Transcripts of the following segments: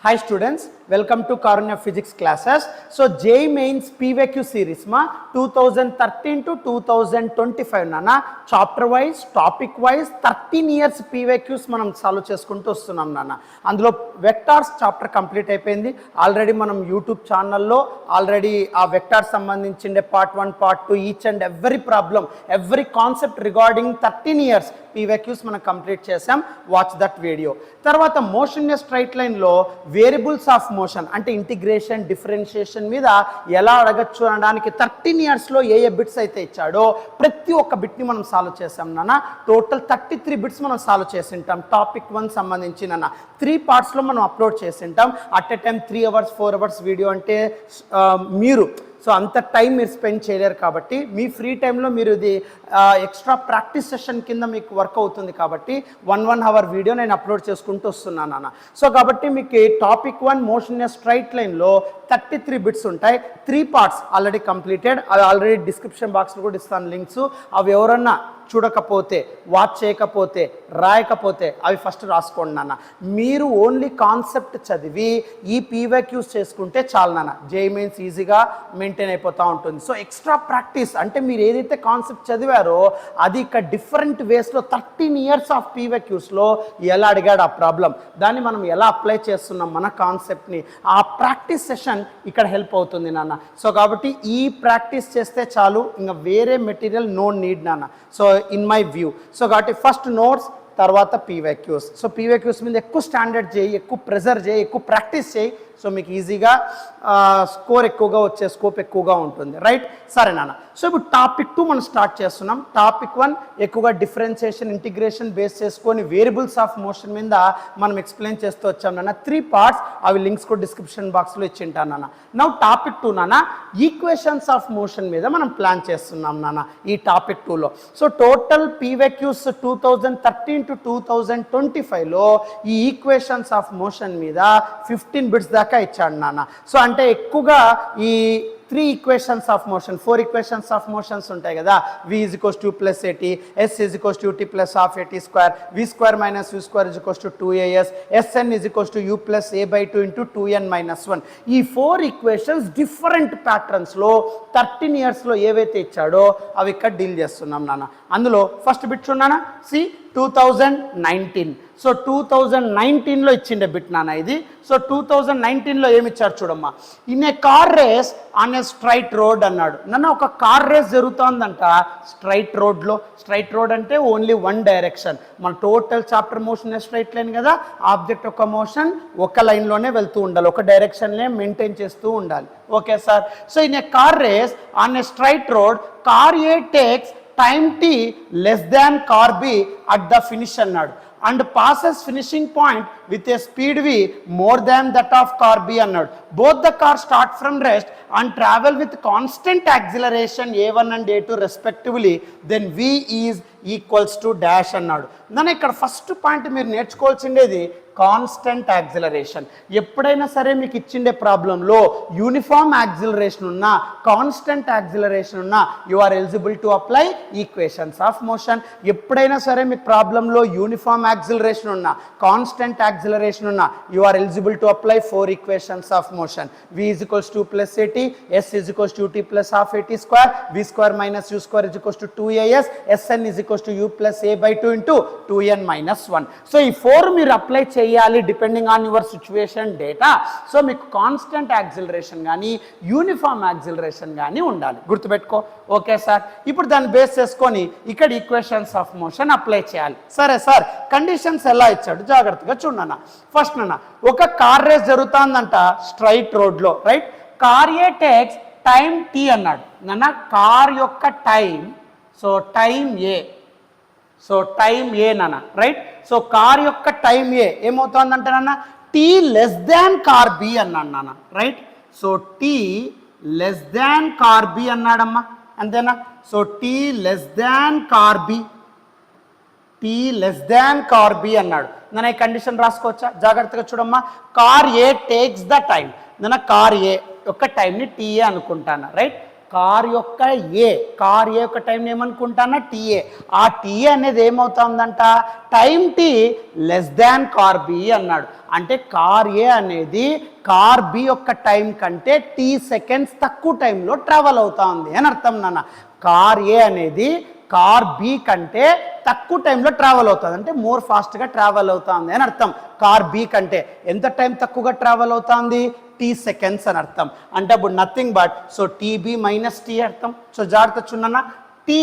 Hi students, welcome to Karunya Physics classes. So JEE Mains PVQ series ma 2013 to 2025 nana chapter wise, topic wise 13 years PVQs మనం solve చేసుకుంటూ వస్తున్నాం నాన్న. అందులో vectors chapter complete అయిపోయింది. Already మనం YouTube ఛానల్లో already ఆ vectors సంబంధించిండే part 1 part 2 each and every problem every concept regarding 13 years PVQs మనం కంప్లీట్ చేసాం. Watch that video. తర్వాత మోషన్ స్ట్రైట్ లైన్లో వేరియబుల్స్ ఆఫ్ మోషన్ అంటే ఇంటిగ్రేషన్ డిఫరెన్షియేషన్ మీద ఎలా అడగచ్చు అనడానికి 13 ఇయర్స్లో ఏ బిట్స్ అయితే ఇచ్చాడో ప్రతి ఒక్క బిట్ని మనం సాల్వ్ చేసాం నాన్న. టోటల్ 33 బిట్స్ మనం సాల్వ్ చేసి ఉంటాం. టాపిక్ 1 సంబంధించి నాన్న 3 పార్ట్స్లో మనం అప్లోడ్ చేసి ఉంటాం. At a time 3 hours 4 hours video అంటే మీరు సో అంత టైం మీరు స్పెండ్ చేయలేరు కాబట్టి మీ ఫ్రీ టైంలో మీరు ఇది ఎక్స్ట్రా ప్రాక్టీస్ సెషన్ కింద మీకు వర్క్ అవుతుంది కాబట్టి 1 అవర్ వీడియో నేను అప్లోడ్ చేసుకుంటూ వస్తున్నాను అన్న. సో కాబట్టి మీకు టాపిక్ 1 మోషన్ స్ట్రైట్ లైన్లో 33 బిట్స్ ఉంటాయి. 3 పార్ట్స్ ఆల్రెడీ కంప్లీటెడ్. అవి ఆల్రెడీ డిస్క్రిప్షన్ బాక్స్లో కూడా ఇస్తాను లింక్స్. అవి ఎవరన్నా చూడకపోతే వాచ్ చేయకపోతే రాయకపోతే అవి ఫస్ట్ రాసుకోండి నాన్న. మీరు ఓన్లీ కాన్సెప్ట్ చదివి ఈ పీవైక్యూస్ చేసుకుంటే చాలు నాన్న. జేఈ మెయిన్స్ ఈజీగా మెయింటైన్ అయిపోతూ ఉంటుంది. సో ఎక్స్ట్రా ప్రాక్టీస్ అంటే మీరు ఏదైతే కాన్సెప్ట్ చదివారో అది ఇక్కడ డిఫరెంట్ వేస్లో 13 ఇయర్స్ ఆఫ్ పీవైక్యూస్లో ఎలా అడిగాడు ఆ ప్రాబ్లం, దాన్ని మనం ఎలా అప్లై చేస్తున్నాం మన కాన్సెప్ట్ని, ఆ ప్రాక్టీస్ సెషన్ ఇక్కడ హెల్ప్ అవుతుంది నాన్న. సో కాబట్టి ఈ ప్రాక్టీస్ చేస్తే చాలు, ఇంకా వేరే మెటీరియల్ నో నీడ్ నాన్న. So in my view. So కాబట్టి ఫస్ట్ నోట్స్ తర్వాత పీవైక్యూస్. సో పీవైక్యూస్ మీద ఎక్కువ స్టాండర్డ్ చేయి, ఎక్కువ ప్రెజర్ చేయి, ఎక్కువ ప్రాక్టీస్ చేయి. సో మీకు ఈజీగా స్కోర్ ఎక్కువగా వచ్చే స్కోప్ ఎక్కువగా ఉంటుంది. రైట్, సరే నాన్న. సో ఇప్పుడు టాపిక్ 2 మనం స్టార్ట్ చేస్తున్నాం. టాపిక్ 1 ఎక్కువగా డిఫరెన్షియేషన్ ఇంటిగ్రేషన్ బేస్ చేసుకొని వేరియబుల్స్ ఆఫ్ మోషన్ మీద మనం ఎక్స్ప్లెయిన్ చేస్తూ వచ్చాం నాన్న. 3 పార్ట్స్, అవి లింక్స్ కూడా డిస్క్రిప్షన్ బాక్స్లో ఇచ్చింటాను నాన్న. నౌ టాపిక్ 2 నాన్న ఈక్వేషన్స్ ఆఫ్ మోషన్ మీద మనం ప్లాన్ చేస్తున్నాం నాన్న ఈ టాపిక్ 2లో. సో టోటల్ పీవైక్యూస్ 2013 to 2025లో ఈ ఈక్వేషన్స్ ఆఫ్ మోషన్ మీద 15 బిట్స్ దాకా ఇచ్చాడు నాన్న. సో అంటే ఎక్కువగా ఈ 3 equations of motion 4 equations of motions ఉంటాయి కదా. v = 2 + at, s = ut + half at square, v² - u² = 2as, sn = u + a/2 × 2n - 1. ఈ 4 ఈక్వేషన్స్ డిఫరెంట్ ప్యాటర్న్స్లో 13 ఇయర్స్లో ఏవైతే ఇచ్చాడో అవి ఇక్కడ డీల్ చేస్తున్నాం నాన్న. అందులో ఫస్ట్ బిట్ చూడనా, సి 2019. సో 2019లో ఇచ్చిండే బిట్ నాన్న ఇది. సో 2019లో ఏమి ఇచ్చారు చూడమ్మా. In a car race on a straight road అన్నాడు. నన్ను ఒక కార్ రేస్ జరుగుతోందంట స్ట్రైట్ రోడ్లో. స్ట్రైట్ రోడ్ అంటే ఓన్లీ 1 డైరెక్షన్. మన total chapter motion straight line కదా. ఆబ్జెక్ట్ ఒక మోషన్ ఒక లైన్లోనే వెళ్తూ ఉండాలి, ఒక డైరెక్షన్నే మెయింటైన్ చేస్తూ ఉండాలి. Okay sir. So in a car race on a straight road car A takes time t less than car b at the finish అన్నాడు and passes finishing point with a speed v more than that of car b అన్నాడు. Both the cars start from rest and travel with constant acceleration a1 and a2 respectively, then v is equals to dash అన్నాడు. నన్ను ఇక్కడ first point మీరు నేర్చుకోవాల్సిండేది constant acceleration. ఎప్పుడైనా సరే మీకు ఇచ్చిండే ప్రాబ్లంలో యూనిఫామ్ యాక్సిలరేషన్ ఉన్నా కాన్స్టెంట్ యాక్సిలరేషన్ ఉన్నా you are eligible to apply equations of motion. ఎప్పుడైనా సరే మీకు ప్రాబ్లంలో యూనిఫామ్ యాక్సిలరేషన్ ఉన్నా కాన్స్టెంట్ యాక్సిలరేషన్ ఉన్నా you are eligible to apply 4 equations of motion. v = 2 + at, s = ut + half at square, v² - u² = 2as, sn = u + a/2 × 2n - 1. So ఈ 4 మీరు apply చేయాలి depending on your situation data. So మీకు constant acceleration కానీ uniform acceleration కానీ ఉండాలి, గుర్తుపెట్టుకో. Okay sir. ఇప్పుడు దాన్ని బేస్ చేసుకొని ఇక్కడ ఈక్వేషన్స్ ఆఫ్ మోషన్ అప్లై చేయాలి. సరే సార్, కండిషన్స్ ఎలా ఇచ్చాడు జాగ్రత్తగా చూడన్న. ఫస్ట్ నాన్న ఒక కార్ రేస్ జరుగుతుందంట స్ట్రైట్ రోడ్లో. Right, car A takes time t అన్నాడు నాన్న. కార్ యొక్క time, so time A, so time A నాన్న. రైట్, సో కార్ యొక్క టైం ఏ ఏమవుతుందంటే నాన్న t less than car B అన్నాడు నాన్న. Right, so t less than car B అన్నాడమ్మా, అంతేనా. So t less than car B, t less than car B అన్నాడు. నన్ను ఈ కండిషన్ రాసుకోవచ్చా జాగ్రత్తగా చూడమ్మా. Car A takes the time. నన్ను కార్ ఏ యొక్క టైంని టీఏ అనుకుంటాను. రైట్, కార్ యొక్క కార్ ఏ యొక్క టైం ఏమనుకుంటానా టీఏ. ఆ టీఏ అనేది ఏమవుతుందంట time tea less than car B అన్నాడు. అంటే కార్ ఏ అనేది కార్ బి యొక్క టైం కంటే టీ సెకండ్స్ తక్కువ టైంలో ట్రావెల్ అవుతా ఉంది అని అర్థం నాన్న. కార్ ఏ అనేది కార్ బి కంటే తక్కువ టైంలో ట్రావెల్ అవుతుంది, అంటే మోర్ ఫాస్ట్గా ట్రావెల్ అవుతుంది అని అర్థం. కార్ బి కంటే ఎంత టైం తక్కువగా ట్రావెల్ అవుతుంది టీ సెకండ్స్ అని అర్థం. అంటే అప్పుడు nothing but so TB minus t అర్థం. సో జాగ్రత్త చూడన్నా tea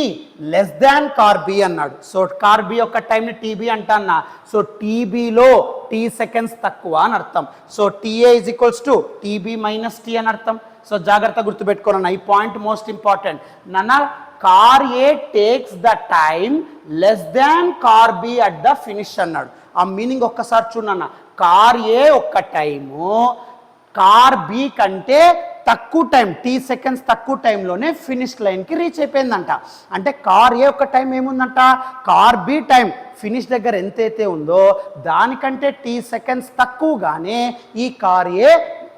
less than car B అన్నాడు. సో కార్ బి యొక్క టైంని టీబీ అంటా. సో టీబీలో టీ సెకండ్స్ తక్కువ అని అర్థం. So ta is equals to tb minus t అని అర్థం. సో జాగ్రత్త గుర్తుపెట్టుకోనన్నా, ఈ పాయింట్ మోస్ట్ ఇంపార్టెంట్ నాన్న. Car A takes the time less than car B at the finish అన్నాడు. ఆ మీనింగ్ ఒక్కసారి చూడన్నా. కార్ ఏ ఒక్క టైము కార్ బి కంటే తక్కువ టైం టీ సెకండ్స్ తక్కువ టైంలోనే ఫినిష్ లైన్కి రీచ్ అయిపోయిందంట. అంటే కార్ ఏ యొక్క టైం ఏముందంట కార్ బి టైం ఫినిష్ దగ్గర ఎంతైతే ఉందో దానికంటే టీ సెకండ్స్ తక్కువగానే ఈ కార్ ఏ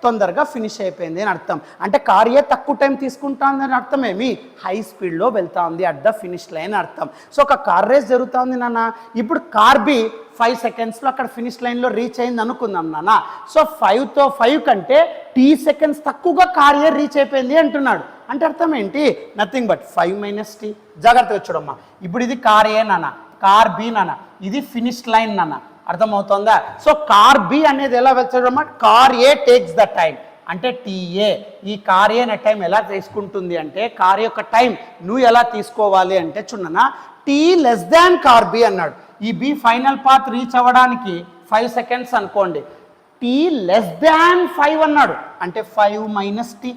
తొందరగా ఫినిష్ అయిపోయింది అని అర్థం. అంటే కార్ ఏ తక్కువ టైం తీసుకుంటుంది అని అర్థం ఏమి హై స్పీడ్లో వెళ్తా ఉంది అట్ ద ఫినిష్ లైన్ అర్థం. సో ఒక కార్ రేస్ జరుగుతుంది నాన్న. ఇప్పుడు కార్ బి 5 సెకండ్స్లో అక్కడ ఫినిష్ లైన్లో రీచ్ అయింది అనుకుందాం నాన్న. సో 5 కంటే టీ సెకండ్స్ తక్కువగా కార్ ఏ రీచ్ అయిపోయింది అంటున్నాడు. అంటే అర్థం ఏంటి నథింగ్ బట్ 5 మైనస్ టీ. జాగ్రత్తగా చూడమ్మా. ఇప్పుడు ఇది కార్ ఏ నాన్న, కార్ బి నాన్న, ఇది ఫినిష్ లైన్ నాన్న. అర్థమవుతుందా? సో కార్ బి అనేది ఎలా వెళ్తాడమ్మా car A takes the time అంటే టీఏ. ఈ కార్ ఏ అనే టైం ఎలా తీసుకుంటుంది అంటే కార్ యొక్క టైం నువ్వు ఎలా తీసుకోవాలి అంటే చూడన్నా tea less than car B అన్నాడు. ఈ బి ఫైనల్ పాత్ రీచ్ అవ్వడానికి 5 సెకండ్స్ అనుకోండి. టీ లెస్ దాన్ 5 అన్నాడు అంటే 5 మైనస్ టీ.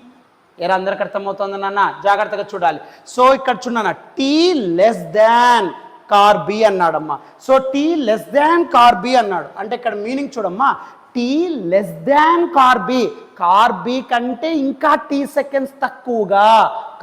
ఏరా అందరికి అర్థమవుతుంది నాన్న, జాగ్రత్తగా చూడాలి. సో ఇక్కడ చూడన్నా tea less than car B అన్నాడమ్మా. So T less than car B అన్నాడు. అంటే ఇక్కడ మీనింగ్ చూడమ్మా T less than car B కంటే ఇంకా టీ సెకండ్స్ తక్కువగా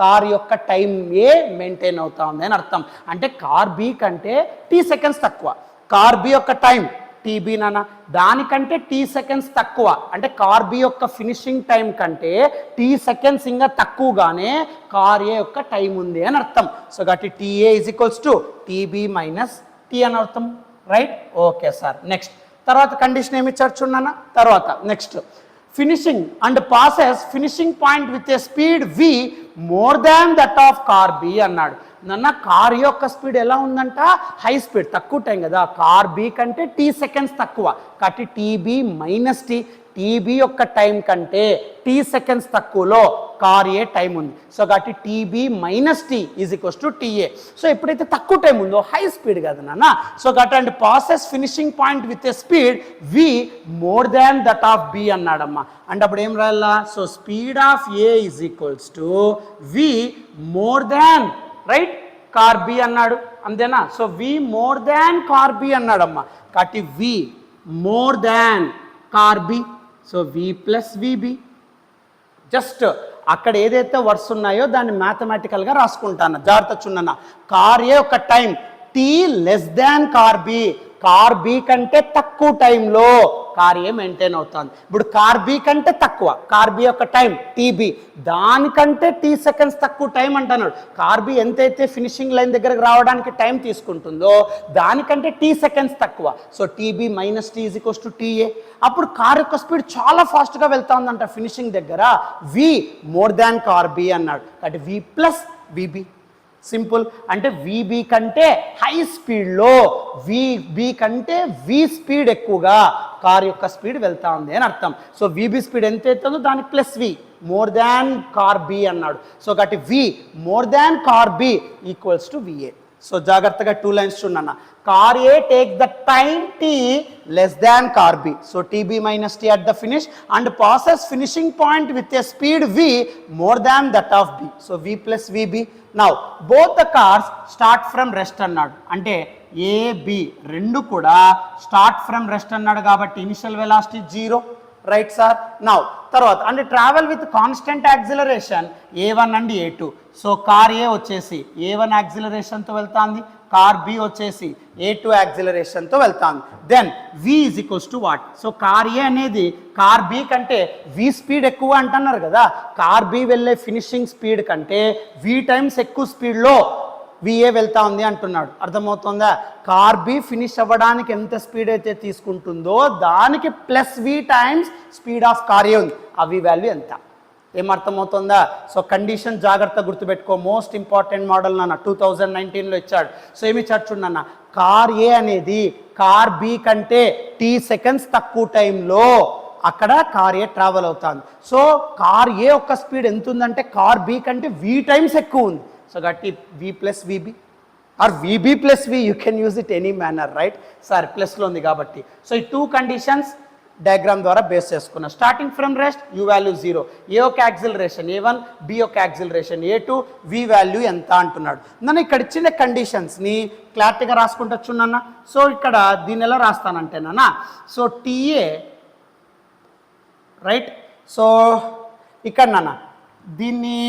కార్ యొక్క టైం ఏ మెయింటైన్ అవుతా ఉంది అని అర్థం. అంటే కార్ బి కంటే టీ సెకండ్స్ తక్కువ కార్ బి యొక్క టైం టీబీ నాన్న దానికంటే టీ సెకండ్స్ తక్కువ. అంటే కార్ బి యొక్క ఫినిషింగ్ టైం కంటే టీ సెకండ్స్ ఇంకా తక్కువగానే కార్ ఏ యొక్క టైం ఉంది అని అర్థం. సో కాబట్టి ta is equals to tb minus t అని అర్థం. Right, okay sir. నెక్స్ట్ తర్వాత కండిషన్ ఏమి ఇచ్చారు చూడన్నా. తర్వాత next finishing and passes finishing point with a speed we more than that of car B అన్నాడు. నన్న కార్ యొక్క స్పీడ్ ఎలా ఉందంట హై స్పీడ్, తక్కువ టైం కదా. కార్ బి కంటే టీ సెకండ్స్ తక్కువ కాబట్టి టీబీ మైనస్ టీ. టీబీ యొక్క టైం కంటే టీ సెకండ్స్ తక్కువలో కార్ ఏ టైం ఉంది. సో కాబట్టి tb minus t is equals to ta. So ఎప్పుడైతే తక్కువ టైం ఉందో హై స్పీడ్ కదా నాన్న. సో కాబట్టి and passes finishing point with a speed we more than that of B అన్నాడమ్మా. అంటే అప్పుడు ఏం రాయాలా? So speed of A is equals to V more than right car B అన్నాడు, అంతేనా? So V more than car B అన్నాడమ్మా. కాబట్టి V more than car B. So V plus V B. Just అక్కడ ఏదైతే వర్డ్స్ ఉన్నాయో దాన్ని మ్యాథమెటికల్గా రాసుకుంటాను. జాగ్రత్త చున్న కార్ ఏ ఒక time tea less than car B. Car B కంటే తక్కువ టైంలో కార్ ఏ మెయింటైన్ అవుతుంది. ఇప్పుడు కార్ బి కంటే తక్కువ కార్ బి యొక్క టైం టీబీ దానికంటే టీ సెకండ్స్ తక్కువ టైం అంటున్నాడు. కార్ బి ఎంతైతే ఫినిషింగ్ లైన్ దగ్గరకు రావడానికి టైం తీసుకుంటుందో దానికంటే టీ సెకండ్స్ తక్కువ. So TB minus t is equals to ta. అప్పుడు కార్ యొక్క స్పీడ్ చాలా ఫాస్ట్గా వెళ్తా ఉందంట ఫినిషింగ్ దగ్గర. V more than car B అన్నాడు కాబట్టి వి ప్లస్ విబి. సింపుల్. అంటే విబి కంటే హై స్పీడ్లో విబి కంటే వి స్పీడ్ ఎక్కువగా కార్ యొక్క స్పీడ్ వెళ్తా ఉంది అని అర్థం. సో విబి స్పీడ్ ఎంత అవుతుందో దానికి plus V more than car B అన్నాడు. సో కాబట్టి V more than car B equals to V A. So జాగ్రత్తగా 2 లైన్స్ చూడన్న. Car A take the time T less than car B. So TB minus T at the finish and passes finishing point with a speed we more than that of B. So V plus V B. Now both the cars start from rest అన్నాడు. అంటే AB రెండు కూడా start from rest అన్నాడు కాబట్టి initial velocity 0. Right sir. Now తర్వాత అంటే travel with constant acceleration A1 and A2. So car A వచ్చేసి A1 యాక్సిలరేషన్తో వెళ్తాంది, car B వచ్చేసి A2 యాక్సిలరేషన్తో వెళ్తాను. Then V is equals to what? So car A అనేది car B కంటే V స్పీడ్ ఎక్కువ అంటున్నారు కదా, కార్ బి వెళ్ళే ఫినిషింగ్ స్పీడ్ కంటే V టైమ్స్ ఎక్కువ స్పీడ్లో VA వెళ్తా ఉంది అంటున్నాడు. అర్థమవుతుందా? కార్ బి ఫినిష్ అవ్వడానికి ఎంత స్పీడ్ అయితే తీసుకుంటుందో దానికి plus V times speed of car A ఉంది. ఆ V వాల్యూ ఎంత? ఏమర్థమవుతుందా? సో కండిషన్ జాగ్రత్త గుర్తుపెట్టుకో. మోస్ట్ ఇంపార్టెంట్ మోడల్ నాన్న 2019లో ఇచ్చాడు. సో ఏమి ఇచ్చాడు చూడన్న, కార్ ఏ అనేది కార్ బి కంటే T సెకండ్స్ తక్కువ టైంలో అక్కడ కార్ ఏ ట్రావెల్ అవుతుంది. సో కార్ ఏ యొక్క స్పీడ్ ఎంత ఉందంటే కార్ బి కంటే V టైమ్స్ ఎక్కువ ఉంది. సో గట్టి V plus VB or VB plus V, you can use it any manner, right? Sir ప్లస్లో ఉంది కాబట్టి. సో ఈ 2 కండిషన్స్ డయాగ్రామ్ ద్వారా బేస్ చేసుకున్నా. Starting from rest U value 0, A యొక్క యాక్సిలరేషన్ A1, B యొక్క యాక్సిలరేషన్ A2, V వాల్యూ ఎంత అంటున్నాడు. నన్ను ఇక్కడ ఇచ్చిన కండిషన్స్ని క్లారిటీగా రాసుకుంటొచ్చున్నా. సో ఇక్కడ దీన్ని ఎలా రాస్తానంటేనా, సో TA రైట్. సో ఇక్కడ నాన్న దీన్ని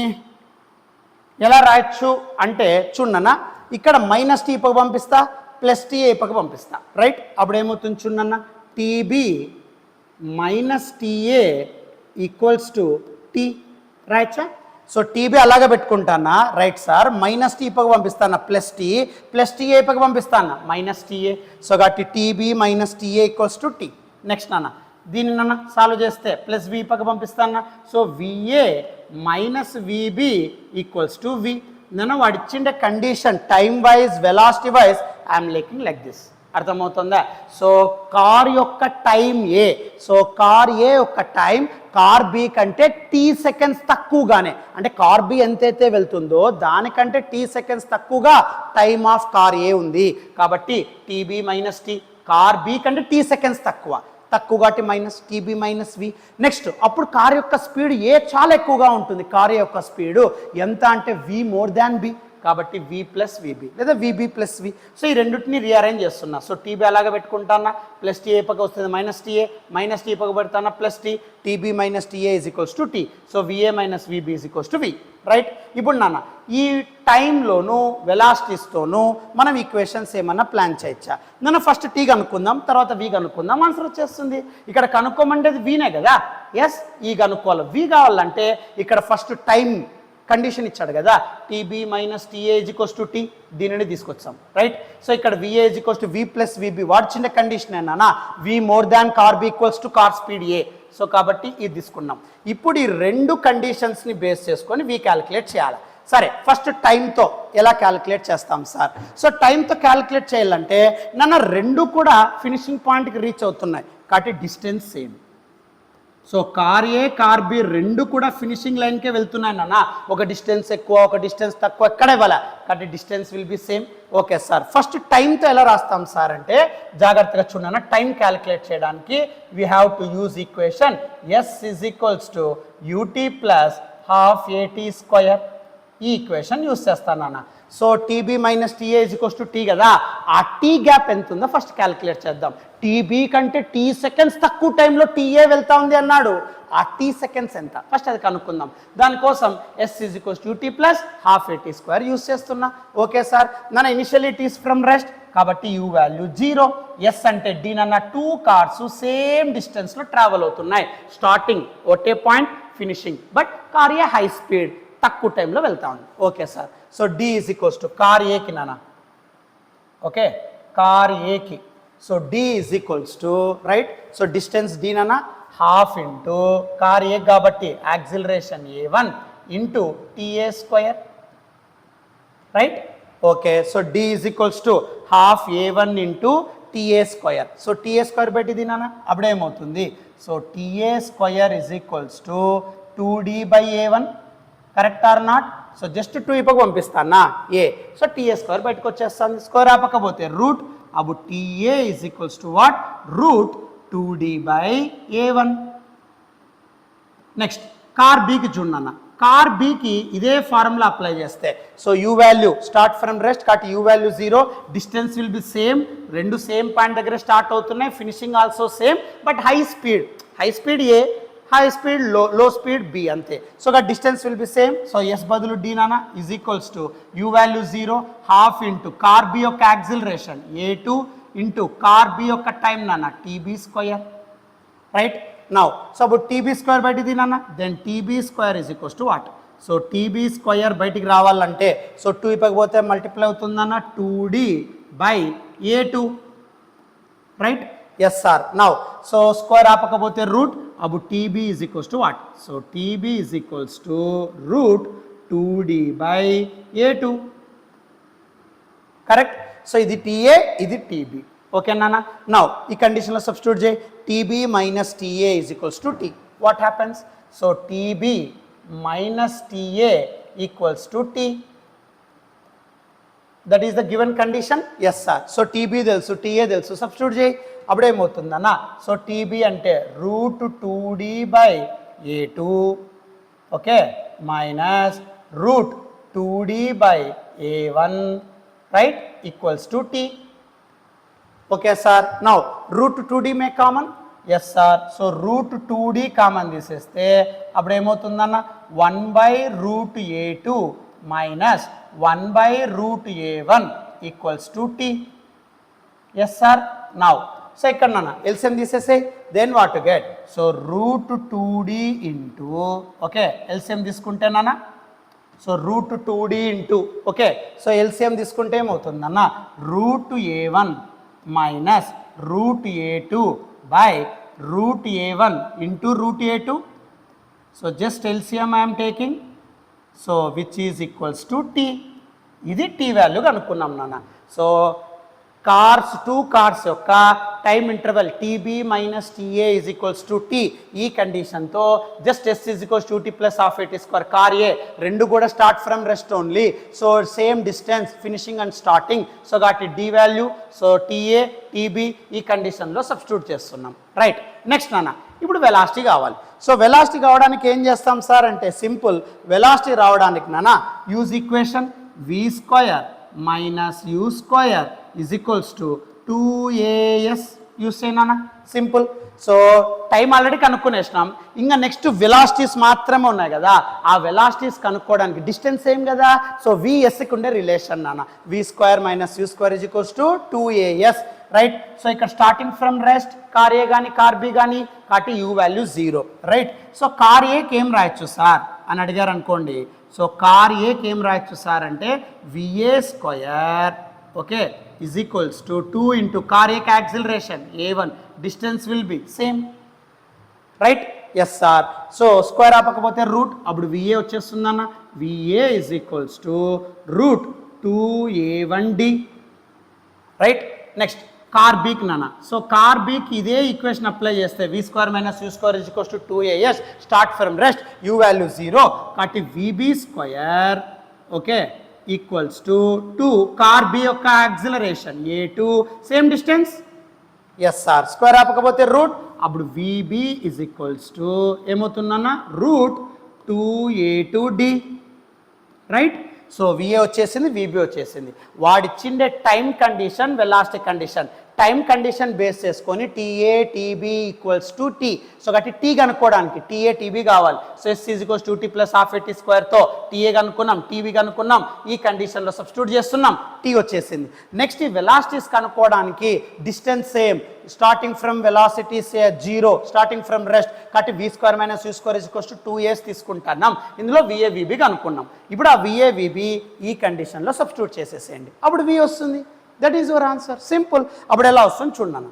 ఎలా రాయొచ్చు అంటే చూడన్నా, ఇక్కడ -T పక్క పంపిస్తా, +TA పక్క పంపిస్తా, రైట్? అప్పుడు ఏమవుతుంది చూడన్న, TB -TA equals to T, రాయచ్చా? సో TB అలాగే పెట్టుకుంటానా, రైట్ సార్? -T పక్క పంపిస్తానా +TA పక్క పంపిస్తానా -TA. సో కాబట్టి TB -TA equals to T. Next నాన్న దీన్ని నన్ను సాల్వ్ చేస్తే +V పక్క పంపిస్తానా. So VA -VB equals to V. నన్ను వాడు ఇచ్చిండే condition time wise velocity wise I'm lacking like this. అర్థమవుతుందా? సో కార్ యొక్క time A, so car A యొక్క టైం కార్ బి కంటే T సెకండ్స్ తక్కువగానే, అంటే కార్ బి ఎంతైతే వెళ్తుందో దానికంటే T సెకండ్స్ తక్కువగా టైమ్ ఆఫ్ కార్ ఏ ఉంది. కాబట్టి TB -T, కార్ బి కంటే T సెకండ్స్ తక్కువగాటి -TB -V. నెక్స్ట్ అప్పుడు కార్ యొక్క స్పీడ్ ఏ చాలా ఎక్కువగా ఉంటుంది. కార్ యొక్క స్పీడు ఎంత అంటే V మోర్ దాన్ B, కాబట్టి V ప్లస్ VB లేదా VB ప్లస్ V. సో ఈ రెండింటిని రీఅరేంజ్ చేస్తున్నా. సో TB అలాగే పెట్టుకుంటానా, +TA పక్క వస్తుంది -T పక్క పెడతానా +T, TB -TA is equals to T. So VA -VB is equals to V, right? ఇప్పుడు నాన్న ఈ టైంలోను వెలాసిటీస్తోనూ మనం ఈక్వేషన్స్ ఏమన్నా ప్లాన్ చేయొచ్చా? నన్ను ఫస్ట్ T కనుక్కుందాం, తర్వాత V కనుక్కుందాం. ఆన్సర్ వచ్చేస్తుంది. ఇక్కడ కనుక్కోమంటేది Vనే కదా, ఎస్ ఈ కనుక్కోవాలి. V కావాలంటే ఇక్కడ ఫస్ట్ టైం కండిషన్ ఇచ్చాడు కదా, TB -TA equals to T, దీనిని తీసుకొచ్చాం, రైట్? సో ఇక్కడ VA equals to V plus VB, వాడు చిన్న కండిషన్ ఏనా, V more than car B equals to car speed A. So కాబట్టి ఇది తీసుకున్నాం. ఇప్పుడు ఈ రెండు కండిషన్స్ని బేస్ చేసుకొని V క్యాలిక్యులేట్ చేయాలి. సరే, ఫస్ట్ టైంతో ఎలా క్యాలిక్యులేట్ చేస్తాం సార్? సో టైంతో క్యాలిక్యులేట్ చేయాలంటే నన్ను రెండు కూడా ఫినిషింగ్ పాయింట్కి రీచ్ అవుతున్నాయి కాబట్టి డిస్టెన్స్ సేమ్. సో కార్ ఏ కార్ బి రెండు కూడా ఫినిషింగ్ లైన్కే వెళ్తున్నాయి నాన్న. ఒక డిస్టెన్స్ ఎక్కువ ఒక డిస్టెన్స్ తక్కువ ఎక్కడ ఇవ్వాలి కాబట్టి distance will be same. Okay sir, first టైంతో ఎలా రాస్తాం సార్ అంటే జాగ్రత్తగా చూడన్నా. టైం క్యాలిక్యులేట్ చేయడానికి we have to use equation S is equals to UT plus ½ AT². ఈ ఈక్వేషన్ యూజ్ చేస్తాను నాన్న. So TB -TA is equals to T కదా, ఆ T గ్యాప్ ఎంత ఉందో ఫస్ట్ క్యాలిక్యులేట్ చేద్దాం. TB కంటే T సెకండ్స్ తక్కువ టైంలో TA వెళ్తా ఉంది అన్నాడు, ఆ T సెకండ్స్ ఎంత ఫస్ట్ అది కనుక్కుందాం. దానికోసం S is equals to UT plus ½ AT² use చేస్తున్నా. ఓకే సార్, నన్ను ఇనిషియల్లీ T ఫ్రమ్ రెస్ట్ కాబట్టి U వాల్యూ 0. S అంటే D నన్న 2 కార్స్ సేమ్ డిస్టెన్స్లో ట్రావెల్ అవుతున్నాయి. స్టార్టింగ్ ఒకటే point, finishing, but car A high speed తక్కువ టైంలో వెళ్తా ఉంది. Okay sir, so D is equals to car ఏకి నాన్న, ఓకే కార్ ఏకి. So D is equals to right, so distance D నాన్న ½ ఇంటూ కార్ ఏ కాబట్టి acceleration A1 into TA², right? Okay, so D is equals to ½ A1 into TA². So TA² పెట్టి నాన్న అప్పుడేమవుతుంది, so TA² is equals to 2D/A1, correct or not? So just 2 ఈ పక్క పంపిస్తానా ఏ, so TA² బయటకు వచ్చేస్తాను. Square ఆపకపోతే root, అప్పుడు TA is equals to what, root 2D/A1. Next car బీకి చూడన్నా, కార్ బీకి ఇదే ఫార్ములా అప్లై చేస్తే so U value start from rest కాబట్టి U value 0, distance will be same, రెండు సేమ్ పాయింట్ దగ్గర స్టార్ట్ అవుతున్నాయి, finishing also same, but high speed A high speed low speed b అంతే. So distance will be same. So s బదులు d నానా is equals to u value 0 half into car b యొక్క acceleration a2 into car b యొక్క time నానా tb square, right. Now so అప్పుడు tb square బయటిది నానా, then tb square is equals to what? So tb square బయటికి రావాలంటే so 2 ఇప్పకపోతే multiply అవుతుందన్న 2d by a2, right. Yes sir. Now so square ఆపకపోతే రూట్, అప్పుడు tb is equals to what? So tb is equals to root 2d by a2, correct. So ఇది ta, ఇది tb, okay నాన్న. Now ఈ కండిషన్లో substitute చేయి. tb minus ta is equals to t. What happens? So tb minus ta equals to t. That is the given condition. Yes sir. So tb తెలుసు, ta తెలుసు, substitute చేయి. అప్పుడేమవుతుందన్న? So tb అంటే root 2d by a2, okay, minus root 2d by a1, right, equals to t. Okay sir. Now root 2d may common. Yes sir. So root 2d common తీసేస్తే అప్పుడు ఏమవుతుందన్న? 1 by root a2 minus 1 by root a1 equals to t. Yes sir. Now so ఇక్కడ నాన్న LCM తీసేసే, then what to get? So root 2d into, okay, LCM తీసుకుంటే నాన్న, so root 2d into, okay, so LCM తీసుకుంటే ఏమవుతుందన్న? Root a1 minus root a2 by root a1 into root a2. So just LCM I'm taking, so which is equals to t. ఇది t value కనుక్కున్నాం నాన్న. So cars, two cars యొక్క time interval tb minus ta is equals to t. ఈ కండిషన్తో just s is equals to t plus half at square. Car A రెండు కూడా start from rest only. So same distance finishing and starting. So కాబట్టి d value, so ta tb ఈ కండిషన్లో substitute చేస్తున్నాం, right. Next నాన్న ఇప్పుడు velocity కావాలి. So velocity కావడానికి ఏం చేస్తాం సార్ అంటే సింపుల్. వెలాసిటీ రావడానికి నాన్న use equation v square minus u square is equals to 2as use చేయనా, సింపుల్. సో టైం ఆల్రెడీ కనుక్కునేసినాం, ఇంకా నెక్స్ట్ వెలాసిటీస్ మాత్రమే ఉన్నాయి కదా. ఆ వెలాసిటీస్ కనుక్కోవడానికి డిస్టెన్స్ ఏం కదా. సో vsకి ఉండే రిలేషన్ నాన్న, v square minus u square is equals to 2as, right. So ఇక్కడ స్టార్టింగ్ ఫ్రమ్ రెస్ట్ కార్ ఏ కానీ కార్ బి కానీ కాబట్టి u value 0, right. So car ఏకి ఏం రాయొచ్చు సార్ అని అడిగారు అనుకోండి. సో కార్ ఏకి ఏం రాయొచ్చు సార్ అంటే va square, okay, is equals to 2 into car ఏకి acceleration a1, distance will be same, right. Yes sir. So square ఆపకపోతే రూట్, అప్పుడు va వచ్చేస్తుందన్న. va is equals to root 2a1d, right. Next car బీకి నాన్న. So car బీకి ఇదే equation apply చేస్తే v square minus u square is equals to 2as, start from rest, u value 0 కాబట్టి vb square, okay, equals to 2 car B యొక్క acceleration a2, same distance. Yes sir. Square ఆపకపోతే root, అప్పుడు vb is equals to ఏమవుతుందన్న? Root 2a2d, right. So va వచ్చేసింది, vb వచ్చేసింది. వాడిచ్చిండే time condition, velocity condition, time condition base చేసుకొని ta tb equals to t. So కాబట్టి t కనుక్కోవడానికి ta tb కావాలి. సో s is equals to t plus half at స్క్వేర్తో ta కనుక్కున్నాం, tb కనుక్కున్నాం. ఈ కండిషన్లో సబ్స్టిట్యూట్ చేస్తున్నాం, t వచ్చేసింది. నెక్స్ట్ ఈ వెలాసిటీస్ కనుక్కోవడానికి distance same, starting from velocity 0, starting from rest కాబట్టి v square minus u square is equals to 2as తీసుకుంటున్నాం. ఇందులో va vb కనుక్కున్నాం. ఇప్పుడు ఆ va vb ఈ కండిషన్లో సబ్స్టిట్యూట్ చేసేసేయండి, అప్పుడు v వస్తుంది. That is your answer, simple. అప్పుడు ఎలా వస్తుంది చూడను,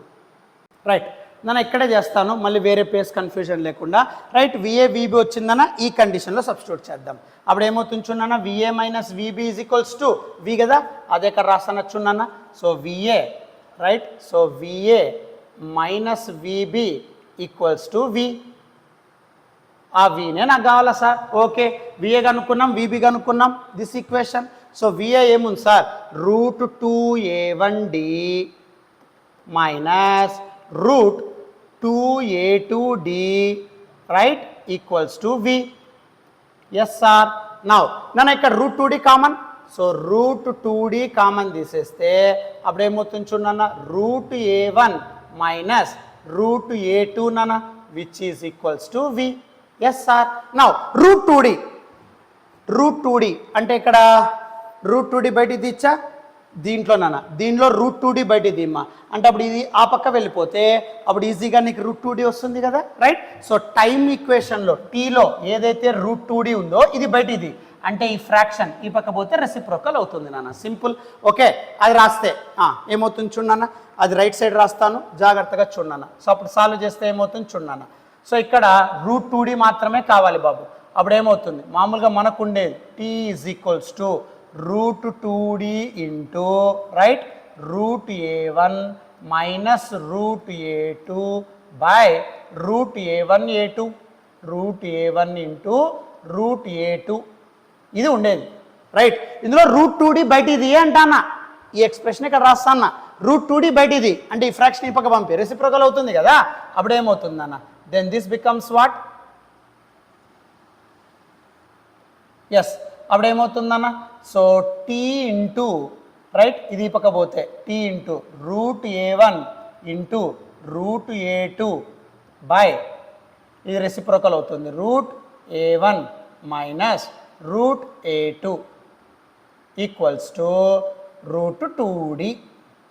రైట్. నేను ఇక్కడే చేస్తాను, మళ్ళీ వేరే పేస్ కన్ఫ్యూజన్ లేకుండా, రైట్. va vb వచ్చిందన్న ఈ కండిషన్లో సబ్స్టిట్యూట్ చేద్దాం. అప్పుడు ఏమవుతుంది చూడన్న? va minus vb is equals to v కదా, అదే ఇక్కడ రాస్తాను చూడన్న. So va, right. So va minus vb equals to v. ఆ vనే నాకు కావాలా సార్? ఓకే, va కనుక్కున్నాం, vb కనుక్కున్నాం, దిస్ ఈక్వేషన్. సో va ఏముంది sir? Root 2a1d minus root 2a2d, right, equals to v. Yes sir. నన్ను ఇక్కడ route 2d common, so root 2d common తీసేస్తే అప్పుడు ఏమవుతుంది చూడన్న? Route a1 minus root a2 నాన్న, which is equals to v. Yes sir. Now root 2d, root 2d అంటే ఇక్కడ route 2d బయటికి తీచ్చా, దీంట్లో రూట్ 2d బయటికి తీమ్మా అంటే అప్పుడు ఇది ఆ పక్క వెళ్ళిపోతే అప్పుడు ఈజీగా నీకు రూట్ 2d వస్తుంది కదా, రైట్. సో టైం ఈక్వేషన్లో టీలో ఏదైతే రూట్ 2d ఉందో ఇది బయటిది అంటే ఈ ఫ్రాక్షన్ ఈ పక్క పోతే రెసిప్రోకల్ అవుతుంది నాన్న, సింపుల్. ఓకే, అది రాస్తే ఏమవుతుంది చూడన్నా, అది రైట్ సైడ్ రాస్తాను జాగ్రత్తగా చూడన్నా. సో అప్పుడు సాల్వ్ చేస్తే ఏమవుతుంది చూడన్నా. సో ఇక్కడ రూట్ 2d మాత్రమే కావాలి బాబు. అప్పుడు ఏమవుతుంది మామూలుగా మనకు ఉండేది t is equals to root 2d into right root a1 minus root a2 by root a1 a2, root a1 into root a2 ఇది ఉండేది, రైట్. ఇందులో రూట్ 2d బయటిది అంటానా, ఈ ఎక్స్ప్రెషన్ ఇక్కడ రాస్తానా. రూట్ 2d బయటిది అంటే ఈ ఫ్రాక్షన్ ఈ పక్క పంపి రెసిప్రోకల్ అవుతుంది కదా, అప్పుడు ఏమవుతుంది అన్న, then this becomes what, yes అప్పుడు ఏమవుతుందన్న. సో టీ ఇంటూ రైట్ ఇది ఈ పక్క పోతే T into root a1 into root a2 by ఇది రెసిప్రోకల్ అవుతుంది root a1 minus root a2 equals to root 2d.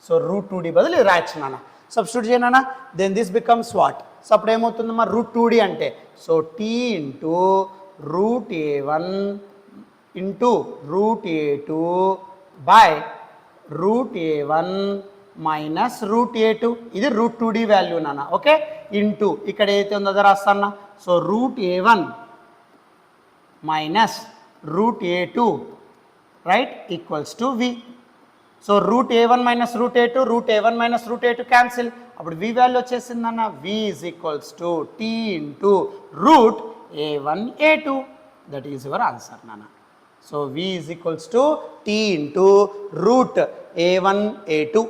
So root 2d బదులు ఇది రాయొచ్చు నాన్న, సబ్స్టిట్యూట్ చేయనా. Then this becomes what, so అప్పుడు ఏమవుతుందమ్మా రూట్ 2d అంటే so T into root a1 into root a2 by root a1 minus root a2 ఇది root 2d value నాన్న. ఓకే, ఇంటూ ఇక్కడ ఏదైతే ఉందో రాస్తానా. So root a1 minus root a2 right equals to v. So root a1 minus root a2, root a1 minus root a2 cancel, అప్పుడు v value వచ్చేసిందన్న v is equals to t into root a1 a2, that is your answer నాన్న. So v is equals to t into root a1 a2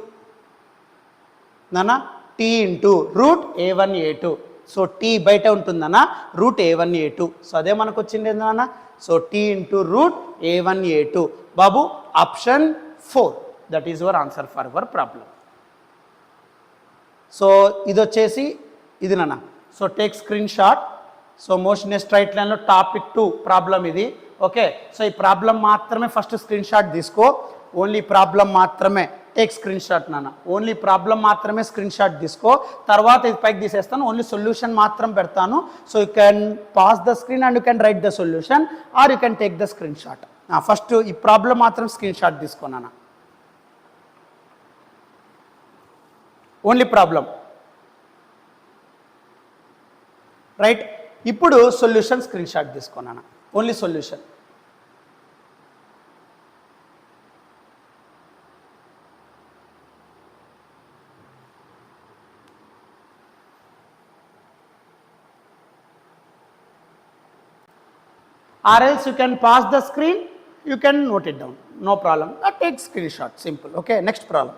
నాన్న, t into root a1 a2. So t బయట ఉంటుందన్న route a1 a2, so అదే మనకు వచ్చింది నాన్న. So t into root a1 a2 Babu option 4, that is your answer for your problem. So ఇది వచ్చేసి ఇది నాన్న. So take screen shot. So motion straight లైన్లో టాపిక్ 2 ప్రాబ్లం ఇది. ఓకే, సో ఈ ప్రాబ్లం మాత్రమే ఫస్ట్ స్క్రీన్ షాట్ తీసుకో, only problem మాత్రమే టేక్ స్క్రీన్ షాట్ నాన్న, ఓన్లీ ప్రాబ్లం మాత్రమే స్క్రీన్ షాట్ తీసుకో. తర్వాత ఇది పైకి తీసేస్తాను, ఓన్లీ సొల్యూషన్ మాత్రం పెడతాను. So you can pass the screen and you can write the solution or you can take the screen shot. First ఈ ప్రాబ్లం మాత్రం స్క్రీన్ షాట్ తీసుకున్నాను, ఓన్లీ ప్రాబ్లం రైట్. ఇప్పుడు సొల్యూషన్ స్క్రీన్ షాట్ తీసుకున్నాను, only solution. Or else you can pass the screen, you can note it down, no problem. Take screenshot, simple. Okay, next problem.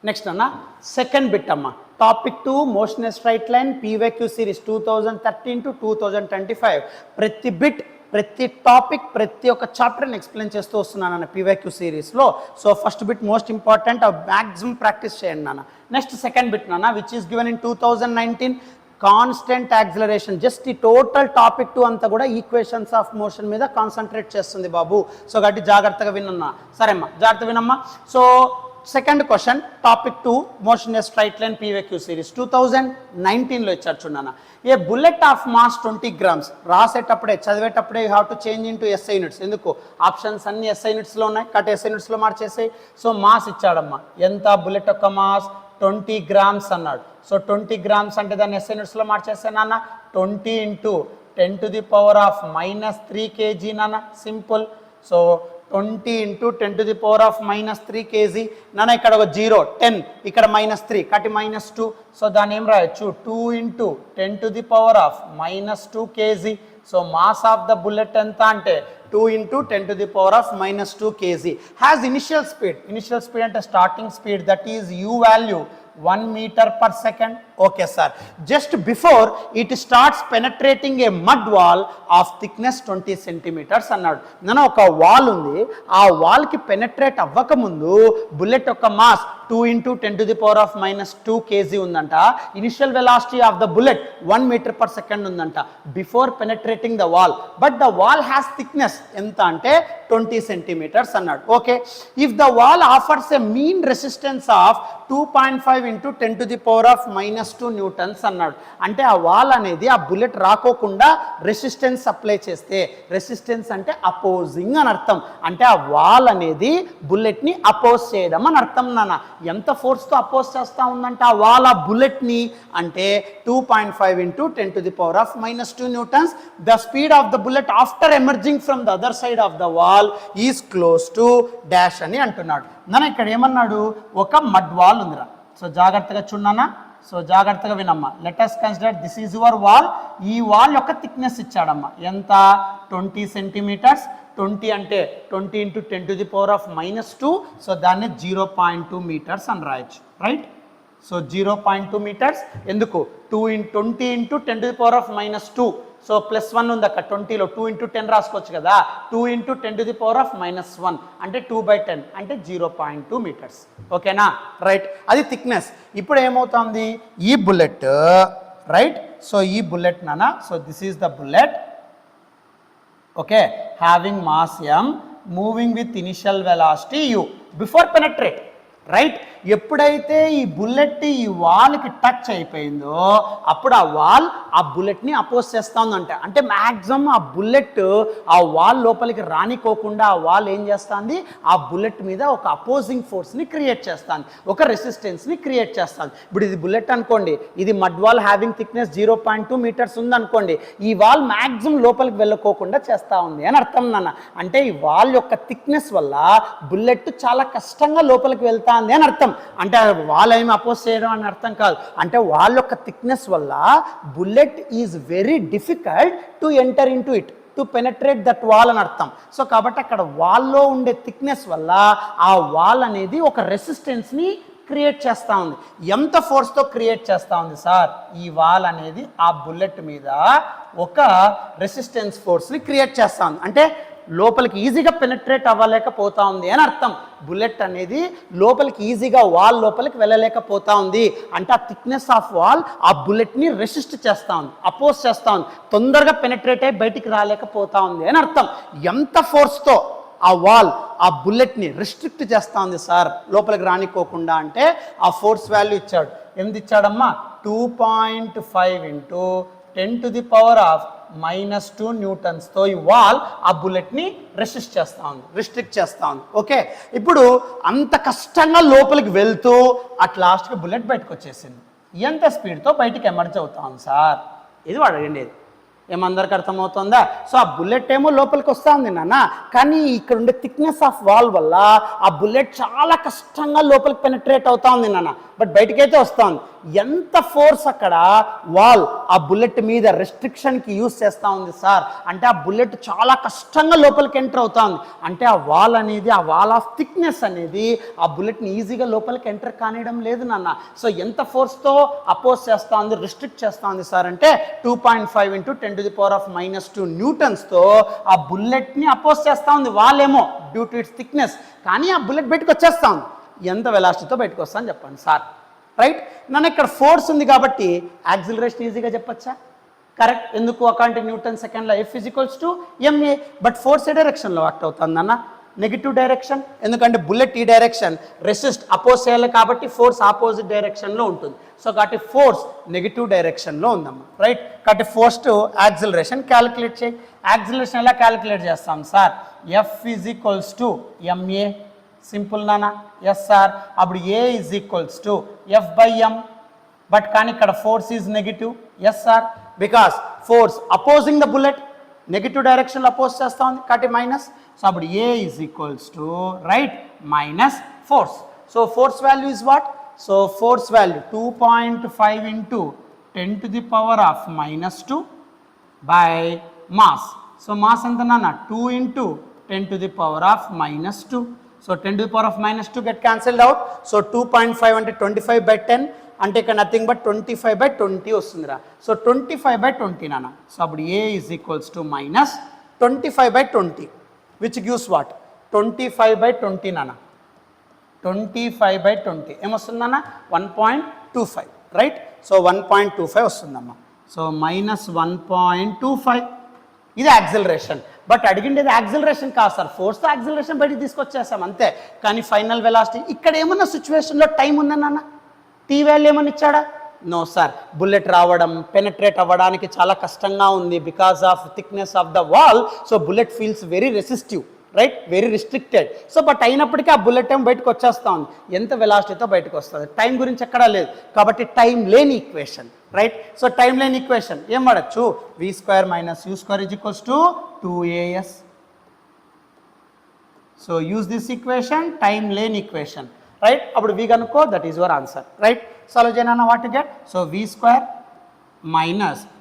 Next anna, second bit amma, topic 2 motion straight line PYQ series 2013 to 2025. ప్రతి bit ప్రతి topic ప్రతి ఒక్క చాప్టర్ని explain చేస్తూ వస్తున్నాను అన్న PYQ సిరీస్లో. So first bit most important, maximum practice చేయండి నాన్న. నెక్స్ట్ సెకండ్ బిట్ నాన్న, which is given in 2019 constant acceleration. Just ఈ టోటల్ టాపిక్ 2 అంతా కూడా ఈక్వేషన్స్ ఆఫ్ మోషన్ మీద కాన్సన్ట్రేట్ చేస్తుంది బాబు. సో కాబట్టి జాగ్రత్తగా వినన్నా, సరేమ్మా జాగ్రత్త వినమ్మా. So second question topic 2 motion straight line PYQ series 2019లో ఇచ్చారు చూడన్నా. A bullet of mass 20 grams, రాసేటప్పుడే చదివేటప్పుడే you have to change in to SI units. ఎందుకు ఆప్షన్స్ అన్ని SI యూనిట్స్లో ఉన్నాయి కాబట్టి SI యూనిట్స్లో మార్చేసాయి. సో మాస్ ఇచ్చాడమ్మా, ఎంత బుల్లెట్ యొక్క మాస్ 20 grams అన్నాడు. సో 20 grams అంటే దాన్ని SI యూనిట్స్లో మార్చేస్తాను నాన్న, 20 into 10 to the power of -3 kg నాన్న, simple. So 20 into 10 to the power of -3 kg నాన్న. ఇక్కడ ఒక 0 10 ఇక్కడ -3 కాబట్టి -2. సో దాన్ని ఏం రాయొచ్చు 2 ఇంటూ 10 to the power of -2 kg. సో మాస్ ఆఫ్ ద బుల్లెట్ ఎంత అంటే 2 ఇంటూ 10 to the power of -2 kg. Has initial speed అంటే starting speed, that is u value 1 meter per second. Okay sir, just before it starts penetrating a mud wall of thickness 20 centimeters అన్నాడు. నేను ఒక wall ఉంది, ఆ వాల్కి penetrate అవ్వక ముందు bullet యొక్క mass 2 into 10 to the power of minus 2 kg ఉందంట. Initial velocity of the bullet 1 meter per second ఉందంట before penetrating the wall. But the wall has thickness ఎంత అంటే 20 సెంటీమీటర్స్ అన్నాడు. Okay, if the wall offers a mean resistance of 2.5 into 10 to the power of minus 2 newtons అన్నాడు. అంటే ఆ wall అనేది ఆ bullet రాకోకుండా రెసిస్టెన్స్ అప్లై చేస్తే, రెసిస్టెన్స్ అంటే అపోజింగ్ అని అర్థం. అంటే ఆ వాల్ అనేది బుల్లెట్ని అపోజ్ చేయడం అని అర్థం నాన్న. ఎంత ఫోర్స్తో అపోజ్ చేస్తూ ఉందంటే ఆ వాల్ ఆ బుల్లెట్ని అంటే 2.5 into 10 to the power of minus 2 newtons. The speed of the bullet after emerging from the other side of the wall is close to dash అని అంటున్నాడు. నాన్న ఇక్కడ ఏమన్నాడు, ఒక మడ్ వాల్ ఉందిరా. సో జాగ్రత్తగా చూడన్నా, సో జాగ్రత్తగా వినమ్మా. Let us consider this is your wall. ఈ వాల్ యొక్క థిక్నెస్ ఇచ్చాడమ్మా ఎంత, 20 సెంటీమీటర్స్. 20 అంటే 20 into 10 to the power of minus 2. So దాన్ని 0.2 మీటర్స్ అని రాయొచ్చు, రైట్? So 0.2 metres. ఎందుకు 20 into 10 to the power of minus 2. So +1 ఉంది అక్కడ 20లో, 2 into 10 రాసుకోవచ్చు కదా. 2 into 10 to the power of minus 1 అంటే 2/10 అంటే 0.2 మీటర్స్. ఓకేనా, రైట్? అది థిక్నెస్. ఇప్పుడు ఏమవుతుంది, ఈ బుల్లెట్, రైట్? సో ఈ బుల్లెట్ నానా, so this is the bullet, okay, having mass m, moving with initial velocity u before penetrate, right? ఎప్పుడైతే ఈ బుల్లెట్ ఈ వాల్కి టచ్ అయిపోయిందో అప్పుడు ఆ వాల్ ఆ బుల్లెట్ని అపోజ్ చేస్తూ ఉందంట. అంటే మ్యాక్సిమం ఆ బుల్లెట్ ఆ వాల్ లోపలికి రానికోకుండా ఆ వాల్ ఏం చేస్తుంది, ఆ బుల్లెట్ మీద ఒక అపోజింగ్ ఫోర్స్ని క్రియేట్ చేస్తుంది, ఒక రెసిస్టెన్స్ని క్రియేట్ చేస్తుంది. ఇప్పుడు ఇది బుల్లెట్ అనుకోండి, ఇది mud wall having thickness 0.2 metres ఉందనుకోండి. ఈ వాల్ మ్యాక్సిమం లోపలికి వెళ్ళకోకుండా చేస్తూ ఉంది అని అర్థం నాన్న. అంటే ఈ వాల్ యొక్క థిక్నెస్ వల్ల బుల్లెట్ చాలా కష్టంగా లోపలికి వెళ్తా ఉంది అని అర్థం. అంటే వాల్ ఏమి అపోజ్ చేయడం అని అర్థం కాదు. అంటే వాల్ యొక్క థిక్నెస్ వల్ల bullet is very difficult to enter in to it, to penetrate that wall అని అర్థం. సో కాబట్టి అక్కడ వాల్లో ఉండే థిక్నెస్ వల్ల ఆ వాల్ అనేది ఒక రెసిస్టెన్స్ని క్రియేట్ చేస్తూ ఉంది. ఎంత ఫోర్స్తో క్రియేట్ చేస్తూ ఉంది సార్, ఈ వాల్ అనేది ఆ బుల్లెట్ మీద ఒక రెసిస్టెన్స్ ఫోర్స్ని క్రియేట్ చేస్తూ ఉంది. అంటే లోపలికి ఈజీగా పెనట్రేట్ అవ్వలేకపోతా ఉంది అని అర్థం. బుల్లెట్ అనేది లోపలికి ఈజీగా వాల్ లోపలికి వెళ్ళలేకపోతా ఉంది. అంటే ఆ థిక్నెస్ ఆఫ్ వాల్ ఆ బుల్లెట్ని రెసిస్ట్ చేస్తూ ఉంది, అపోజ్ చేస్తూ ఉంది, తొందరగా పెనట్రేట్ అయ్యి బయటికి రాలేకపోతా ఉంది అని అర్థం. ఎంత ఫోర్స్తో ఆ వాల్ ఆ బుల్లెట్ని రిస్ట్రిక్ట్ చేస్తూ ఉంది సార్ లోపలికి రానికోకుండా అంటే ఆ ఫోర్స్ వాల్యూ ఇచ్చాడు. ఎంత ఇచ్చాడమ్మా, 2.5 into 10 to the power of minus 2 న్యూటన్స్తో ఈ వాల్ ఆ బుల్లెట్ని రెసిస్ట్ చేస్తూ ఉంది, రిస్ట్రిక్ట్ చేస్తూ ఉంది. ఓకే, ఇప్పుడు అంత కష్టంగా లోపలికి వెళ్తూ అట్ లాస్ట్కి బుల్లెట్ బయటకు వచ్చేసింది. ఎంత స్పీడ్తో బయటికి ఎమర్జ్ అవుతా ఉంది సార్, ఇది వాడు అడిగేది. ఏమందరికి అర్థమవుతుందా? సో ఆ బుల్లెట్ ఏమో లోపలికి వస్తూ ఉంది నాన్న, కానీ ఇక్కడ ఉండే థిక్నెస్ ఆఫ్ వాల్ వల్ల ఆ బుల్లెట్ చాలా కష్టంగా లోపలికి పెనట్రేట్ అవుతా ఉంది నాన్న, బట్ బయటకైతే వస్తూ ఉంది. ఎంత ఫోర్స్ అక్కడ వాల్ ఆ బుల్లెట్ మీద రెస్ట్రిక్షన్కి యూజ్ చేస్తూ ఉంది సార్, అంటే ఆ బుల్లెట్ చాలా కష్టంగా లోపలికి ఎంటర్ అవుతా ఉంది. అంటే ఆ వాల్ అనేది, ఆ వాల్ ఆఫ్ థిక్నెస్ అనేది ఆ బుల్లెట్ని ఈజీగా లోపలికి ఎంటర్ కానియడం లేదు నాన్న. సో ఎంత ఫోర్స్తో అపోజ్ చేస్తూ ఉంది, రిస్ట్రిక్ట్ చేస్తూ ఉంది సార్ అంటే 2.5 into 10 to the power of minus 2 న్యూటన్స్తో ఆ బుల్లెట్ని అపోజ్ చేస్తూ ఉంది వాలేమో డ్యూ టు ఇట్స్ థిక్నెస్. కానీ ఆ బుల్లెట్ బయటకు వచ్చేస్తా ఉంది. ఎంత వెలాసిటీతో బయటకు వస్తా అని చెప్పండి సార్, రైట్? నన్ను ఇక్కడ ఫోర్స్ ఉంది కాబట్టి యాక్సిలరేషన్ ఈజీగా చెప్పచ్చా? కరెక్ట్. ఎందుకు? అకాంటి న్యూటన్ సెకండ్లో F = ma. బట్ ఫోర్స్ ఏ డైరెక్షన్లో యాక్ట్ అవుతుంది అన్న, నెగిటివ్ డైరెక్షన్. ఎందుకంటే బుల్లెట్ ఈ డైరెక్షన్ రెసిస్ట్ అపోజ్ చేయాలి కాబట్టి ఫోర్స్ ఆపోజిట్ డైరెక్షన్లో ఉంటుంది. సో కాబట్టి ఫోర్స్ నెగిటివ్ డైరెక్షన్లో ఉందమ్మా, రైట్? కాబట్టి ఫోర్స్ యాక్సిలరేషన్ క్యాలిక్యులేట్ చేయి. యాక్సిలరేషన్ ఎలా క్యాలిక్యులేట్ చేస్తాం సార్? F = ma. సింపుల్ నానా, ఎస్ సార్. అప్పుడు A = F/m. బట్ కానీ ఇక్కడ force is negative. Yes sir, because force opposing the bullet, negative డైరెక్షన్లో అపోజ్ చేస్తా ఉంది కాబట్టి మైనస్. సో అప్పుడు A = right minus force. So force value is what? So force value 2.5 into 10 to the power of minus 2 by mass. So mass ఎంత నాన్న? 2 into 10 to the power of minus 2. So 10 to the power of minus 2 get cancelled out. So 2.5 అంటే 25/10 అంటే ఇక్కడ nothing but 25/20 వస్తుందిరా. So 25/20 నాన్న. So అప్పుడు A = minus 25/20 which gives what? 25/20 నాన్న. 25/20 ఏమొస్తుందన్న 1.25 right. So 1.25 వస్తుందమ్మా. సో -1.25 ఇది యాక్సిలరేషన్. బట్ అడిగిండేది యాక్సిలరేషన్ కాదు సార్, ఫోర్స్తో యాక్సిలరేషన్ బయటికి తీసుకొచ్చేసాం అంతే. కానీ ఫైనల్ వెలాసిటీ ఇక్కడ ఏమన్నా సిచ్యువేషన్లో టైం ఉందన్న టీ వాల్యూ ఏమన్నా ఇచ్చాడా? No sir. బుల్లెట్ రావడం పెనట్రేట్ అవ్వడానికి చాలా కష్టంగా ఉంది because of thickness of the wall. So bullet feels very resistive right, very restricted. So but అయినప్పటికీ ఆ బుల్లెట్ టైం బయటకు వచ్చేస్తా ఉంది. ఎంత వెలాసిటీతో బయటకు వస్తుంది? టైం గురించి ఎక్కడా లేదు కాబట్టి టైం లేని ఈక్వేషన్ రైట్. సో టైం లేని ఈక్వేషన్ ఏం వాడచ్చు? v² - u² = 2as. So use this equation, time లేని ఈక్వేషన్ రైట్. అప్పుడు v కనుక్కో, that is your answer right. Solve చేయనా what to get? So v²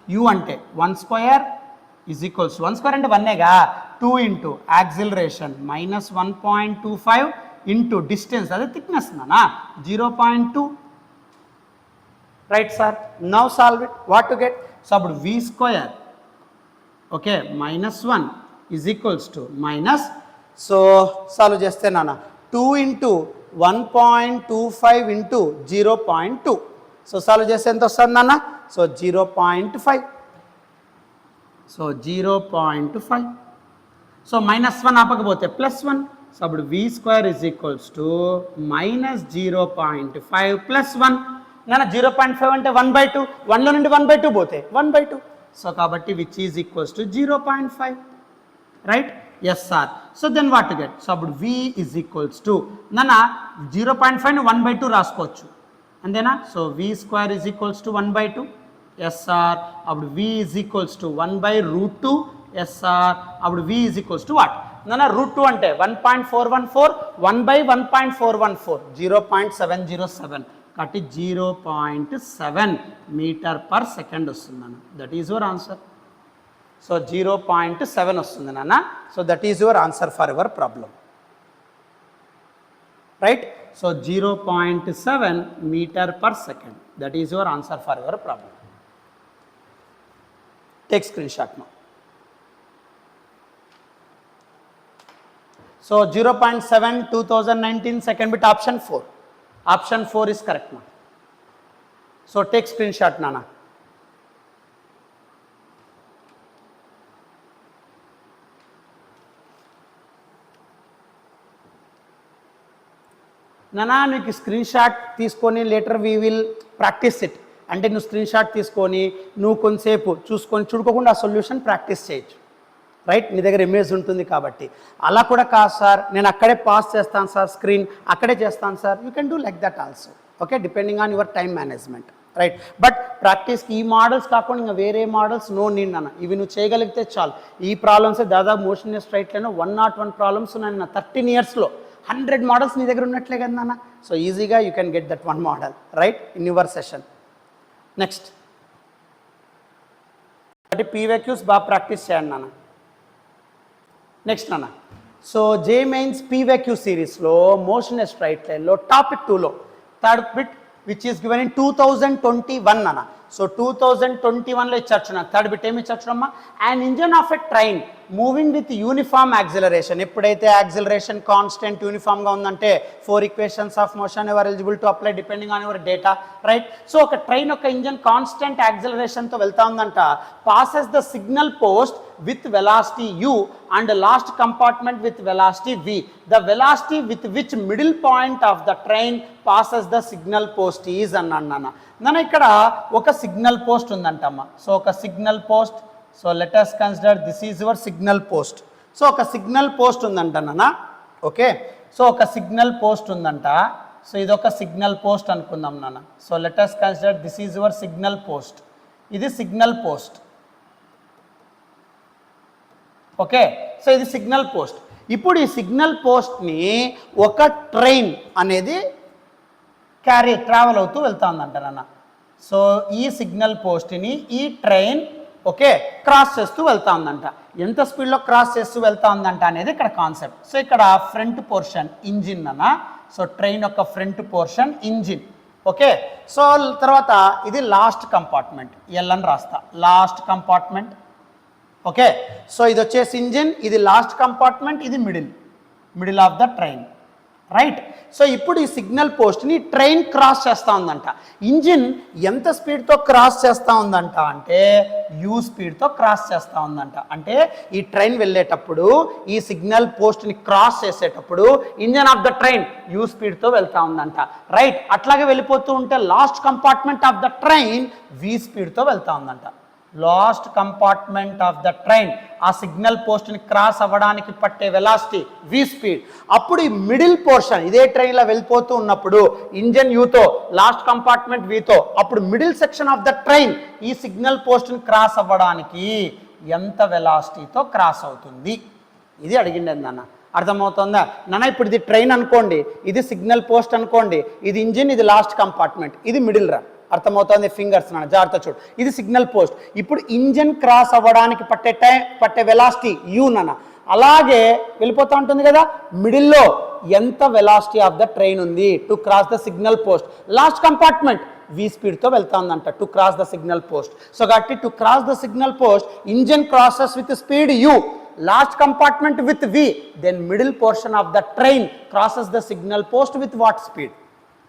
- u అంటే 1² = 1² అంటే 1ఏగా, 2 ఇంటూ యాక్సిలరేషన్ -1.25 ఇంటూ డిస్టెన్స్ అదే థిక్నెస్ నానా 0.2 right sir. Now solve it. What to get? So అప్పుడు v² ఓకే -1 = సో సాల్వ్ చేస్తే నాన్న 2 ఇంటూ 1.25 ఇంటూ 0.2. సో సాల్వ్ చేస్తే ఎంత వస్తుంది నాన్న? సో 0.5. సో 0.5. సో -1 ఆపకపోతే +1. సో అప్పుడు v² = -0.5 + 1. నాన్న 0.5 అంటే 1/2, 1లో నుండి 1/2 పోతే 1/2. సో కాబట్టి which is equals to 0.5 right. Yes sir. So then what to get? So అప్పుడు v = నాన్న 0.5ని 1/2 రాసుకోవచ్చు అంతేనా. So v² = 1/2. Yes sir. అప్పుడు v = 1/√2. Yes sir. అప్పుడు v = వాట్ నాన్న? √2 అంటే 1.414, 1/1.414 0.707 కాబట్టి 0.7 మీటర్/సెకండ్ వస్తుంది నాన్న. That is your answer. So 0.7 వస్తుంది నాన్న. So that is your answer for your problem right. So 0.7 మీటర్/సెకండ్ that is your answer for your problem. Take screen shot now. So 0.7 2019 second bit option 4. Option 4 is correct now. So take screenshot Nana. Nana నీకు screen shot తీసుకొని later we will practice it. అంటే నువ్వు screen shot తీసుకొని నువ్వు కొంతసేపు చూసుకొని చూడుకోకుండా ఆ solution practice చేయొచ్చు రైట్. నీ దగ్గర ఇమేజ్ ఉంటుంది కాబట్టి. అలా కూడా కాదు సార్, నేను అక్కడే పాస్ చేస్తాను సార్, స్క్రీన్ అక్కడే చేస్తాను sir, you can do like that also okay, depending on your time management right. But ప్రాక్టీస్కి ఈ మోడల్స్ కాకుండా ఇంకా వేరే మోడల్స్ నో నీడ్ అన్న. ఇవి నువ్వు చేయగలిగితే చాలు. ఈ ప్రాబ్లమ్సే దాదాపు మోషన్లెస్ స్ట్రైట్లోనే 101 ప్రాబ్లమ్స్ ఉన్నాయి 13 yearsలో. 100 మోడల్స్ నీ దగ్గర ఉన్నట్లే కదా నాన్న. సో ఈజీగా you can get that 1 model right in your session. Next అంటే PYQs బాగా ప్రాక్టీస్ చేయండి నాన్న. నెక్స్ట్ నాన్న. సో జే మెయిన్స్ PYQ సిరీస్లో మోషన్లెస్ స్ట్రైట్ లైన్లో టాపిక్ 2లో third bit which is given in 2021 నాన్న. సో 2021లో ఇచ్చొచ్చు నాకు థర్డ్ బిట్ ఏమి ఇచ్చొచ్చునమ్మా? And engine of a train moving with uniform acceleration. ఎప్పుడైతే యాక్సిలరేషన్ కాన్స్టెంట్ యూనిఫామ్గా ఉందంటే 4 equations of motion ever eligible to apply depending on your data right. So ఒక ట్రైన్ యొక్క ఇంజన్ కాన్స్టెంట్ యాక్సిలరేషన్తో వెళ్తా ఉందంట. Passes the signal post with velocity u and last compartment with velocity v. The velocity with which middle point of the train passes the signal post is అన్నాను. నన్ను ఇక్కడ ఒక signal post ఉందంటమ్మా. So ఒక signal post. So let us consider this is your signal post. So ఒక signal post ఉందంట నాన్న okay. So ఒక signal post ఉందంట. సో ఇది ఒక సిగ్నల్ పోస్ట్ అనుకుందాం నాన్న. So let us consider this is your signal post. ఇది సిగ్నల్ పోస్ట్ ఓకే. సో ఇది సిగ్నల్ పోస్ట్. ఇప్పుడు ఈ సిగ్నల్ పోస్ట్ని ఒక ట్రైన్ అనేది ట్రావెల్ అవుతూ వెళ్తా ఉందంట నాన్న. సో ఈ సిగ్నల్ పోస్ట్ని ఈ ట్రైన్ ఓకే క్రాస్ చేస్తూ వెళ్తా ఉందంట. ఎంత స్పీడ్లో క్రాస్ చేస్తూ వెళ్తా ఉందంట అనేది ఇక్కడ కాన్సెప్ట్. సో ఇక్కడ ఫ్రంట్ పోర్షన్ ఇంజిన్ అన్న. సో ట్రైన్ యొక్క front portion engine okay. So తర్వాత ఇది లాస్ట్ కంపార్ట్మెంట్ ఎల్ అని రాస్తా. Last compartment okay. సో ఇది వచ్చేసి ఇంజిన్, ఇది లాస్ట్ కంపార్ట్మెంట్, ఇది middle of the train right. So ఇప్పుడు ఈ సిగ్నల్ పోస్ట్ని ట్రైన్ క్రాస్ చేస్తూ ఉందంట. ఇంజిన్ ఎంత స్పీడ్తో క్రాస్ చేస్తూ ఉందంట అంటే యూ స్పీడ్తో క్రాస్ చేస్తూ ఉందంట. అంటే ఈ ట్రైన్ వెళ్ళేటప్పుడు ఈ సిగ్నల్ పోస్ట్ని క్రాస్ చేసేటప్పుడు engine of the train u స్పీడ్తో వెళ్తూ ఉందంట. రైట్. అట్లాగే వెళ్ళిపోతూ ఉంటే last compartment of the train v స్పీడ్తో వెళ్తూ ఉందంట. Last compartment of the train ఆ సిగ్నల్ పోస్ట్ని క్రాస్ అవ్వడానికి పట్టే వెలాసిటీ వి స్పీడ్. అప్పుడు ఈ మిడిల్ పోర్షన్ ఇదే ట్రైన్లో వెళ్ళిపోతూ ఉన్నప్పుడు ఇంజన్ యూతో లాస్ట్ కంపార్ట్మెంట్ వితో అప్పుడు middle section of the train ఈ సిగ్నల్ పోస్ట్ని క్రాస్ అవ్వడానికి ఎంత వెలాసిటీతో క్రాస్ అవుతుంది ఇది అడిగిండే నాన్న. అర్థమవుతుందా నాన్న? ఇప్పుడు ఇది ట్రైన్ అనుకోండి, ఇది సిగ్నల్ పోస్ట్ అనుకోండి, ఇది ఇంజిన్, ఇది లాస్ట్ కంపార్ట్మెంట్, ఇది మిడిల్ రా. అర్థమవుతుంది? ఫింగర్స్ నాన్న జాగ్రత్త చూడు. ఇది సిగ్నల్ పోస్ట్. ఇప్పుడు ఇంజన్ క్రాస్ అవ్వడానికి పట్టే వెలాసిటీ యూ నాన్న. అలాగే వెళ్ళిపోతూ ఉంటుంది కదా, మిడిల్లో ఎంత వెలాసిటీ ఆఫ్ ద ట్రైన్ ఉంది to cross the signal post. Last compartment v స్పీడ్తో వెళ్తా ఉందంట to cross the signal post. So కాబట్టి to cross the signal post engine crosses with speed u, last compartment with v, then middle portion of the train crosses the signal post with what speed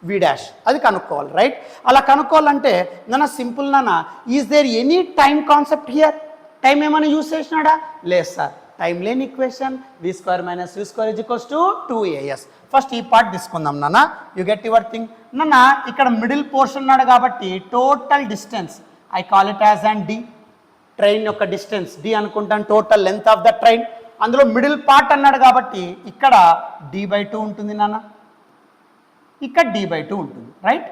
v dash. అది కనుక్కోవాలి. రైట్. అలా కనుక్కోవాలంటే నాన్న simple నాన్న, is there any time concept here? Time ఏమైనా use చేసినాడా? లేదు సార్. టైం లేని equation we square minus you square equals to 2as. First ఈ పార్ట్ తీసుకుందాం నాన్న. యూ గెట్ యువర్ థింగ్ నాన్న. ఇక్కడ మిడిల్ పోర్షన్ ఉన్నాడు కాబట్టి total distance I call it as and D. Train యొక్క డిస్టెన్స్ డి అనుకుంటాను, total length of the train. అందులో మిడిల్ పార్ట్ అన్నాడు కాబట్టి ఇక్కడ d/2 ఉంటుంది నాన్న, ఇక్కడ d/2 ఉంటుంది. రైట్.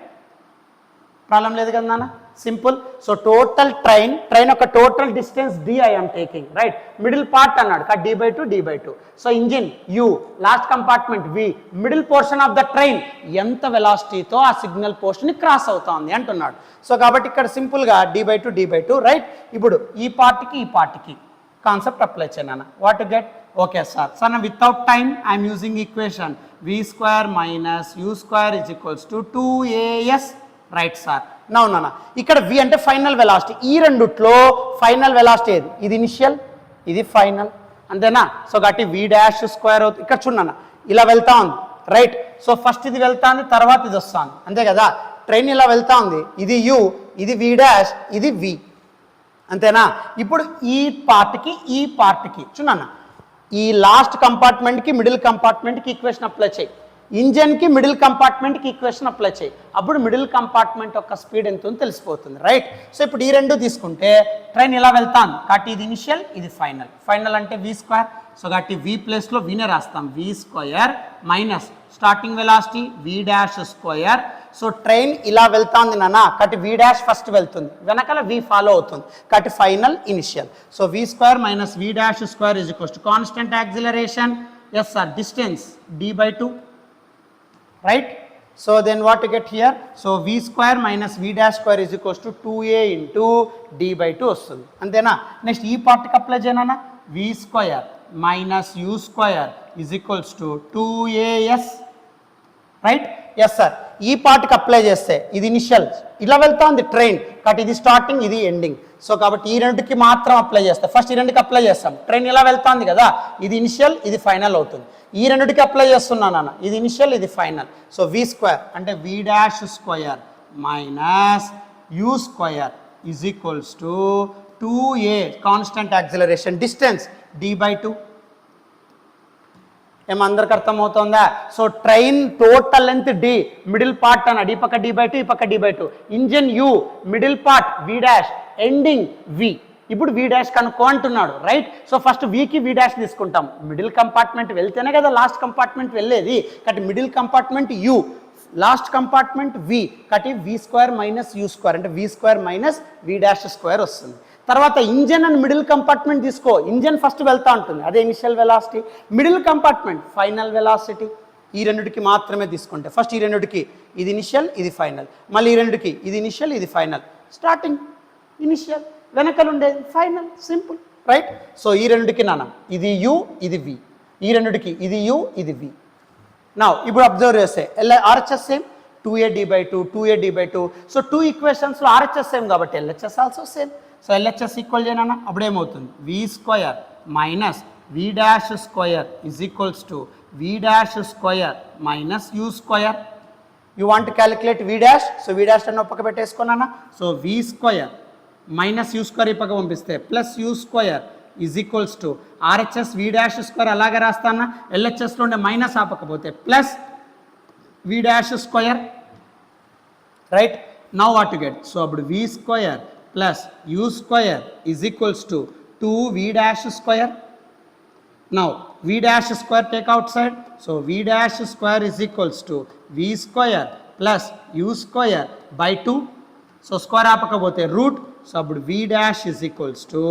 ప్రాబ్లం లేదు కదా నాన్న? సింపుల్. సో టోటల్ ట్రైన్ యొక్క total distance D I am taking. Right. Middle part అన్నాడు d/2. So engine U, last compartment V, middle portion of the train ఎంత వెలాసిటీతో ఆ సిగ్నల్ పోస్ట్ని క్రాస్ అవుతుంది అంటున్నాడు. సో కాబట్టి ఇక్కడ సింపుల్గా d/2. రైట్. ఇప్పుడు ఈ పార్ట్కి కాన్సెప్ట్ అప్లై చేయనా? What to get? Okay sir. So నా without time I'm using equation we square minus you square is equals to 2as. Right sir. Now నాన్న ఇక్కడ వి అంటే ఫైనల్ వెలాసిటీ. ఈ రెండుట్లో ఫైనల్ వెలాసిటీ ఏది? ఇది ఇనిషియల్, ఇది ఫైనల్, అంతేనా? సో కాబట్టి వి డాష్ స్క్వేర్ అవుతుంది. ఇక్కడ చూడన్న ఇలా వెళ్తా ఉంది. రైట్. సో ఫస్ట్ ఇది వెళ్తా ఉంది, తర్వాత ఇది వస్తుంది, అంతే కదా? ట్రైన్ ఇలా వెళ్తా ఉంది, ఇది యూ, ఇది వి డాష్, ఇది వి, అంతేనా? ఇప్పుడు ఈ పార్ట్కి చూడన్న, ఈ లాస్ట్ కంపార్ట్మెంట్కి మిడిల్ కంపార్ట్మెంట్కి ఈక్వేషన్ అప్లై చేయి, ఇంజన్కి మిడిల్ కంపార్ట్మెంట్కి ఈక్వేషన్ అప్లై చేయి. అప్పుడు మిడిల్ కంపార్ట్మెంట్ యొక్క స్పీడ్ ఎంత ఉందో తెలిసిపోతుంది. రైట్. సో ఇప్పుడు ఈ రెండు తీసుకుంటే ట్రైన్ ఇలా వెళ్తాను కాబట్టి ఇది ఇనిషియల్, ఇది ఫైనల్. ఫైనల్ అంటే వి స్క్వేర్. సో కాబట్టి వి ప్లేస్లో వినే రాస్తాం, వి square minus starting velocity V dash square. So train ఇలా వెళ్తాంది నాన్న కాబట్టి వి డాష్ ఫస్ట్ వెళ్తుంది, వెనకాల వి ఫాలో అవుతుంది కాబట్టి final initial. So we square minus v dash square is equals to constant acceleration, yes sir, distance d/2. Right. So then what to get here? So we square minus v dash square is equals to 2a into d/2 వస్తుంది, అంతేనా? Next ఈ పార్ట్కి apply చేయనా? V square minus you square is equals to 2as. Right. Yes sir. ఈ పార్ట్కి apply చేస్తే ఇది initial, ఇలా వెళ్తా ఉంది ట్రైన్ కాబట్టి ఇది స్టార్టింగ్, ఇది ఎండింగ్. సో కాబట్టి ఈ రెండుకి మాత్రం అప్లై చేస్తాం. ఫస్ట్ ఈ రెండుకి అప్లై చేస్తాం. ట్రైన్ ఇలా వెళ్తుంది కదా, ఇది ఇనిషియల్, ఇది ఫైనల్ అవుతుంది. ఈ రెండుకి అప్లై చేస్తున్నాను అన్న, ఇది ఇనిషియల్, ఇది ఫైనల్. సో వి స్క్వేర్ అంటే v dash square minus you square is equals to 2a constant acceleration, distance d/2. ఏమందరికి అర్థమవుతుందా? So train total length d, middle part అన్నాడు, ఈ పక్క d/2, ఈ పక్క d/2. Engine u, middle part v dash, ending v. ఇప్పుడు v dash కనుక్కో అంటున్నాడు. రైట్. సో ఫస్ట్ వికి వి డాష్ తీసుకుంటాం. మిడిల్ కంపార్ట్మెంట్ వెళ్తేనే కదా లాస్ట్ కంపార్ట్మెంట్ వెళ్ళేది కాబట్టి middle compartment u, last compartment v కాబట్టి వి స్క్వేర్ మైనస్ యూ స్క్వేర్ అంటే వి square minus v dash square వస్తుంది. తర్వాత ఇంజన్ అండ్ మిడిల్ కంపార్ట్మెంట్ తీసుకో. ఇంజన్ ఫస్ట్ వెళ్తా ఉంటుంది, అదే initial velocity. Middle compartment final velocity. ఈ రెండుకి మాత్రమే తీసుకుంటే ఫస్ట్ ఈ రెండుకి ఇది ఇనిషియల్, ఇది ఫైనల్, మళ్ళీ ఈ రెండుకి ఇది ఇనిషియల్, ఇది ఫైనల్. స్టార్టింగ్ ఇనిషియల్, వెనకలు ఉండేది ఫైనల్, సింపుల్. రైట్. సో ఈ రెండుకి నాన్న ఇది యూ, ఇది వి, ఈ రెండుకి ఇది యూ, ఇది వి. నా ఇప్పుడు అబ్జర్వ్ చేస్తే RHS same, 2a/d/2, 2a/d/2. So 2 ఈక్వేషన్స్లో RHS సేమ్ కాబట్టి LHS also same. So LHS equal చేయనా? అప్పుడు ఏమవుతుంది? V square minus v dash square is equals to v dash square minus u square. You want calculate v dash, so v dash అన్న పక్క పెట్టేసుకున్నానా. So v square minus u square ఈ పక్క పంపిస్తే plus u square is equals to RHS v dash square అలాగే రాస్తానా, ఎల్హెచ్ఎస్లో ఉండే minus ఆపకపోతే plus v dash square, right. Now what to get, so అప్పుడు v square plus u square is equals to 2v dash square. Now v dash square take outside, so v dash square is equals to v square plus u square by 2. So square ఆపకపోతే root, so అప్పుడు v dash is equals to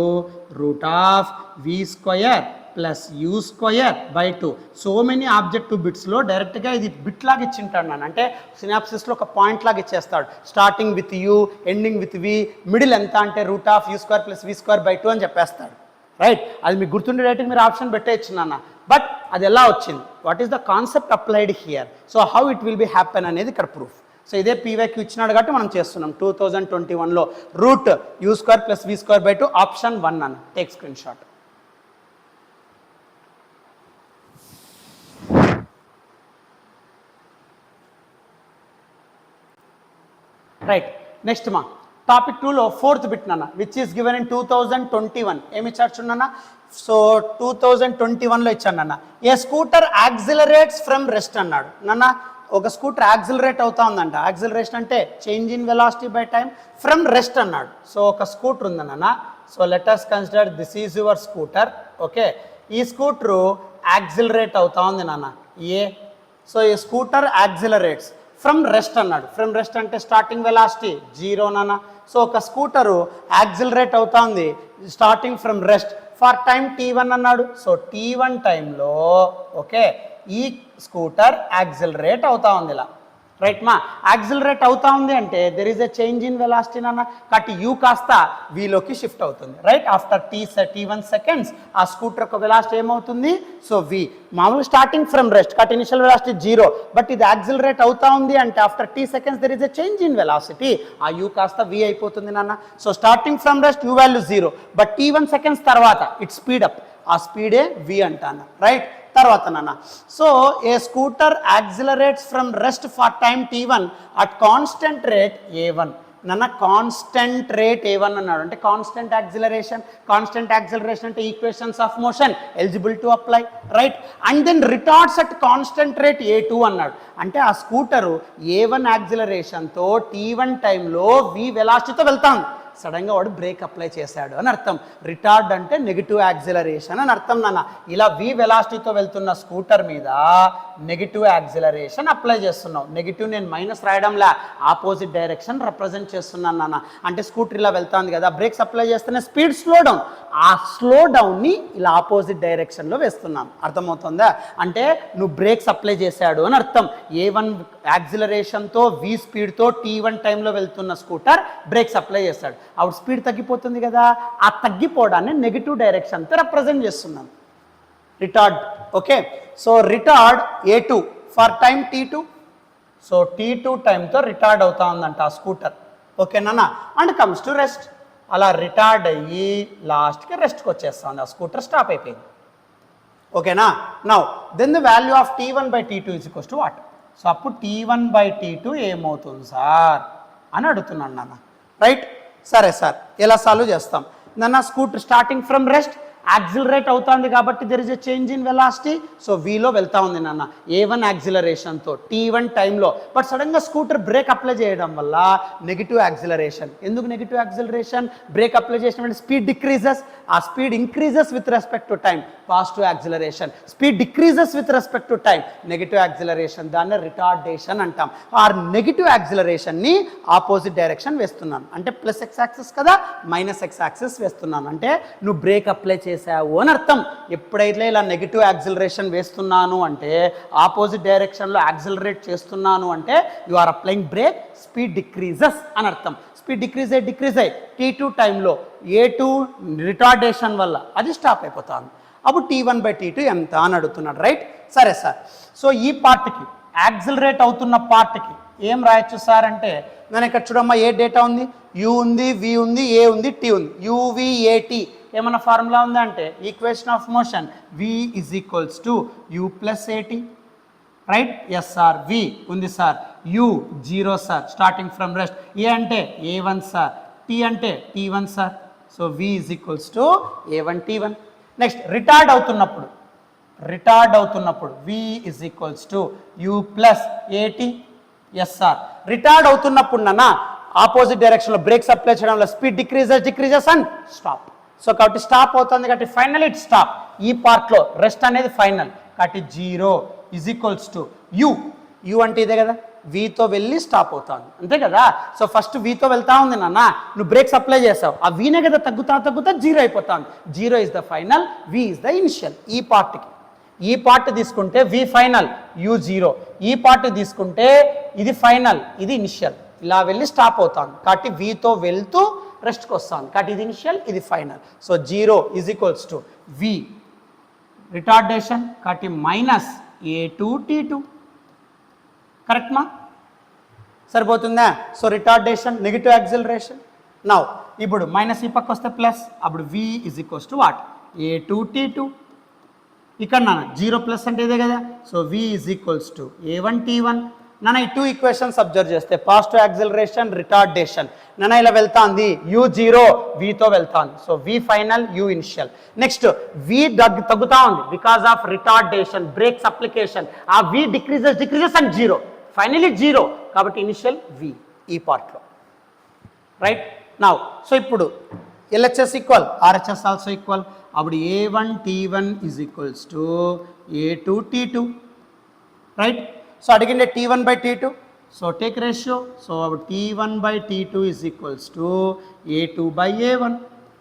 root of v square plus u square by 2. So many objective బిట్స్లో డైరెక్ట్గా ఇది bit లాగా ఇచ్చింటాడు నన్ను, అంటే సినాప్సిస్లో ఒక point లాగా ఇచ్చేస్తాడు. Starting with U, ending with V, middle ఎంత అంటే root of U square plus we square by 2 అని చెప్పేస్తాడు, రైట్. అది మీకు గుర్తుండేటట్టు మీరు ఆప్షన్ పెట్టేయచ్చు నాన్న. బట్ అది ఎలా వచ్చింది, what is the concept applied here, so how it will be happen అనేది ఇక్కడ ప్రూఫ్. సో ఇదే పీవైక్యూ ఇచ్చినాడు కాబట్టి మనం చేస్తున్నాం. 2021లో root u square plus we square by 2 option 1 అన్న. Take screen shot. Right. Next మా టాపిక్ 2లో 4th బిట్ నాన్న, విచ్ ఈస్ గివెన్ ఇన్ 2021. ఏమి ఇచ్చాడు చూడన్నా, సో 2021లో ఇచ్చాను నాన్న. ఏ స్కూటర్ యాక్సిలరేట్స్ ఫ్రమ్ రెస్ట్ అన్నాడు నాన్న. ఒక స్కూటర్ యాక్సిలరేట్ అవుతా ఉందంట. యాక్సిలరేషన్ అంటే change in velocity by time from rest అన్నాడు. సో ఒక స్కూటర్ ఉందన్న. So let us consider this is your scooter, okay. ఈ స్కూటరు యాక్సిలరేట్ అవుతా ఉంది నాన్న ఏ. సో ఈ స్కూటర్ యాక్సిలరేట్స్ ఫ్రమ్ రెస్ట్ అన్నాడు. ఫ్రమ్ రెస్ట్ అంటే స్టార్టింగ్ వెలాసిటీ 0 నాన్న. సో ఒక స్కూటరు యాక్సిలరేట్ అవుతా ఉంది starting from rest for time t1 అన్నాడు. సో t1 టైంలో ఓకే ఈ స్కూటర్ యాక్సిలరేట్ అవుతా ఉంది ఇలా, రైట్ మా. యాక్సిలరేట్ అవుతా ఉంది అంటే there is a change in velocity నాన్న. కాబట్టి యూ కాస్త వీలోకి షిఫ్ట్ అవుతుంది, రైట్. ఆఫ్టర్ t1 సెకండ్స్ ఆ స్కూటర్ యొక్క వెలాసిటీ ఏమవుతుంది, సో వి. మామూలు స్టార్టింగ్ ఫ్రమ్ రెస్ట్ కాబట్టి ఇనిషియల్ వెలాసిటీ 0, బట్ ఇది యాక్సిలరేట్ అవుతా ఉంది అంటే after t seconds there is a change in velocity, ఆ యూ కాస్త వి అయిపోతుంది నాన్న. So starting from rest you value 0, but t1 seconds తర్వాత ఇట్ స్పీడ్ అప్, ఆ స్పీడే వి అంటాను, రైట్. తర్వాత నాన్న, so a scooter accelerates from rest for time t1 at constant rate a1 నాన్న. కాన్స్టెంట్ రేట్ a1 అన్నాడు అంటే కాన్స్టెంట్ యాక్సిలరేషన్. కాన్స్టెంట్ యాక్సిలరేషన్ అంటే equations of motion eligible to apply, right. And then retards at constant rate a2 అన్నాడు అంటే ఆ scooter a1 యాక్సిలరేషన్తో t1 టైంలో v వెలాసిటీతో వెళ్తాను. సడన్గా వాడు బ్రేక్ అప్లై చేశాడు అని అర్థం. రిటార్డ్ అంటే నెగిటివ్ యాక్సిలరేషన్ అని అర్థం నాన్న. ఇలా వి వెలాసిటీతో వెళ్తున్న స్కూటర్ మీద నెగిటివ్ యాక్సిలరేషన్ అప్లై చేస్తున్నావు. నెగిటివ్ నేను మైనస్ రాయడంలా, ఆపోజిట్ డైరెక్షన్ రిప్రజెంట్ చేస్తున్నాను నాన్న. అంటే స్కూటర్ ఇలా వెళ్తుంది కదా, బ్రేక్స్ అప్లై చేస్తేనే స్పీడ్ స్లో డౌన్, ఆ స్లో డౌన్ని ఇలా ఆపోజిట్ డైరెక్షన్లో వేస్తున్నాను. అర్థమవుతుందా? అంటే నువ్వు బ్రేక్స్ అప్లై చేశాడు అని అర్థం. A1 యాక్సిలరేషన్తో వి స్పీడ్తో t1 టైంలో వెళ్తున్న స్కూటర్ బ్రేక్స్ అప్లై చేస్తాడు, అప్పుడు స్పీడ్ తగ్గిపోతుంది కదా, ఆ తగ్గిపోవడాన్ని నెగిటివ్ డైరెక్షన్తో రిప్రజెంట్ చేస్తున్నాను, retard, okay. So retard a2 for time t2. So t2 టైంతో రిటార్డ్ అవుతా ఉందంట ఆ స్కూటర్, ఓకేనా. అండ్ కమ్స్ టు రెస్ట్, అలా రిటార్డ్ అయ్యి లాస్ట్కి రెస్ట్కి వచ్చేస్తుంది, ఆ స్కూటర్ స్టాప్ అయిపోయింది, ఓకేనా. Now then the value of t1 by t2 is equals to what. So అప్పుడు t1 బై t2 ఏమవుతుంది సార్ అని అడుగుతున్నాను నాన్న, రైట్. సరే సార్, ఎలా సాల్వ్ చేస్తాం నాన్న. Scooter starting from rest accelerate అవుతుంది కాబట్టి there is a change in velocity, so వీలో వెళ్తా ఉంది నాన్న A1 యాక్సిలరేషన్తో t1 టైంలో. బట్ సడన్గా స్కూటర్ బ్రేక్ అప్లై చేయడం వల్ల నెగిటివ్ యాక్సిలరేషన్. ఎందుకు నెగిటివ్ యాక్సిలరేషన్? బ్రేక్ అప్లై చేసినప్పుడు స్పీడ్ డిక్రీజెస్, ఆ speed increases with respect to time, positive acceleration. Speed decreases with respect to time, negative acceleration, దాన్ని రిటార్డేషన్ అంటాం. ఆ నెగిటివ్ యాక్సిలరేషన్ని ఆపోజిట్ డైరెక్షన్ వేస్తున్నాను, అంటే ప్లస్ ఎక్స్ యాక్సిస్ కదా, minus X axis వేస్తున్నాను, అంటే నువ్వు బ్రేక్ అప్లై చేసావు అని అర్థం. ఎప్పుడైతే ఇలా నెగిటివ్ యాక్సిలరేషన్ వేస్తున్నాను అంటే ఆపోజిట్ డైరెక్షన్లో యాక్సిలరేట్ చేస్తున్నాను అంటే you are applying brake, speed decreases అని అర్థం. స్పీడ్ డిక్రీజ్ అయ్యి t2 టైంలో A2 రిటార్డేషన్ వల్ల అది స్టాప్ అయిపోతుంది. అప్పుడు t1 బై t2 ఎంత అని అడుగుతున్నాడు, రైట్. సరే సార్, సో ఈ పార్ట్కి యాక్సిలరేట్ అవుతున్న పార్ట్కి ఏం రాయొచ్చు సార్ అంటే, నేను ఇక్కడ చూడమ్మా ఏ డేటా ఉంది, u ఉంది, v ఉంది, a ఉంది, t ఉంది, UVAT ఏమన్నా ఫార్ములా ఉందా అంటే equation of motion v is equals to u plus at, right? Yes sir, v ఉంది sir, u 0 sir, starting from rest, a అంటే a1 సార్, t అంటే t1 sir. So v is equals to a1 t1. Next retard అవుతున్నప్పుడు v is equals to u plus at. Yes sir, retard అవుతున్నప్పుడు నాన్న opposite డైరెక్షన్లో brakes apply చేయడం వల్ల speed decreases and stop. So కాబట్టి stop అవుతుంది కాబట్టి ఫైనల్ ఇట్ స్టాప్. ఈ పార్ట్లో రెస్ట్ అనేది ఫైనల్ కాబట్టి 0 ఈజ్ ఈక్వల్స్ టు u అంటే ఇదే కదా, వీతో వెళ్ళి స్టాప్ అవుతాను అంతే కదా. సో ఫస్ట్ వీతో వెళ్తా ఉంది నాన్న, నువ్వు బ్రేక్స్ అప్లై చేసావు, ఆ వీనే కదా తగ్గుతా 0 అయిపోతాను. 0 is the final, v is the initial. ఈ పార్ట్ తీసుకుంటే v ఫైనల్, u 0. ఈ పార్ట్ తీసుకుంటే ఇది ఫైనల్, ఇది ఇనిషియల్. ఇలా వెళ్ళి స్టాప్ అవుతాను కాబట్టి వీతో వెళ్తూ రెస్ట్కి వస్తాను కాబట్టి ఇది ఇనిషియల్, ఇది final. So 0 is equals to v retardation కాబట్టి మైనస్ a2 t2. కరెక్ట్ మా? సరిపోతుందా? So retardation negative acceleration. Now ఇప్పుడు మైనస్ ఈ పక్క వస్తే ప్లస్, అప్పుడు v is equals to what? a2 t2. ఇక్కడ నాన్న 0 ప్లస్ అంటే ఇదే కదా, so v is equals to a1 t1. నాన్న ఈ 2 ఈక్వేషన్స్ అబ్జర్వ్ చేస్తే పాజిటివ్ యాక్సిలరేషన్, రిటార్డేషన్. నాన్న ఇలా వెళ్తాంది u0, vతో వెళ్తాంది. So v final, u initial. Next v తగ్గుతా ఉంది because of retardation, brakes application. ఆ v డిక్రీజెస్ అండ్ 0, ఫైనలీ 0 కాబట్టి ఇనిషియల్ v ఈ పార్ట్లో, రైట్? నౌ సో ఇప్పుడు LHS equal, RHS also equal. అప్పుడు a1 t1 is equals to a2 t2, right? So అడిగిండే t1 by t2, so take ratio. So t1 by t2 is equals to a2 by a1.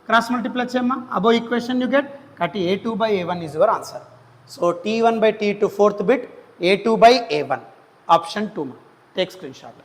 Cross multiply చేయమ్మా, అబో equation you get కాబట్టి a2 by a1 is your answer. So t1 by t2 fourth bit, a2 by a1, option 2 మా. Take screen shot.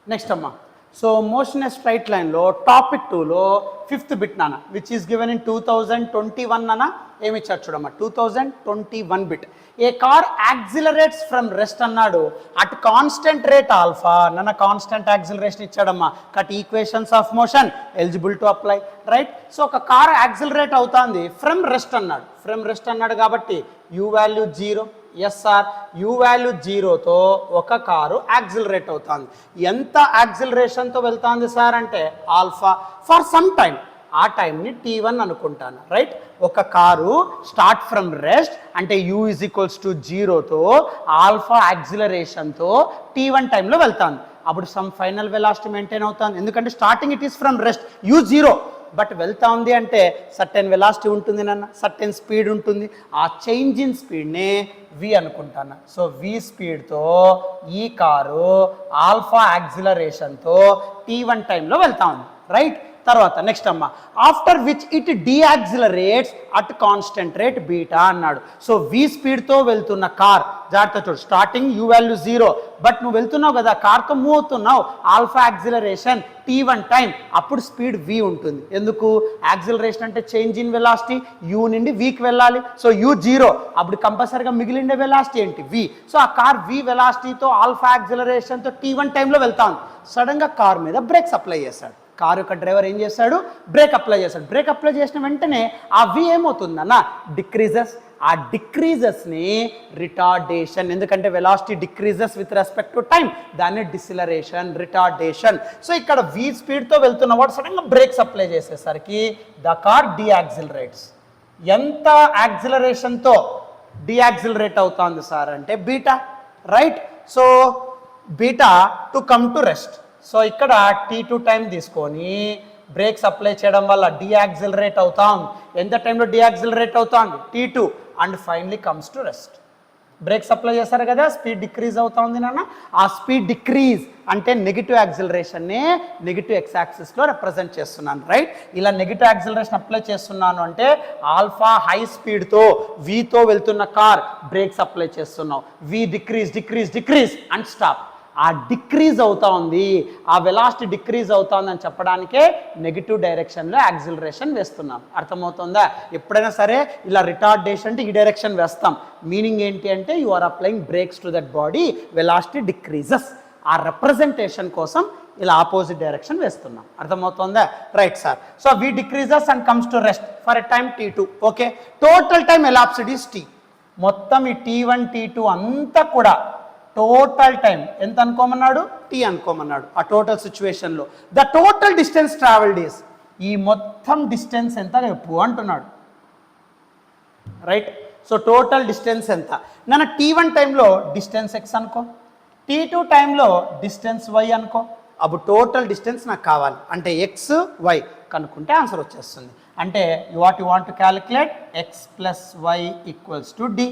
Next అమ్మా, so motion a straight లైన్లో topic 2లో 5th bit నాన్న which is given in 2021 నాన్న ఏమి ఇచ్చారు చూడమ్మా, 2021 bit. A car accelerates from rest అన్నాడు అట్ కాన్స్టెంట్ రేట్ ఆల్ఫా. నాన్న కాన్స్టెంట్ యాక్సిలరేషన్ ఇచ్చాడమ్మా కట్ equations of motion eligible to apply, right? So ఒక కార్ యాక్సిలరేట్ అవుతుంది ఫ్రమ్ రెస్ట్ అన్నాడు కాబట్టి u value 0. Yes sir, u value 0తో ఒక కారు యాక్సిలరేట్ అవుతుంది. ఎంత యాక్సిలరేషన్తో వెళ్తుంది సార్ అంటే ఆల్ఫా ఫర్ సమ్ టైమ్. ఆ టైంని t1 అనుకుంటాను, రైట్? ఒక కారు స్టార్ట్ ఫ్రమ్ రెస్ట్ అంటే u ఈజ్ ఈక్వల్స్ టు 0తో ఆల్ఫా యాక్సిలరేషన్తో t1 టైంలో వెళ్తాను. అప్పుడు సమ్ ఫైనల్ వెలాసిటీ మెయింటైన్ అవుతాను ఎందుకంటే starting it is from rest, u 0 but వెళ్తా ఉంది అంటే సర్టెన్ వెలాసిటీ ఉంటుంది నాన్న, సర్టెన్ స్పీడ్ ఉంటుంది. ఆ చేంజ్ ఇన్ స్పీడ్నే v అనుకుంటాను. సో v స్పీడ్తో ఈ కారు ఆల్ఫా యాక్సిలరేషన్తో t1 టైంలో వెళ్తా ఉంది, రైట్? తర్వాత నెక్స్ట్ అమ్మ, after which it decelerates at constant rate beta అన్నాడు. సో v స్పీడ్తో వెళ్తున్న కార్, జాగ్రత్త చూడు, స్టార్టింగ్ u వాల్యూ 0 బట్ నువ్వు వెళ్తున్నావు కదా, కార్తో మూవ్ అవుతున్నావు, ఆల్ఫా యాక్సిలరేషన్ t1 టైం, అప్పుడు స్పీడ్ v ఉంటుంది. ఎందుకు? యాక్సిలరేషన్ అంటే చేంజ్ ఇన్ వెలాసిటీ, u నుండి vకి వెళ్ళాలి. సో u 0 అప్పుడు కంపల్సరీగా మిగిలిండే వెలాసిటీ ఏంటి? v. సో ఆ కార్ v వెలాసిటీతో ఆల్ఫా యాక్సిలరేషన్తో t1 టైంలో వెళ్తాను. సడన్గా కార్ మీద బ్రేక్స్ అప్లై చేశాడు. కారు యొక్క డ్రైవర్ ఏం చేశాడు? బ్రేక్ అప్లై చేశాడు. బ్రేక్ అప్లై చేసిన వెంటనే ఆ v ఏమవుతుందన్న డిక్రీజెస్. ఆ డిక్రీజెస్ని రిటార్డేషన్, ఎందుకంటే velocity decreases with respect to time, దాన్ని డిసిలరేషన్, రిటార్డేషన్. సో ఇక్కడ v స్పీడ్తో వెళ్తున్న వాడు సడన్గా బ్రేక్స్ అప్లై చేసేసరికి ద కార్ డీయాక్సిలరేట్స్. ఎంత యాక్సిలరేషన్తో డీయాక్సిలరేట్ అవుతుంది సార్ అంటే beta, right? So beta to come to rest. So ఇక్కడ t2 టైం తీసుకొని బ్రేక్స్ అప్లై చేయడం వల్ల డీయాక్సిలరేట్ అవుతాం. ఎంత టైంలో డీయాక్సిలరేట్ అవుతాం? t2 and finally comes to rest. Brakes apply చేస్తారు కదా, స్పీడ్ డిక్రీజ్ అవుతుంది నాన్న. ఆ స్పీడ్ డిక్రీజ్ అంటే నెగిటివ్ యాక్సిలరేషన్నే నెగిటివ్ ఎక్స్ యాక్సిస్లో రిప్రజెంట్ చేస్తున్నాను, రైట్? ఇలా నెగిటివ్ యాక్సిలరేషన్ అప్లై చేస్తున్నాను అంటే ఆల్ఫా హై స్పీడ్తో వీతో వెళ్తున్న కార్ బ్రేక్స్ అప్లై చేస్తున్నావు, v decrease decrease decrease and stop. ఆ డిక్రీజ్ అవుతా ఉంది, ఆ వెలాసిటీ డిక్రీజ్ అవుతా ఉందని చెప్పడానికే నెగిటివ్ డైరెక్షన్లో యాక్సిలరేషన్ వేస్తున్నాం. అర్థమవుతుందా? ఎప్పుడైనా సరే ఇలా రిటార్డేషన్ అంటే ఈ డైరెక్షన్ వేస్తాం. మీనింగ్ ఏంటి అంటే you are applying brakes to that body, velocity decreases. ఆ రిప్రజెంటేషన్ కోసం ఇలా ఆపోజిట్ డైరెక్షన్ వేస్తున్నాం. అర్థమవుతుందా? Right sir. So V decreases and comes to rest for a time t2. Okay, total time elapsed is t. మొత్తం ఈ t1 t2 అంతా కూడా total time ఎంత అనుకోమన్నాడు? t అనుకోమన్నాడు. ఆ టోటల్ సిచ్యువేషన్లో the total distance travelled is, ఈ మొత్తం డిస్టెన్స్ ఎంత చెప్పు అంటున్నాడు. రైట్, సో టోటల్ డిస్టెన్స్ ఎంత నన్ను t1 టైంలో డిస్టెన్స్ x అనుకో, t2 టైంలో డిస్టెన్స్ y అనుకో. అప్పుడు టోటల్ డిస్టెన్స్ నాకు కావాలి అంటే ఎక్స్ వై కనుక్కుంటే ఆన్సర్ వచ్చేస్తుంది. అంటే what you want to calculate x plus y equals to d.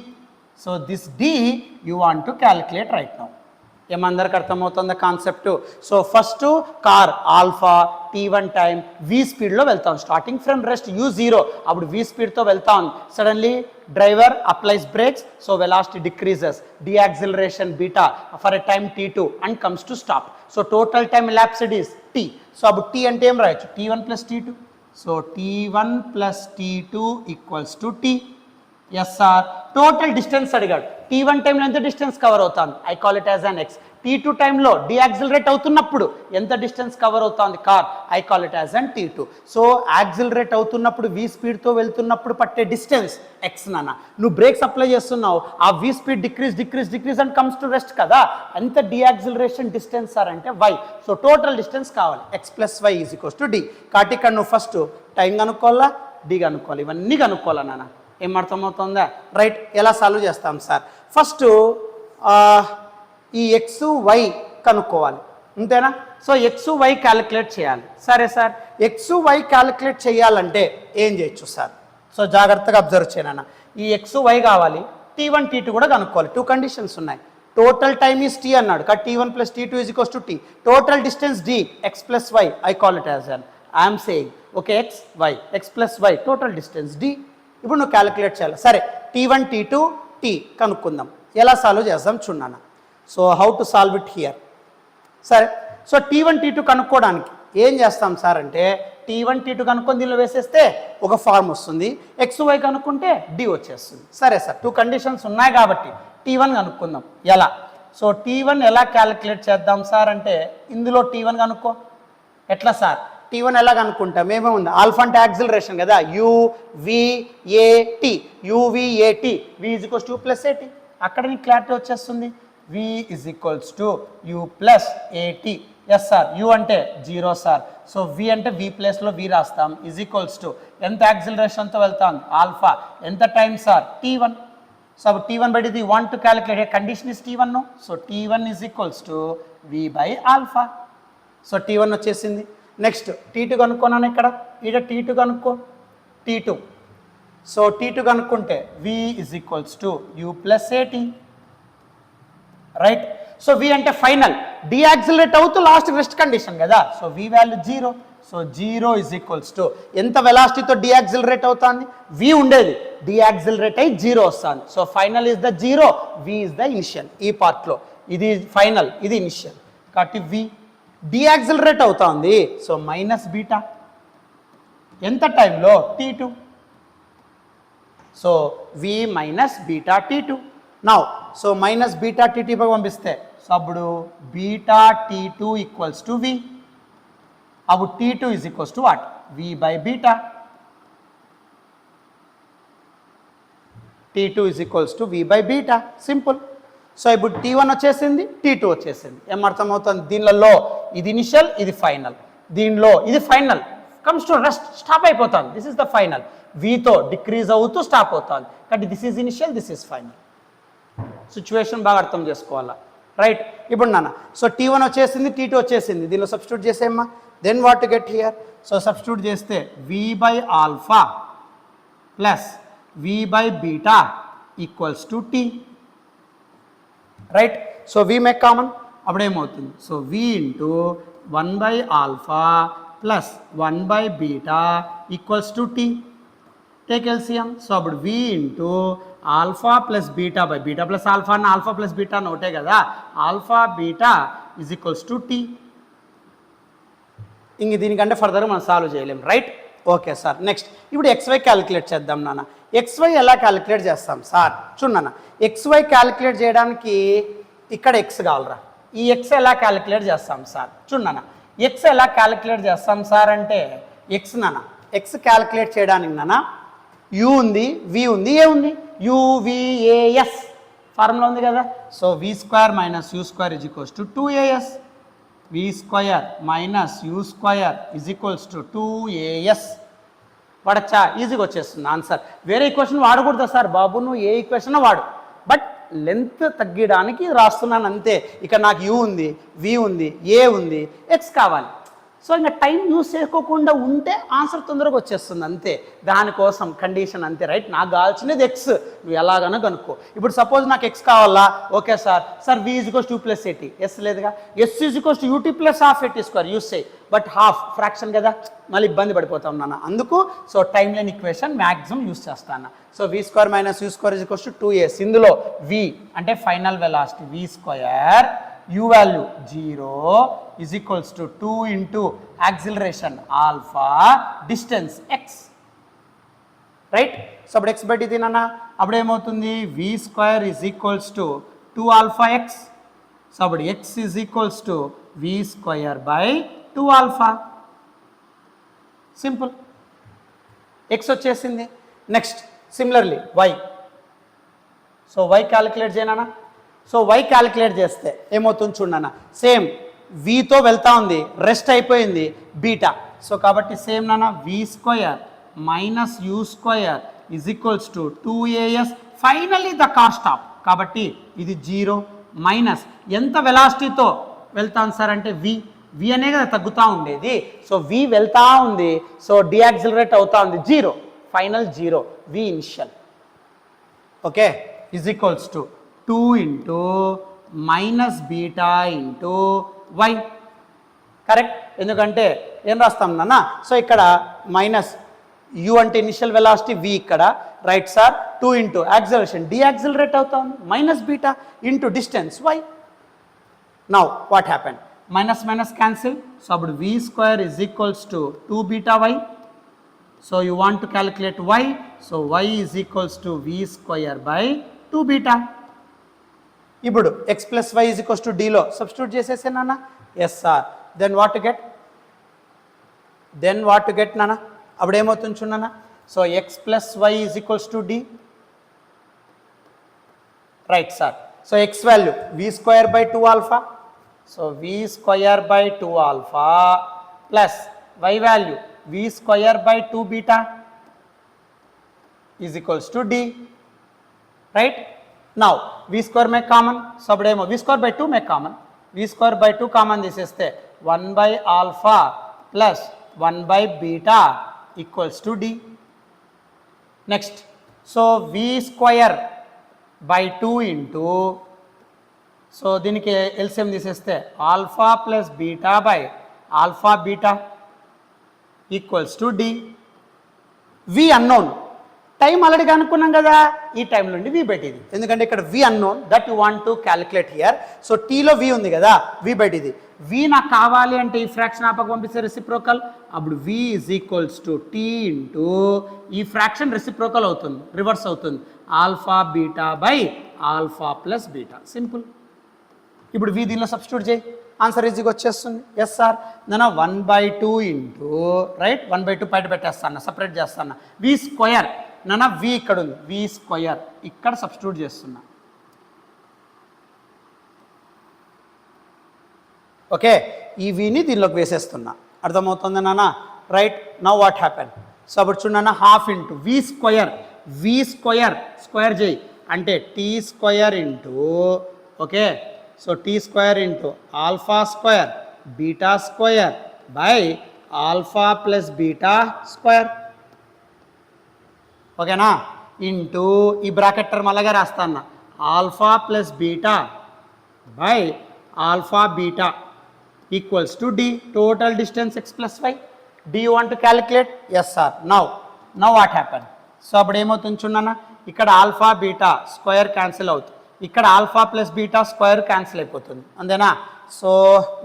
So this d you want to calculate right now. ఏమందరికి అర్థమవుతుందా concept? So first car alpha t1 time v స్పీడ్లో వెళ్తాం, starting from rest u0, అప్పుడు v స్పీడ్తో వెళ్తాం. Suddenly driver applies brakes, so velocity decreases, deceleration beta for a time t2 and comes to stop. So total time elapsed is t. So అప్పుడు t అంటే ఏం రాయొచ్చు? t1 plus t2. So t1 plus t2 equals to t. Yes sir, total distance అడిగాడు. t1 టైంలో ఎంత distance cover అవుతుంది? I call it as an x. t2 టైంలో decelerate అవుతున్నప్పుడు ఎంత డిస్టెన్స్ కవర్ అవుతుంది car? I call it as an t2. So accelerate అవుతున్నప్పుడు v స్పీడ్తో వెళ్తున్నప్పుడు పట్టే డిస్టెన్స్ x నాన్న. నువ్వు బ్రేక్స్ అప్లై చేస్తున్నావు, ఆ v speed decrease and comes to rest కదా, ఎంత డియాక్సిలరేషన్ డిస్టెన్స్ సార్ అంటే y. సో టోటల్ డిస్టెన్స్ కావాలి, x plus y is equals to d. కాబట్టి ఇక్కడ నువ్వు ఫస్ట్ టైం కనుక్కోవాలా, d కనుక్కోవాలి, ఇవన్నీ కనుక్కోవాలా నాన్న. ఏం అర్థమవుతుందా? రైట్, ఎలా సాల్వ్ చేస్తాం సార్? ఫస్ట్ ఈ ఎక్స్ వై కనుక్కోవాలి, అంతేనా? సో ఎక్స్ వై క్యాలిక్యులేట్ చేయాలి. సరే సార్, ఎక్స్ వై క్యాలిక్యులేట్ చేయాలంటే ఏం చేయొచ్చు సార్? సో జాగ్రత్తగా అబ్జర్వ్ చేయనా. ఈ ఎక్స్ వై కావాలి, t1 t2 కూడా కనుక్కోవాలి. 2 కండిషన్స్ ఉన్నాయి. టోటల్ టైమ్ ఈస్ t అన్నాడు, కాబట్టి t1 plus t2 is equals to t. Total distance d, x plus y, I call it as an, I'm saying okay x y, x plus y total distance d. ఇప్పుడు నువ్వు calculate చేయాలి. సరే, t1 t2 t కనుక్కుందాం. ఎలా solve చేద్దాం చూడన్నా. So how to solve it here? సరే, so t1 t2 కనుక్కోవడానికి ఏం చేస్తాం సార్ అంటే t1 t2 కనుక్కొని దీనిలో వేసేస్తే ఒక ఫార్మ్ వస్తుంది, xy కనుక్కుంటే d వచ్చేస్తుంది. సరే సార్, 2 కండిషన్స్ ఉన్నాయి కాబట్టి t1 కనుక్కుందాం. ఎలా? సో t1 ఎలా క్యాలిక్యులేట్ చేద్దాం సార్ అంటే ఇందులో t1 కనుక్కో. ఎట్లా సార్? t1 ఎలా కనుక్కుంటాం? ఏమేముంది? ఆల్ఫా అంటే యాక్సిలరేషన్ కదా, u v a t, u v a t, v is equals to plus at. అక్కడ నీకు క్లారిటీ వచ్చేస్తుంది, v is equals to u plus at. Yes sir, u అంటే 0 సార్, సో v అంటే v ప్లేస్లో v రాస్తాం, is equals to ఎంత యాక్సిలరేషన్తో వెళ్తాం? Alpha. ఎంత time sir? t1. So t1 by the want to calculate, condition is t1 no. So t1 is equals to v by alpha. So t1 వచ్చేసింది. Next t2 కనుక్కున్నాను, ఇక్కడ t2 కనుక్కో, t2. So t2 కనుక్కుంటే v is equals to u plus at. Right, so v అంటే final, డియాక్సిలరేట్ అవుతూ last rest condition కదా, so v value 0. So 0 is equals to ఎంత వెలాసిటీతో డియాక్సిలరేట్ అవుతుంది? v ఉండేది డియాక్సిలరేట్ అయ్యి 0 వస్తుంది. So final is the 0, v is the initial. ఈ పార్ట్లో ఇది ఫైనల్, ఇది ఇనిషియల్, కాబట్టి v డియాక్సిలరేట్ అవుతా ఉంది. సో మైనస్ బీటా ఎంత టైంలో? t2. So v minus beta t2. Now so minus beta t2 పంపిస్తే సో అప్పుడు beta t2 equals to v. అప్పుడు t2 is equals to what? v by beta. t2 is equals to v by beta, simple. So ఇప్పుడు t1 వచ్చేసింది, t2 వచ్చేసింది. ఏమర్థమవుతుంది? దీనిలో ఇది initial, ఇది final. దీనిలో ఇది final, comes to rest, stop అయిపోతుంది. దిస్ ఇస్ ద ఫైనల్, వీతో డిక్రీజ్ అవుతూ స్టాప్ అవుతుంది. కాబట్టి this is initial, this is final. Situation బాగా అర్థం చేసుకోవాలా. రైట్, ఇప్పుడు నాన్న సో t1 వచ్చేసింది, t2 వచ్చేసింది, దీనిలో సబ్స్టిట్యూట్ చేసేమ్మా. Then what to get here? So substitute చేస్తే v by alpha plus v by beta equals to t. Right, so v make common, అప్పుడేమవుతుంది? So v into 1 by alpha plus 1 by beta equals to t. Take LCM. So అప్పుడు v into alpha plus beta by beta plus alpha అన్న alpha plus beta అని ఒకటే కదా, alpha beta is equals to t. ఇంక దీనికంటే ఫర్దర్గా మనం solve చేయలేం, రైట్? Okay sir. నెక్స్ట్ ఇప్పుడు ఎక్స్వై క్యాలిక్యులేట్ చేద్దాం నాన్న. ఎక్స్వై ఎలా క్యాలిక్యులేట్ చేస్తాం సార్? చూడన్న, ఎక్స్వై క్యాలిక్యులేట్ చేయడానికి ఇక్కడ ఎక్స్ కావాలరా. ఈ ఎక్స్ ఎలా క్యాలిక్యులేట్ చేస్తాం సార్? చూడన్న, ఎక్స్ ఎలా క్యాలిక్యులేట్ చేస్తాం సార్ అంటే ఎక్స్ నాన్న, ఎక్స్ క్యాలిక్యులేట్ చేయడానికి నాన్న యూ ఉంది, వి ఉంది, ఏ ఉంది, యువిఏఎస్ ఫార్ములా ఉంది కదా. So we square minus you square is equals to 2as. V square minus you square is equals to 2as. వాడచ్చా, ఈజీగా వచ్చేస్తుంది ఆన్సర్. వేరే ఈక్వేషన్ వాడకూడదు సార్ బాబు, నువ్వు ఏ ఈక్వేషన్ వాడు, బట్ లెంత్ తగ్గడానికి రాస్తున్నాను అంతే. ఇక నాకు యూ ఉంది, వి ఉంది, ఏ ఉంది, ఎక్స్ కావాలి. సో ఇంకా టైం యూస్ చేసుకోకుండా ఉంటే ఆన్సర్ తొందరగా వచ్చేస్తుంది అంతే. దానికోసం కండిషన్ అంతే, రైట్? నాకు కావాల్సినది ఎక్స్, నువ్వు ఎలాగైనా కనుక్కో. ఇప్పుడు సపోజ్ నాకు ఎక్స్ కావాలా, okay sir v is equals 2 + 80, s లేదుగా. S is equals to UT plus half 80² use చేయి, బట్ హాఫ్ ఫ్రాక్షన్ కదా, మళ్ళీ ఇబ్బంది పడిపోతాం నాన్న. అందుకు so time line equation maximum use చేస్తాను. So we square minus you square is equals to 2as. ఇందులో వి అంటే final velocity, v square, u value 0 is equals to 2 into acceleration alpha, distance x, right? So అప్పుడు x బట్టి తినన్నా, అప్పుడు ఏమవుతుంది, v square is equals to 2 alpha x. So అప్పుడు x is equals to v square by 2 alpha. Simple, x వచ్చేసింది. Next similarly y. So y calculate చేయనా. So y calculate చేస్తే ఏమవుతుంది చూడన్నా, సేమ్ వీతో వెళ్తా ఉంది, రెస్ట్ అయిపోయింది బీటా. సో కాబట్టి సేమ్ నాన్న, v square minus you square is equals to 2as. Finally the cost of, కాబట్టి ఇది 0 మైనస్ ఎంత వెలాసిటీతో వెళ్తాను సార్ అంటే వి అనే కదా తగ్గుతూ ఉండేది. సో వి వెళ్తా ఉంది, సో డియాక్సిలరేట్ అవుతా ఉంది, 0 final 0, v initial. Okay, is equals to 2 into minus beta into y. Correct, ఎందుకంటే ఏం రాస్తాం నాన్న, సో ఇక్కడ మైనస్ యూ అంటే ఇనిషియల్ వెలాసిటీ, వి ఇక్కడ, right sir. 2 into acceleration, decelerate అవుతాం, minus beta into distance y. Now what happen, minus minus cancel. So అప్పుడు v square is equals to 2 beta y. So you want to calculate y. So y is equals to v square by 2 beta. ఇప్పుడు x plus y is equals to డీలో substitute చేసేసానా. Yes sir. Then what to get నాన్న, అప్పుడు ఏమవుతుంది చూడన్నా. So x plus y is equals to d, right sir. So x value v square by 2 alpha. So we square by 2 alpha plus y value v square by 2 beta is equals to d, right? Now v square make common. So అప్పుడేమో వి square by 2 make common, v square by 2 common తీసేస్తే 1 by alpha plus 1 by beta equals to d. Next so we square by 2 into, so దీనికి LCM తీసేస్తే alpha plus beta by alpha beta equals to d. V unknown, time already కనుక్కున్నాం కదా, ఈ time నుండి v పెట్టింది, ఎందుకంటే ఇక్కడ v unknown that you want to calculate here. So టీలో వి ఉంది కదా, వి పెట్టింది. వి నాకు కావాలి అంటే ఈ ఫ్రాక్షన్ ఆపక పంపిస్తే రెసిప్రోకల్, అప్పుడు v is equals to t into ఈ ఫ్రాక్షన్ రెసిప్రోకల్ అవుతుంది, రివర్స్ అవుతుంది, alpha beta by alpha plus beta. Simple. ఇప్పుడు వి దీనిలో సబ్స్టిట్యూట్ చేయి, ఆన్సర్ ఈజీగా వచ్చేస్తుంది. Yes sir. నేను 1/2 ఇంటూ, రైట్, 1/2 బయట పెట్టేస్తాను, సపరేట్ చేస్తాను. వి స్క్వేర్ నాన్న, వి ఇక్కడ ఉంది, వి స్క్వేర్ ఇక్కడ సబ్స్టిట్యూట్ చేస్తున్నా. ఓకే, ఈ విని దీనిలోకి వేసేస్తున్నా, అర్థమవుతుంది నాన్న, right? Now what happen. So అప్పుడు చూడన్నా, half into V square, V square square చేయి అంటే T square into, okay, so T square into alpha square beta square by alpha plus beta square, ఓకేనా, ఇంటూ ఈ బ్రాకెట్ టర్మ్ అలాగే రాస్తాను, alpha plus beta by alpha beta equals to D. Total distance x plus why. D you want to calculate? Yes sir. Now what happen? So అప్పుడు ఏమవుతుంది చూడన్న, ఇక్కడ alpha beta square cancel అవుతుంది, ఇక్కడ alpha plus beta square cancel అయిపోతుంది అంతేనా. So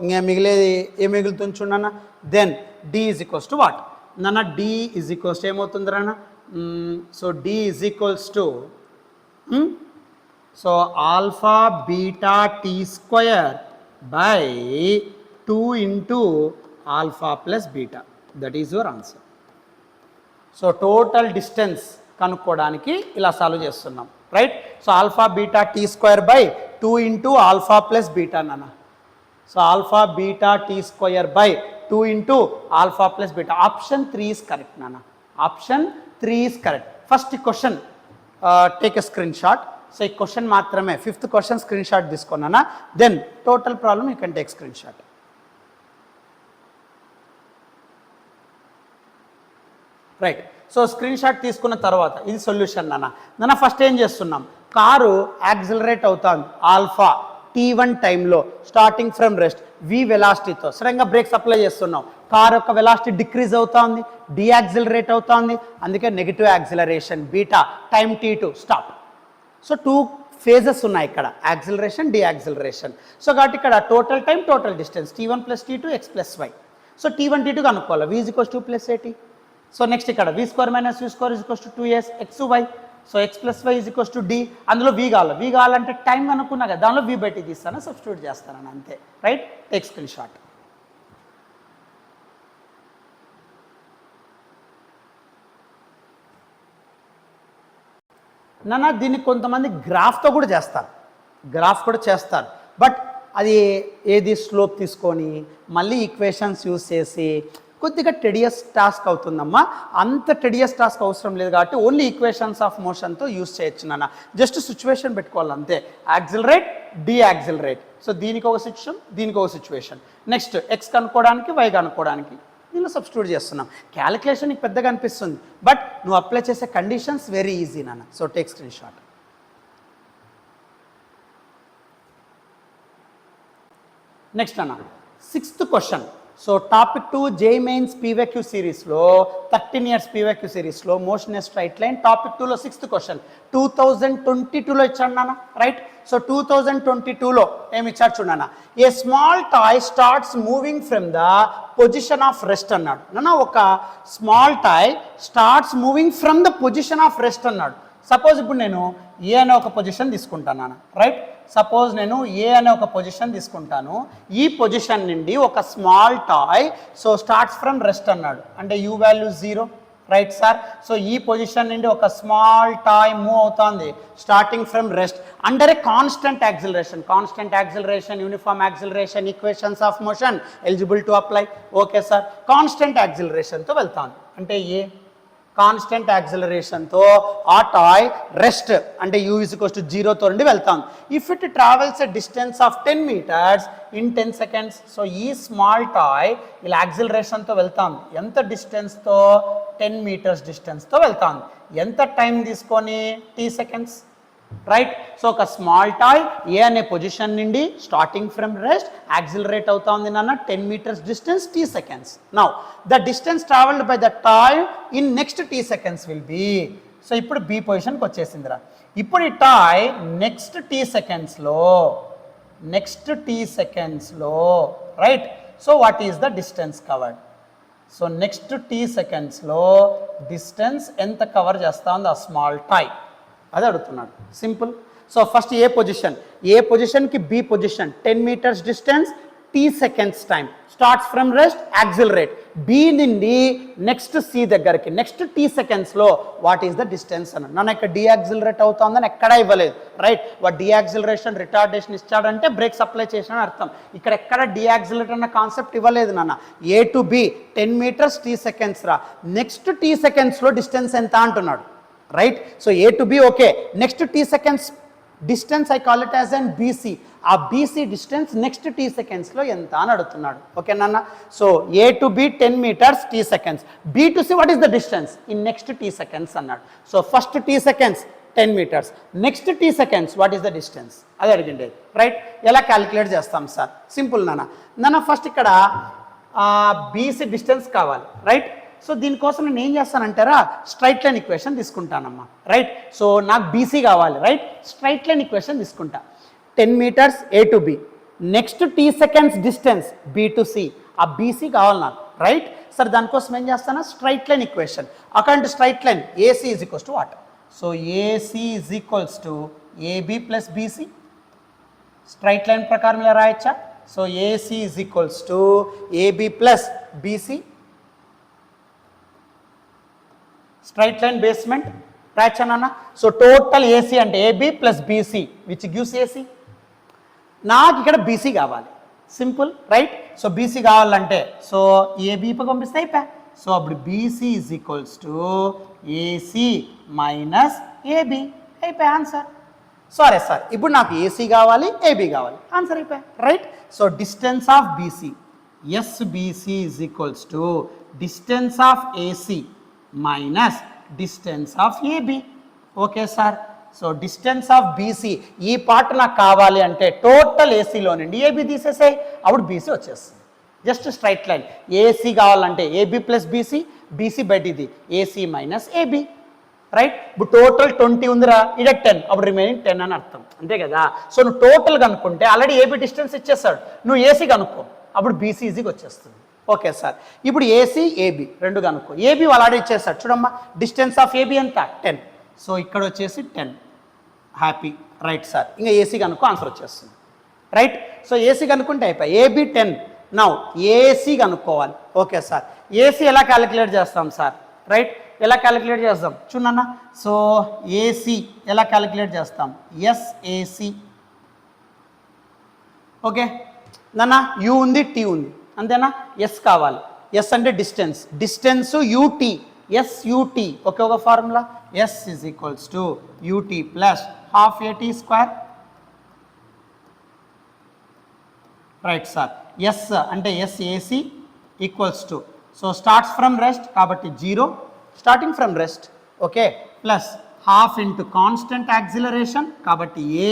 ఇంకా మిగిలేది ఏం మిగులుతుంది చూడన్న, then d is equals to what నాన్న, డి ఈజ్ ఈక్వల్స్ టు ఏమవుతుంది రాన్న, so d is equals to so alpha beta t square by 2 into alpha plus beta, that is your answer. So total distance కనుక్కోవడానికి ఇలా solve చేస్తున్నాం, right. So alpha beta t square by 2 into alpha plus beta నాన్న. So alpha beta t square by 2 into alpha plus beta. Option 3 is correct నాన్న, option 3 is correct. First question take a screen shot. So ఈ question మాత్రమే, 5th question screen shot తీసుకున్నానా, then total problem you can take screen shot. Right. So screen shot తీసుకున్న తర్వాత ఇది solution నాన్న. First ఏం చేస్తున్నాం, కారు యాక్సిలరేట్ అవుతుంది ఆల్ఫా t1 టైంలో స్టార్టింగ్ ఫ్రమ్ రెస్ట్ v వెలాసిటీతో సడన్గా బ్రేక్స్ అప్లై చేస్తున్నాం, కార్ యొక్క వెలాసిటీ డిక్రీజ్ అవుతుంది, డియాక్సిలరేట్ అవుతుంది, అందుకే negative acceleration beta, time t2 stop. So 2 phases ఉన్నాయి ఇక్కడ, యాక్సిలరేషన్ డియాక్సిలరేషన్. సో కాబట్టి ఇక్కడ total time total distance t1 plus t2 x plus y. So t1 t2 కనుక్కోవాలి, v is equals 2 plus at. So next ఇక్కడ v square minus v square is equals to 2s x y. So x plus y is equals to d, అందులో v కావాలంటే time అనుకున్నా కదా, దానిలో v by t తీస్తాను, substitute చేస్తాను అంతే, right. Take screen shot. నాన్న దీన్ని కొంతమంది గ్రాఫ్తో కూడా చేస్తారు, బట్ అది ఏది స్లోప్ తీసుకొని మళ్ళీ ఈక్వేషన్స్ యూస్ చేసి కొద్దిగా టెడియస్ టాస్క్ అవుతుందమ్మా. అంత టెడియస్ టాస్క్ అవసరం లేదు కాబట్టి ఓన్లీ ఈక్వేషన్స్ ఆఫ్ మోషన్తో యూస్ చేయొచ్చు నాన్న. జస్ట్ సిచ్యువేషన్ పెట్టుకోవాలి అంతే, యాక్సిలరేట్ డియాక్సిలరేట్. సో దీనికి ఒక సిచ్యువేషన్, దీనికి ఒక సిచ్యువేషన్. నెక్స్ట్ ఎక్స్ కనుక్కోవడానికి వై కనుక్కోవడానికి దీనిలో సబ్స్టిట్యూట్ చేస్తున్నాం. క్యాలిక్యులేషన్ నీకు పెద్దగా అనిపిస్తుంది, బట్ నువ్వు అప్లై చేసే కండిషన్స్ వెరీ ఈజీ నాన్న. So take screen shot. Next అన్న 6th question. So topic 2 JEE mains PYQ సిరీస్లో 13 years పీవైక్యూ సిరీస్లో motion a straight line topic 2లో 6th క్వశ్చన్ 2022లో ఇచ్చాడు నాన్న, రైట్. సో 2022లో ఏమి ఇచ్చాడు చూడన్నా, a small toy starts moving from the position of rest అన్నాడు నాన్న. ఒక small toy starts moving from the position of rest అన్నాడు. సపోజ్ ఇప్పుడు నేను ఏ అనే ఒక పొజిషన్ తీసుకుంటాను నాన్న, రైట్. సపోజ్ నేను ఏ అనే ఒక పొజిషన్ తీసుకుంటాను, ఈ పొజిషన్ నుండి ఒక small toy so starts from rest అన్నాడు, అంటే u value 0, right sir. So ఈ పొజిషన్ నుండి ఒక స్మాల్ టాయ్ మూవ్ అవుతుంది starting from rest under a constant acceleration, uniform acceleration, equations of motion eligible to apply. Okay sir, constant యాక్సిలరేషన్తో వెళ్తాను, అంటే a constant యాక్సిలరేషన్తో ఆ టాయ్ రెస్ట్ అంటే u ఈజ్ ఈక్వల్స్ టు 0తో నుండి వెళ్తాం. If it travels a distance of 10 meters in 10 seconds. So ఈ స్మాల్ టాయ్ ఇలా యాక్సిలరేషన్తో వెళ్తాం, ఎంత డిస్టెన్స్తో 10 meters డిస్టెన్స్తో వెళ్తాం, ఎంత టైం తీసుకొని t seconds, రైట్. సో ఒక స్మాల్ టాయ్ ఏ అనే పొజిషన్ నుండి స్టార్టింగ్ ఫ్రమ్ రెస్ట్ యాక్సిలరేట్ అవుతా ఉంది నాన్న 10 meters distance t seconds. Now the distance travelled by the toy in next t seconds will be. So ఇప్పుడు బి పొజిషన్కి వచ్చేసిందిరా. ఇప్పుడు ఈ టాయ్ నెక్స్ట్ t సెకండ్స్లో right. So what is the distance covered? So next t secondsలో distance ఎంత cover చేస్తా ఉంది ఆ స్మాల్ టాయ్, అది అడుగుతున్నాడు. సింపుల్. సో ఫస్ట్ ఏ పొజిషన్కి B position 10 meters distance t seconds time starts from rest accelerate, B నుండి నెక్స్ట్ సి దగ్గరికి నెక్స్ట్ t secondsలో వాట్ ఈస్ ద డిస్టెన్స్ అన్న. నన్ను ఇక్కడ డియాక్సిలరేట్ అవుతుందని ఎక్కడా ఇవ్వలేదు, రైట్. వాట్ డియాక్సిలరేషన్ రిటార్డేషన్ ఇచ్చాడంటే బ్రేక్స్ అప్లై చేసిన అర్థం. ఇక్కడ ఎక్కడ డియాక్సిలరేట్ అన్న కాన్సెప్ట్ ఇవ్వలేదు నాన్న. A to B 10 meters t seconds రా, నెక్స్ట్ t secondsలో డిస్టెన్స్ ఎంత అంటున్నాడు, right. So A to B okay, next t seconds distance I call it as and BC, ఆ బీసీ డిస్టెన్స్ నెక్స్ట్ t secondsలో ఎంత అని అడుగుతున్నాడు. ఓకే నాన్న. So A to B 10 meters t seconds, B to C what is the distance in next t seconds అన్నాడు. So first t seconds 10 meters, next t seconds what is the distance, అది అడిగింది, right. ఎలా calculate చేస్తాం sir? Simple నాన్న. First ఇక్కడ BC distance కావాలి, right. So దీనికోసం నేను ఏం చేస్తానంటారా, స్ట్రైట్ లైన్ ఈక్వేషన్ తీసుకుంటానమ్మా, రైట్. సో నాకు బీసీ కావాలి, రైట్. స్ట్రైట్ లైన్ ఈక్వేషన్ తీసుకుంటా. 10 meters A to B, next t seconds distance B to C, ఆ బీసీ కావాలి నాకు, రైట్. సరే దానికోసం ఏం చేస్తాను, straight line equation. According to straight line AC is equals to what? So AC is equals to AB plus BC. Straight line ప్రకారం ఇలా రాయొచ్చా? So AC is equals to AB plus BC. Straight line basement రాయొచ్చానన్న. So total AC అంటే AB plus BC which gives AC. నాకు ఇక్కడ BC కావాలి, simple, right. So BC కావాలంటే so AB పంపిస్తే అయిపోయా. సో అప్పుడు BC is equals to AC minus AB, అయిపోయా ఆన్సర్. సారీ సార్, ఇప్పుడు నాకు ఏసీ కావాలి, ఏబీ కావాలి, ఆన్సర్ అయిపోయా, right. So distance of BC, SBC is equals to distance of AC minus distance of AB. Okay sir. So distance of BC ఈ part నాకు కావాలి అంటే టోటల్ ఏసీలో నుండి ఏబీ తీసేసాయి, అప్పుడు బీసీ వచ్చేస్తుంది. Just straight line. ఏసీ కావాలంటే ఏబీ ప్లస్ బీసీ, బీసీ బయటిది ఏసీ మైనస్ ఏబీ, రైట్. ఇప్పుడు టోటల్ 20 ఉందిరా, ఇడ 10, అప్పుడు రిమైనింగ్ 10 అని అర్థం, అంతే కదా. సో నువ్వు టోటల్ కనుక్కుంటే ఆల్రెడీ ఏబీ డిస్టెన్స్ ఇచ్చేస్తాడు, నువ్వు ఏసీ కనుక్కో, అప్పుడు బీసీ ఈజీగా వచ్చేస్తుంది. Okay sir. ఇప్పుడు ఏసీ ఏబీ రెండు కనుక్కో. ఏబీ వాళ్ళు ఆల్రెడీ ఇచ్చేస్తాడు చూడమ్మా, డిస్టెన్స్ ఆఫ్ ఏబీ ఎంత 10. సో ఇక్కడ వచ్చేసి 10, హ్యాపీ, రైట్ సార్. ఇంకా ఏసీ కనుక్కో, ఆన్సర్ వచ్చేస్తుంది, రైట్. సో ఏసీ కనుక్కుంటే అయిపోయి, ఏబీ 10. నౌ ఏసీ కనుక్కోవాలి. Okay sir. ఏసీ ఎలా క్యాలిక్యులేట్ చేస్తాం సార్, రైట్. ఎలా క్యాలిక్యులేట్ చేస్తాం చూడన్నా. సో ఏసీ ఎలా క్యాలిక్యులేట్ చేస్తాం, ఎస్ఏసి. ఓకే నాన్న, యూ ఉంది, టీ ఉంది, అంతేనా. ఎస్ కావాలి, ఎస్ అంటే డిస్టెన్స్, డిస్టెన్స్ యూటీ, ఎస్యూటీ ఒకే ఒక formula, S is equals to UT plus half ఏటీ స్క్వేర్, రైట్ సార్. ఎస్ అంటే S AC equals to, so starts from rest కాబట్టి 0, starting from rest, okay, plus half into constant acceleration కాబట్టి A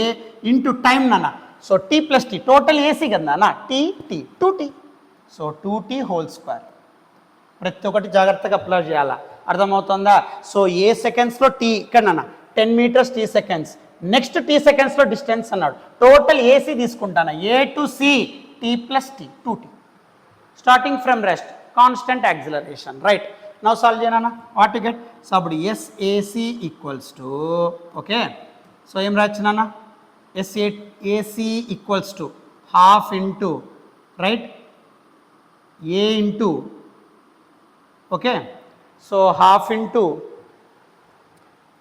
into time నాన్న. So T plus T, total AC కదా నాన్న, T T 2t, so 2t whole square. ప్రతి ఒక్కటి జాగ్రత్తగా apply చేయాలా, అర్థమవుతుందా. సో ఏ సెకండ్స్లో టీ ఇక్కడ నాన్న 10 meters t seconds, next t సెకండ్స్లో డిస్టెన్స్ అన్నాడు, టోటల్ ఏసీ తీసుకుంటాను A to C t plus t 2t, starting from rest, constant acceleration, right. Now solve చేయనా, వాట్ టు గెట్. సో అప్పుడు SAC equals to, okay, so ఏం రాచ్చినా, SAC equals to half into, right, a into, okay, so half into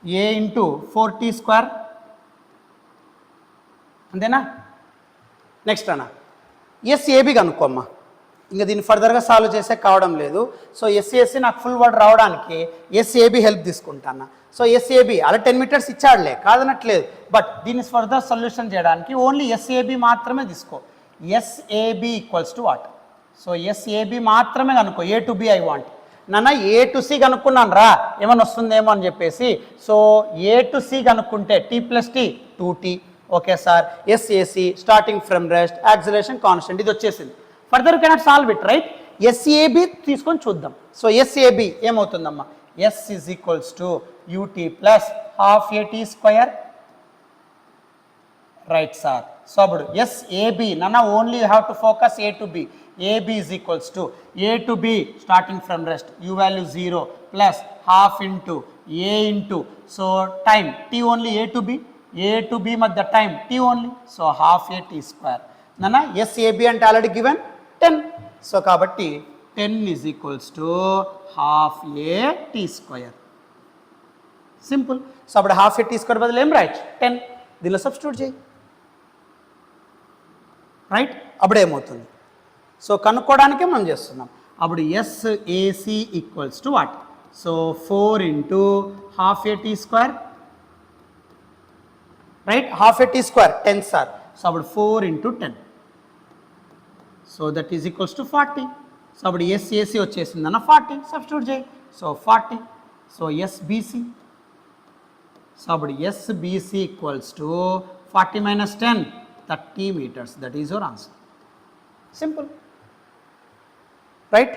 a into 4t square, అంతేనా. Next అన్న SAB కనుక్కోమ్మా, ఇంకా దీన్ని ఫర్దర్గా సాల్వ్ చేసే కావడం లేదు. సో ఎస్ఏసి నాకు ఫుల్ వర్డ్ రావడానికి ఎస్ఏబి హెల్ప్ తీసుకుంటాను. సో ఎస్ఏబి అలా 10 మీటర్స్ ఇచ్చాడులే, కాదనట్లేదు, బట్ దీన్ని ఫర్దర్ సొల్యూషన్ చేయడానికి ఓన్లీ ఎస్ఏబి మాత్రమే తీసుకో. SAB equals to what? So SAB మాత్రమే కనుక్కో, ఏ టు బి ఐ వాంట్. నాన్న ఏ టు సి కనుక్కున్నాను రా, ఏమైనా వస్తుందేమో అని చెప్పేసి. సో ఏ టు సి కనుక్కుంటే t plus t 2t, okay sir. SAC starting from rest, acceleration constant, ఇది వచ్చేసింది. Further cannot solve it, right. SAB తీసుకొని చూద్దాం. సో ఎస్ఏబి ఏమవుతుందమ్మా, S is equals to UT plus half ఏటీ square, right sir. So అప్పుడు SAB నాన్న only you have to focus A to B. AB is equals to A to B starting from rest, U value 0 plus half into A into, so time T only A to B madhya time T only, so half A T square. Nana SAB and already given 10, so kabatti 10 is equals to half A T square. Simple. So abadu half A T square badal em right 10 dilo substitute cheyi, right. Abadu em avutundi, so కనుక్కోవడానికే మనం చేస్తున్నాం. అప్పుడు SAC equals to what? So 4 into half ఏటీ square, right. Half ఏటీ square 10 sir. So అప్పుడు 4 into 10, so that is equals to 40. So అప్పుడు SAC వచ్చేసిందన్న 40, substitute చేయి. సో 40, సో ఎస్బిసి, సో అప్పుడు SBC equals to 40 minus 10 30 meters, that is your answer. Simple, right.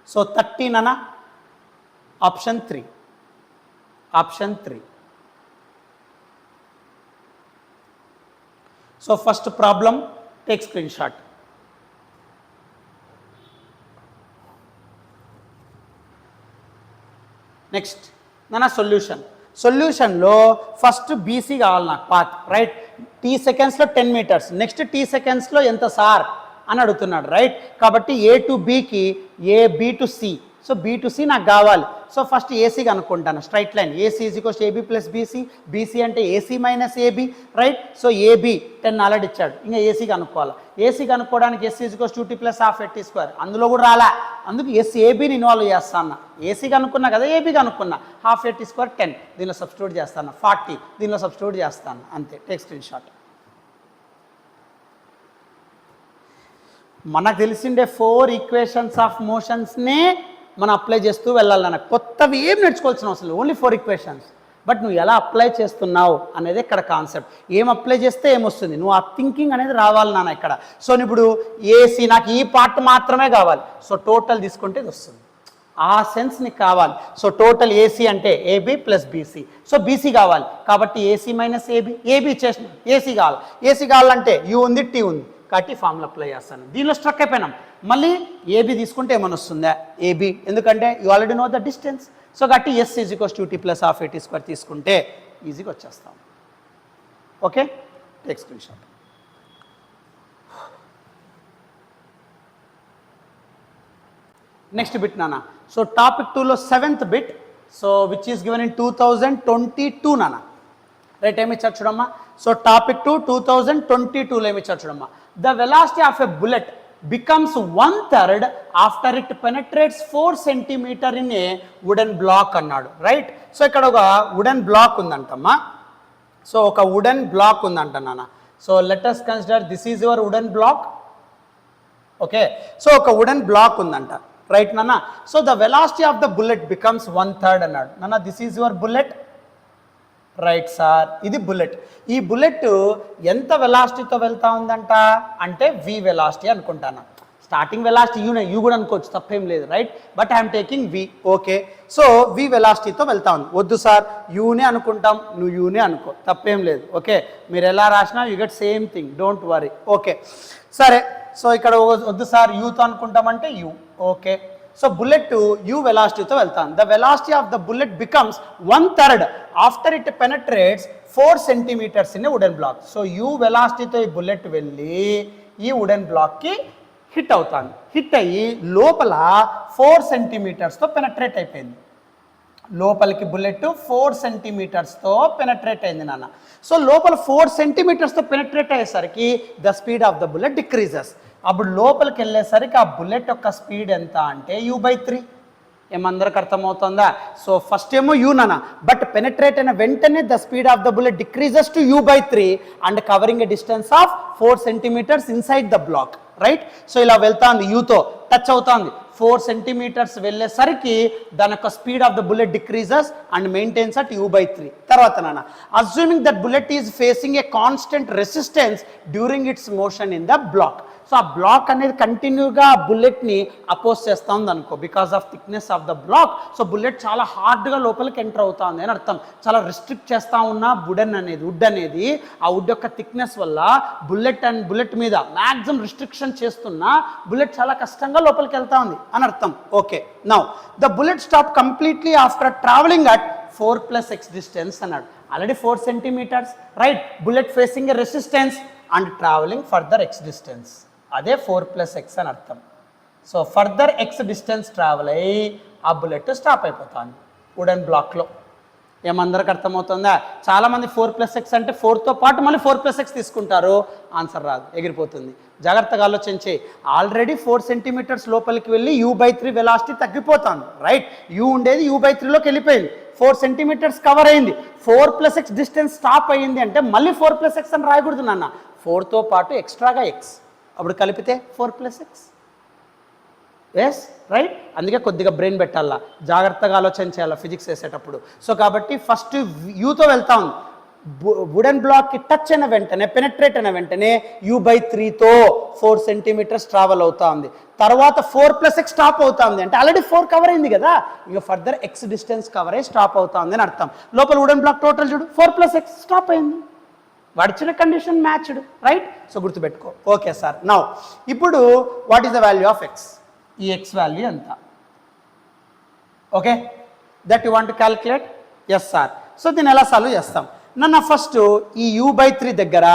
So 13 అన్న option 3. Option 3. So first problem, take screen shot. Next నా సొల్యూషన్లో first BC కావాలి నాకు path, right? Tea సెకండ్స్లో 10 metres, next t సెకండ్స్లో ఎంత sir అని అడుగుతున్నాడు, రైట్? కాబట్టి ఏ టు బీకి A, B to C. So B to C నాకు కావాలి. సో ఫస్ట్ ఏసీ కనుక్కుంటాను, straight line AC is equals AB plus BC, BC అంటే AC minus AB, right? So AB 10 already ఇచ్చాడు, ఇంకా ఏసీ కనుక్కోవాలి. AC కనుక్కోవడానికి S is equals 2t plus half at square, అందులో కూడా రాలా, అందుకు ఎస్ ఏబీని ఇన్వాల్వ్ చేస్తాను. ఏసీ కనుక్కున్నా కదా, ఏబీ కనుక్కున్నా, హాఫ్ ఎట్ స్క్వేర్ 10, దీనిలో సబ్స్టిట్యూట్ చేస్తాను, 40 దీనిలో సబ్స్టిట్యూట్ చేస్తాను, అంతే. Take screen shot. మనకు తెలిసిండే 4 ఈక్వేషన్స్ ఆఫ్ మోషన్స్నే మనం అప్లై చేస్తూ వెళ్ళాలన్న, కొత్తవి ఏం నేర్చుకోవాల్సిన అవసరం లేదు, ఓన్లీ 4 ఈక్వేషన్స్. బట్ నువ్వు ఎలా అప్లై చేస్తున్నావు అనేది ఇక్కడ కాన్సెప్ట్. ఏం అప్లై చేస్తే ఏమొస్తుంది, నువ్వు ఆ థింకింగ్ అనేది రావాలి నాన్న ఇక్కడ. సో ఇప్పుడు ఏసీ నాకు ఈ పార్ట్ మాత్రమే కావాలి, సో టోటల్ తీసుకుంటే ఇది వస్తుంది, ఆ సెన్స్ నీకు కావాలి. సో టోటల్ ఏసీ అంటే AB plus BC, so BC కావాలి కాబట్టి ఏసీ మైనస్ ఏబీ, ఏబీ చేసిన ఏసీ కావాలి. ఏసీ కావాలంటే యూ ఉంది, టీ ఉంది, కాబట్టి ఫార్ములా అప్లై చేస్తాను. దీనిలో స్ట్రక్ అయిపోయినాం, మళ్ళీ ఏబీ తీసుకుంటే ఏమైనా వస్తుందా, ఏబీ, ఎందుకంటే you already know the distance. So కాబట్టి S is equals 2t plus half at square తీసుకుంటే ఈజీగా వచ్చేస్తాం. Okay, take screen shot. Next bit నాన్న, సో టాపిక్ 2లో 7th bit, so which is given in 2022 నాన్న, రైట్? ఏమి ఇచ్చారు చూడమ్మా. సో టాపిక్ 2 2022లో ఏమి ఇచ్చారు చూడమ్మా. The velocity of a bullet becomes 1/3 after it penetrates 4 centimeter in a wooden block అన్నాడు, రైట్? సో ఇక్కడ ఒక వుడెన్ బ్లాక్ ఉందంటమ్మా. సో ఒక వుడెన్ బ్లాక్ ఉందంట నాన్న. So let us consider this is your wooden block. Okay, so ఒక wooden block ఉందంట, right నాన్న? So the velocity of the bullet becomes 1/3 అన్నాడు. నాన్న this is your bullet, right sir? ఇది బుల్లెట్. ఈ బుల్లెట్ ఎంత వెలాసిటీతో వెళ్తా ఉందంట అంటే వి వెలాసిటీ అనుకుంటాను. స్టార్టింగ్ వెలాసిటీ యూ కూడా అనుకోవచ్చు, తప్పేం లేదు, right? But I'm taking v. Okay, so v వెలాసిటీతో వెళ్తా ఉంది. వద్దు సార్ యూనే అనుకుంటాం, నువ్వు యూనే అనుకో, తప్పేం లేదు. ఓకే, మీరు ఎలా రాసినా you get same thing, don't worry. Okay సరే, సో ఇక్కడ వద్దు సార్ యూతో అనుకుంటామంటే u. Okay, so bullet u వెలాసిటీతో వెళ్తాను. The velocity of the bullet becomes 1/3 after it penetrates 4 centimeters in wooden block. So u వెలాసిటీతో ఈ బుల్లెట్ వెళ్ళి ఈ వుడెన్ బ్లాక్కి హిట్ అవుతాను. హిట్ అయ్యి లోపల 4 centimetersతో పెనట్రేట్ అయిపోయింది. లోపలికి బుల్లెట్ 4 centimetersతో పెనట్రేట్ అయింది నాన్న. సో లోపల 4 centimetersతో పెనట్రేట్ అయ్యేసరికి the speed of the bullet decreases. అప్పుడు లోపలికి వెళ్ళేసరికి ఆ బుల్లెట్ యొక్క స్పీడ్ ఎంత అంటే u/3. ఏమందరికి అర్థమవుతుందా? సో ఫస్ట్ ఏమో యూ నాన్న, బట్ పెనట్రేట్ అయిన వెంటనే the speed of the bullet decreases to u/3 and covering a distance of 4 centimeters inside the block, right? So ఇలా వెళ్తాంది, యూతో టచ్ అవుతుంది. 4 centimeters వెళ్ళేసరికి దాని యొక్క speed of the bullet decreases and maintains at u/3. తర్వాత నాన్న, assuming that bullet is facing a constant resistance during its motion in the block. So ఆ block అనేది కంటిన్యూగా ఆ బుల్లెట్ని అపోజ్ చేస్తూ ఉంది అనుకో, because of thickness of the block. So bullet చాలా హార్డ్గా లోపలికి ఎంటర్ అవుతా ఉంది అని అర్థం. చాలా రిస్ట్రిక్ట్ చేస్తూ ఉన్న వుడ్ అనేది ఆ వుడ్ యొక్క థిక్నెస్ వల్ల బుల్లెట్ మీద మ్యాక్సిమం రిస్ట్రిక్షన్ చేస్తున్నా బుల్లెట్ చాలా కష్టంగా లోపలికి వెళ్తా ఉంది అని అర్థం. Okay, now the bullet stop completely after travelling at 4 + x distance అన్నాడు. Already 4 centimeters, right? Bullet facing a resistance and travelling further x distance, అదే 4 + x అని అర్థం. So further x distance travel అయ్యి ఆ బుల్లెట్ స్టాప్ అయిపోతుంది wooden బ్లాక్లో. ఏమందరికి అర్థమవుతుందా? చాలామంది 4 + x అంటే 4తో పాటు మళ్ళీ 4 + x తీసుకుంటారు, ఆన్సర్ రాదు, ఎగిరిపోతుంది. జాగ్రత్తగా ఆలోచించి, ఆల్రెడీ 4 centimeters లోపలికి వెళ్ళి u/3 వెలాసిటీ తగ్గిపోతుంది, రైట్? యూ ఉండేది u/3లోకి వెళ్ళిపోయింది, 4 centimeters కవర్ అయింది, 4 + x డిస్టెన్స్ స్టాప్ అయ్యింది అంటే మళ్ళీ 4 + x అని రాయకూడదు నాన్న, 4తో పాటు ఎక్స్ట్రాగా x, అప్పుడు కలిపితే 4 + x. Yes, right? అందుకే కొద్దిగా బ్రెయిన్ పెట్టాలా, జాగ్రత్తగా ఆలోచన చేయాలా ఫిజిక్స్ వేసేటప్పుడు. సో కాబట్టి ఫస్ట్ యూతో వెళ్తా ఉంది, వుడెన్ బ్లాక్కి టచ్ అయిన వెంటనే పెనట్రేట్ అయిన వెంటనే u/3తో 4 సెంటీమీటర్స్ ట్రావెల్ అవుతా ఉంది. తర్వాత 4 + x స్టాప్ అవుతా ఉంది అంటే ఆల్రెడీ 4 కవర్ అయింది కదా, ఇక ఫర్దర్ x డిస్టెన్స్ కవర్ అయ్యి స్టాప్ అవుతా ఉంది అని అర్థం. లోపల వుడెన్ బ్లాక్ టోటల్ చూడు 4 + x స్టాప్ అయింది, వాడిచ్చిన కండిషన్ మ్యాచ్డ్, రైట్? సో గుర్తుపెట్టుకో. ఓకే సార్, నౌ ఇప్పుడు what is the value of x? ఈ x వాల్యూ ఎంత? Okay, that you want to calculate? Yes sir. So దీన్ని ఎలా సాల్వ్ చేస్తాం? నన్ను ఫస్ట్ ఈ u/3 దగ్గర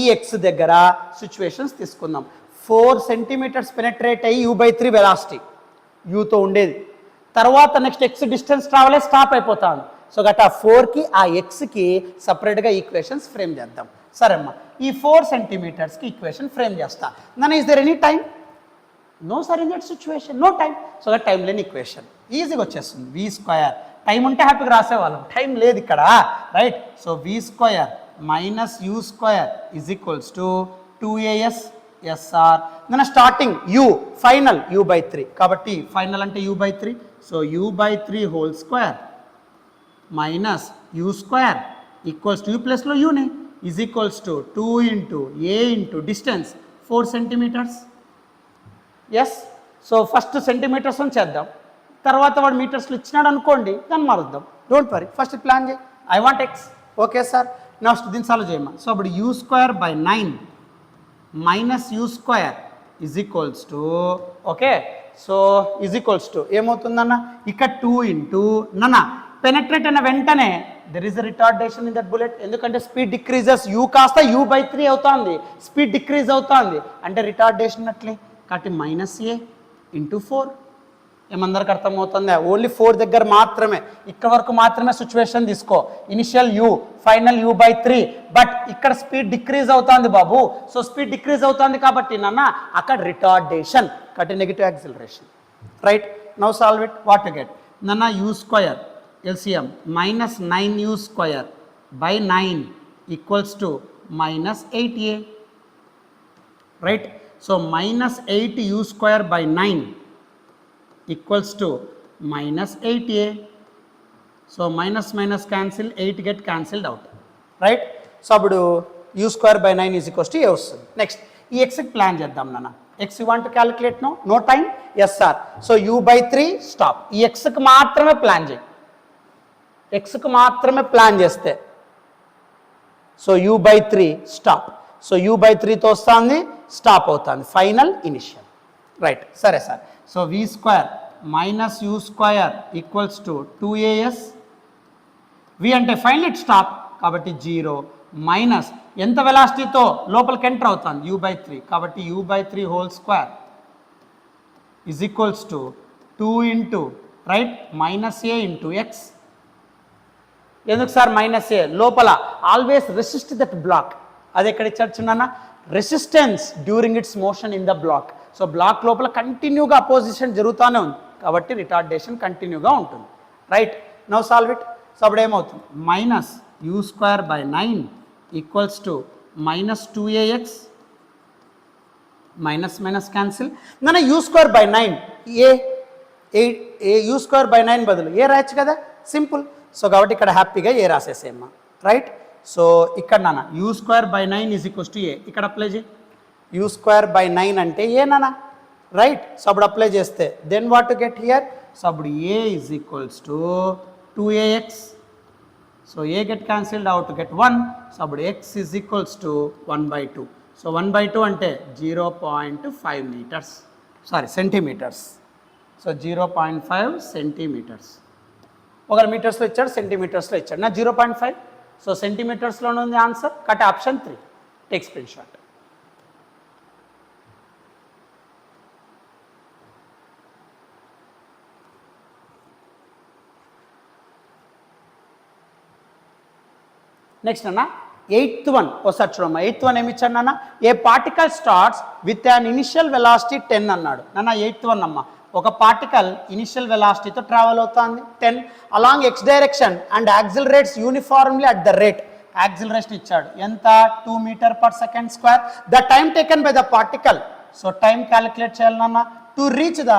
ఈ x దగ్గర సిచ్యువేషన్స్ తీసుకుందాం. 4 సెంటీమీటర్స్ పెనట్రేట్ అయ్యి u/3 వెలాసిటీ యూతో ఉండేది, తర్వాత నెక్స్ట్ x డిస్టెన్స్ ట్రావెల్ అయ్యి స్టాప్ అయిపోతాను. సో గట్ట 4కి ఆ xకి సపరేట్గా ఈక్వేషన్స్ ఫ్రేమ్ చేద్దాం. సరే అమ్మా, ఈ 4 సెంటీమీటర్స్కి ఈక్వేషన్ ఫ్రేమ్ చేస్తా. నన్ను is there any time? No sir, in that situation no time. So that time లేని ఈక్వేషన్ ఈజీగా వచ్చేస్తుంది. v², టైం ఉంటే హ్యాపీగా రాసేవాళ్ళం, టైం లేదు ఇక్కడ, right? So v² - u² = 2as SR. మన స్టార్టింగ్ u, ఫైనల్ u/3, కాబట్టి ఫైనల్ అంటే u/3. So u/3 whole square minus u² equals to u ప్లస్లో యూని is equals to 2 × a × distance 4 centimeters. Yes, so first centimeters అని చేద్దాం, తర్వాత వాడు మీటర్స్లో ఇచ్చినాడు అనుకోండి దాన్ని మారుద్దాం. డోంట్ వరీ, ఫస్ట్ ప్లాన్ చేయి. I want x. Okay sir, next దీన్ని సాల్వ్ చేయమా. సో అప్పుడు u²/9 - u² ఓకే, సో ఏమవుతుందన్న ఇక్కడ 2 × నన్న పెనట్రేట్ అయిన వెంటనే there is a retardation in that bullet, ఎందుకంటే స్పీడ్ డిక్రీజెస్, u కాస్త u/3 అవుతుంది, స్పీడ్ డిక్రీజ్ అవుతుంది అంటే రిటార్డేషన్ అట్లే. కాబట్టి -a × 4. ఏమందరికి అర్థమవుతుందా? ఓన్లీ 4 దగ్గర మాత్రమే, ఇక్కడ వరకు మాత్రమే సిచ్యువేషన్ తీసుకో. Initial u, final u/3, but ఇక్కడ స్పీడ్ డిక్రీజ్ అవుతుంది బాబు. సో స్పీడ్ డిక్రీజ్ అవుతుంది కాబట్టి నాన్న అక్కడ రిటార్డేషన్, కాబట్టి negative acceleration, right? Now solve it. What to get? నాన్న u² LCM -9u²/9 = -8a, right? So -8u²/9 = -8a. So minus cancel, 8 get cancelled out, right? So అప్పుడు u²/9 = a వస్తుంది. Next ఈ xకి plan చేద్దాం నాన్న. x you want to calculate? No time? Yes sir. So u/3 stop. ఈ xకి మాత్రమే plan చేయి, xకి మాత్రమే ప్లాన్ చేస్తే సో u/3 స్టాప్. సో u/3తో వస్తుంది, స్టాప్ అవుతుంది, ఫైనల్ ఇనిషియల్, రైట్? సరే sir. So v² - u² = 2as. v అంటే ఫైనల్ స్టాప్ కాబట్టి 0 మైనస్ ఎంత వెలాసిటీతో లోపలికి ఎంటర్ అవుతుంది u/3, కాబట్టి u/3 whole square is equals to 2 × right -a × x. ఎందుకు సార్ -a? లోపల ఆల్వేస్ రెసిస్ట్ దట్ బ్లాక్. అది ఎక్కడ ఇచ్చాడుచున్నా? Resistance during its motion in the block. So block లోపల కంటిన్యూగా అపోజిషన్ జరుగుతూనే ఉంది కాబట్టి రిటార్డేషన్ కంటిన్యూగా ఉంటుంది, right? Now solve it. So అప్పుడు ఏమవుతుంది? -u²/9 = -2ax, minus cancel. నన్ను u²/9 u²/9 బదులు ఏ రాయొచ్చు కదా, సింపుల్. సో కాబట్టి ఇక్కడ హ్యాపీగా ఏ రాసేసేమ్మా, రైట్? సో ఇక్కడ నాన్న u²/9 = a, ఇక్కడ అప్లై చేయి. u²/9 అంటే ఏ నాన్న, రైట్? సో అప్పుడు అప్లై చేస్తే then what to get here? So అప్పుడు a = 2ax. So a get cancelled out to get 1. So అప్పుడు x = 1/2. సో 1/2 అంటే 0.5 metres, sorry centimetres. So 0.5 centimetres. ఒకరు మీటర్స్లో ఇచ్చాడు, సెంటీమీటర్స్లో ఇచ్చాడు, నా 0.5. సో సెంటీమీటర్స్లోనే ఉంది answer, cut option 3. Take screen shot. Next అన్న 8th one ఒకసారి చూడమ్మా. 8th one ఏమి ఇచ్చాడు నాన్న? A particle starts with an initial velocity 10 అన్నాడు నాన్న. 8th one అమ్మ, ఒక పార్టికల్ ఇనిషియల్ వెలాసిటీతో ట్రావెల్ అవుతుంది 10 along x direction and accelerates uniformly at the rate. Acceleration ఇచ్చాడు ఎంత? 2 m/s². The time taken by the particle. So time calculate చేయాలి నాన్న. To reach the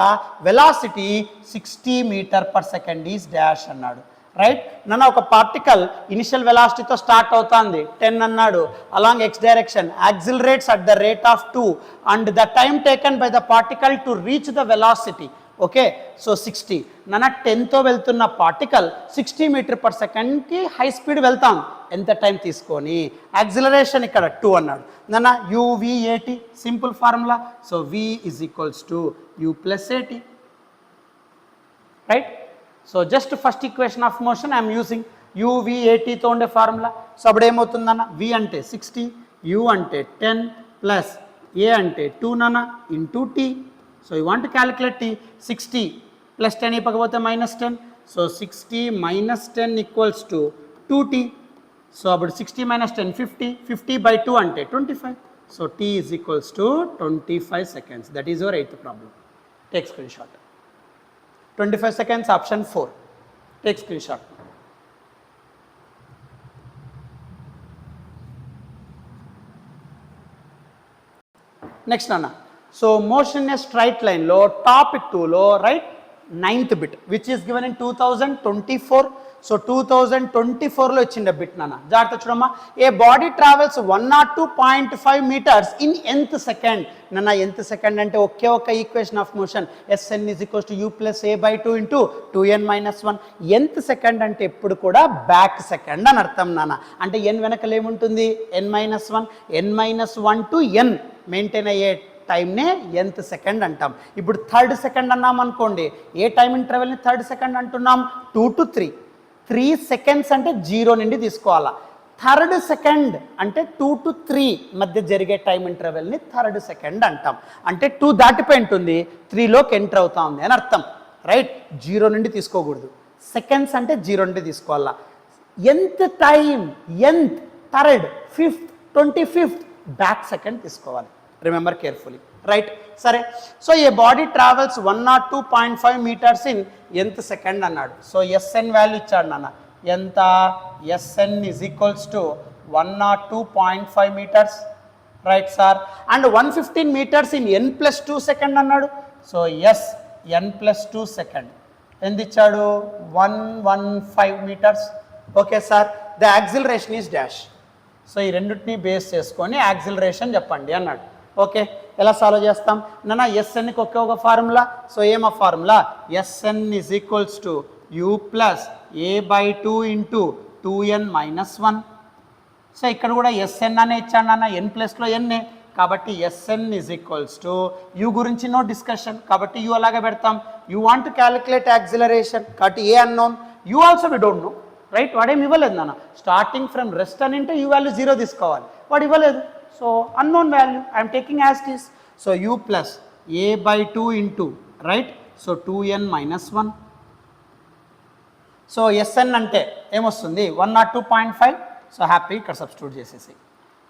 velocity 60 m/s is dash అన్నాడు. Right నన్న ఒక particle initial వెలాసిటీతో start అవుతుంది 10 అన్నాడు along x direction accelerates at the rate of 2 and the time taken by the particle to reach the velocity okay so 60 నన్న 10తో వెళ్తున్న particle 60 meter per సెకండ్కి హై స్పీడ్ వెళ్తాం ఎంత టైం తీసుకొని యాక్సిలరేషన్ ఇక్కడ 2 అన్నాడు నన్న uv/at simple formula so v is equals to u plus at right so just first equation of motion I'm using uv/at తో ఉండే ఫార్ములా సో అప్పుడు ఏమవుతుందన్న v అంటే 60 u అంటే 10 ప్లస్ a అంటే 2 నన్న into t so you want calculate t 60 plus 10 ఇవ్వకపోతే minus 10 so 60 minus 10 equals to 2t so అప్పుడు 60 minus 10 50 by 2 అంటే 25 so t is equals to 25 seconds that is your 8th problem take screen shot 25 seconds option 4 take screen shot next అన్న so motion in straight లైన్లో topic 2లో right 9th bit which is given in 2024 so 2024లో ఇచ్చిండే bit నాన్న జాగ్రత్త చూడమ్మా a body travels 102.5 metres in nth second నాన్న nth second అంటే ఒకే ఒక equation of motion Sn is equals to u plus a by 2 into 2n minus 1 nth second అంటే ఎప్పుడు కూడా బ్యాక్ సెకండ్ అని అర్థం నాన్న అంటే n వెనకలు ఏముంటుంది n minus 1 n minus 1 to n maintain అయ్యే టైంనే nth సెకండ్ అంటాం ఇప్పుడు థర్డ్ సెకండ్ అన్నాం అనుకోండి ఏ టైం ఇంటర్వెల్ని థర్డ్ సెకండ్ అంటున్నాం 2 to 3 seconds అంటే 0 నుండి తీసుకోవాలా థర్డ్ సెకండ్ అంటే 2 to 3 మధ్య జరిగే టైం ఇంటర్వెల్ని థర్డ్ సెకండ్ అంటాం అంటే 2 దాటిపోయి ఉంటుంది 3లోకి ఎంటర్ అవుతా ఉంది అని అర్థం రైట్ 0 నుండి తీసుకోకూడదు సెకండ్స్ అంటే 0 నుండి తీసుకోవాలా nth time nth third 5th 25th back second తీసుకోవాలి రిమెంబర్ కేర్ఫుల్లీ రైట్ సరే so a body travels 102.5 metres in nth second అన్నాడు సో Sn వాల్యూ ఇచ్చాడు నాన్న ఎంత Sn is equals to 102.5 metres right sir and 115 metres in n+2 second అన్నాడు so n+2 second ఎంత ఇచ్చాడు 115 metres okay sir the acceleration is dash so ఈ రెండింటిని base చేసుకొని యాక్సిలరేషన్ చెప్పండి అన్నాడు ఓకే ఎలా సాల్వ్ చేస్తాం నాన్న Snకి ఒకే ఒక ఫార్ములా సో ఏమా formula Sn is equals to u plus a by 2 into 2n minus 1 so ఇక్కడ కూడా Sn అనే ఇచ్చాడు నాన్న n ప్లస్లో ఎన్నే కాబట్టి Sn is equals to u గురించి నో డిస్కషన్ కాబట్టి u అలాగే పెడతాం you want to calculate acceleration కాబట్టి a unknown u also we don't know right వాడేమి ఇవ్వలేదు నాన్న స్టార్టింగ్ ఫ్రమ్ రెస్ట్ అని అంటే u వాల్యూ 0 తీసుకోవాలి వాడు ఇవ్వలేదు so unknown value I'm taking as it is so u plus a by 2 into right so 2n minus 1 so Sn అంటే ఏమొస్తుంది 102.5 సో హ్యాపీ ఇక్కడ సబ్స్టిట్యూట్ చేసేసి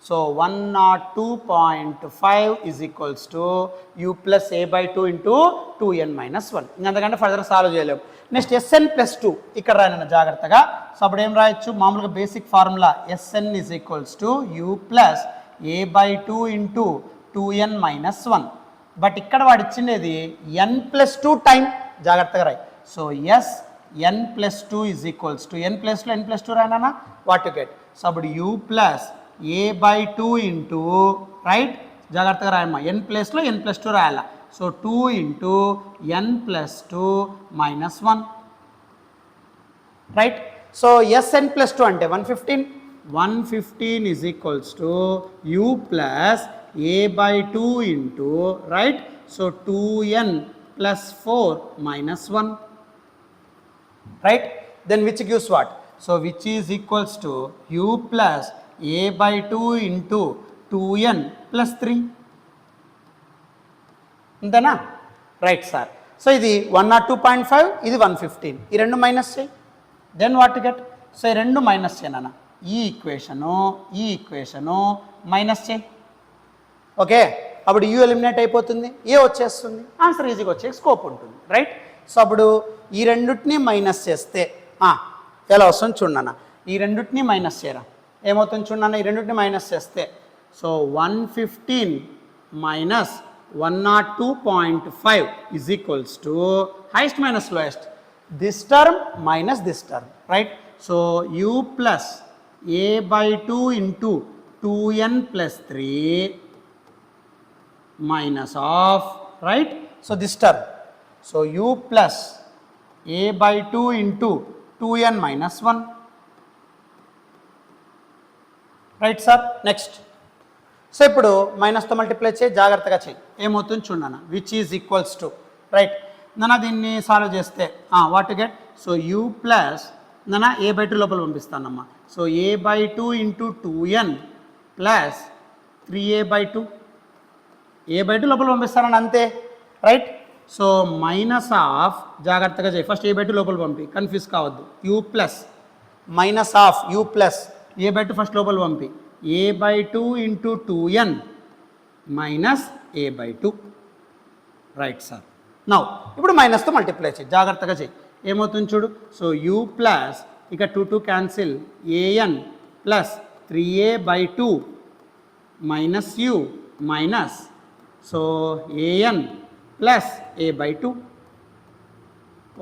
so 102.5 is equals to u plus a by 2 into 2n minus 1 ఇంకంతకంటే further solve చేయలేము next Sn plus 2 ఇక్కడ రాయన జాగ్రత్తగా so అప్పుడు ఏం రాయొచ్చు మామూలుగా basic formula Sn is equals to u plus a by 2 into 2n minus 1 but ఇక్కడ వాడు ఇచ్చిండేది n+2 టైం జాగ్రత్తగా రాయి so n+2 is equals to n+2 n+2 రాయనా వాట్ యు గెట్ సో అప్పుడు u plus a by 2 into right జాగ్రత్తగా రాయమ్మా n+లో n+2 రాయాలా so 2 into n+2 minus 1 right so Sn+2 అంటే 115 is equals to u plus a by 2 into right so 2n plus 4 minus 1 right then which gives what so which is equals to u plus a by 2 into 2n plus 3 అంతేనా right sir so ఇది 102.5 ఇది 115 ఈ రెండు minus చేయి then what get so ఈ రెండు minus చేయనా ఈ ఈక్వేషను మైనస్ చేయి ఓకే అప్పుడు యూ ఎలిమినేట్ అయిపోతుంది ఏ వచ్చేస్తుంది ఆన్సర్ ఈజీగా వచ్చే స్కోప్ ఉంటుంది రైట్ సో అప్పుడు ఈ రెండుటిని మైనస్ చేస్తే ఎలా వస్తుంది చూడన్నా ఈ రెండుటిని మైనస్ చేయరా ఏమవుతుంది చూడన్నా ఈ రెండుటిని మైనస్ చేస్తే so 115 minus 102.5 is equals to highest minus lowest this term minus this term right? So u plus a by 2 into 2n plus 3 minus of, right? So this term, so u plus a by 2 into 2n minus 1, right sir? Next, so ఇప్పుడు మైనస్తో multiply చేయి, జాగ్రత్తగా చేయి, ఏమవుతుంది చూడన్న, which is equals to, right? నన్ను దీన్ని solve చేస్తే what get, so you plus నన్ను ఏ బై 2 లోపల పంపిస్తానమ్మా, so a by 2 into 2n plus 3a by 2, a by 2 లోపల పంపిస్తానని అంతే, రైట్? సో మైనస్ ఆఫ్, జాగ్రత్తగా చేయి, ఫస్ట్ ఏ బై 2 లోపల పంపి, కన్ఫ్యూజ్ కావద్దు, you plus minus of you plus A by 2 first లోపల పంపి, a by 2 into 2n minus a by 2, right sir? Now ఇప్పుడు మైనస్తో మల్టిప్లై చేయి, జాగ్రత్తగా చేయి, ఏమవుతుంది చూడు, సో u ప్లస్ ఇక 2 cancel, an plus 3a by 2 minus u minus, so an plus a by 2,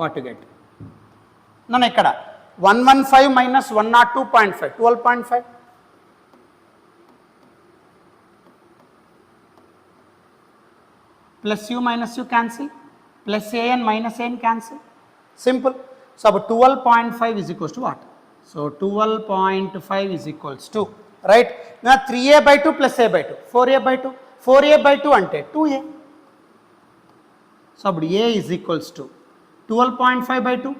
what get నన్ను ఇక్కడ 115 minus 102.5, 12.5, plus u minus u cancel, plus an minus an cancel, simple. So 12.5 is equals to what? So 12.5 is equals to, right? Now 3a by 2 plus a by 2, 4a by 2, 4a by 2 ante 2a. So a is equals to 12.5 by 2.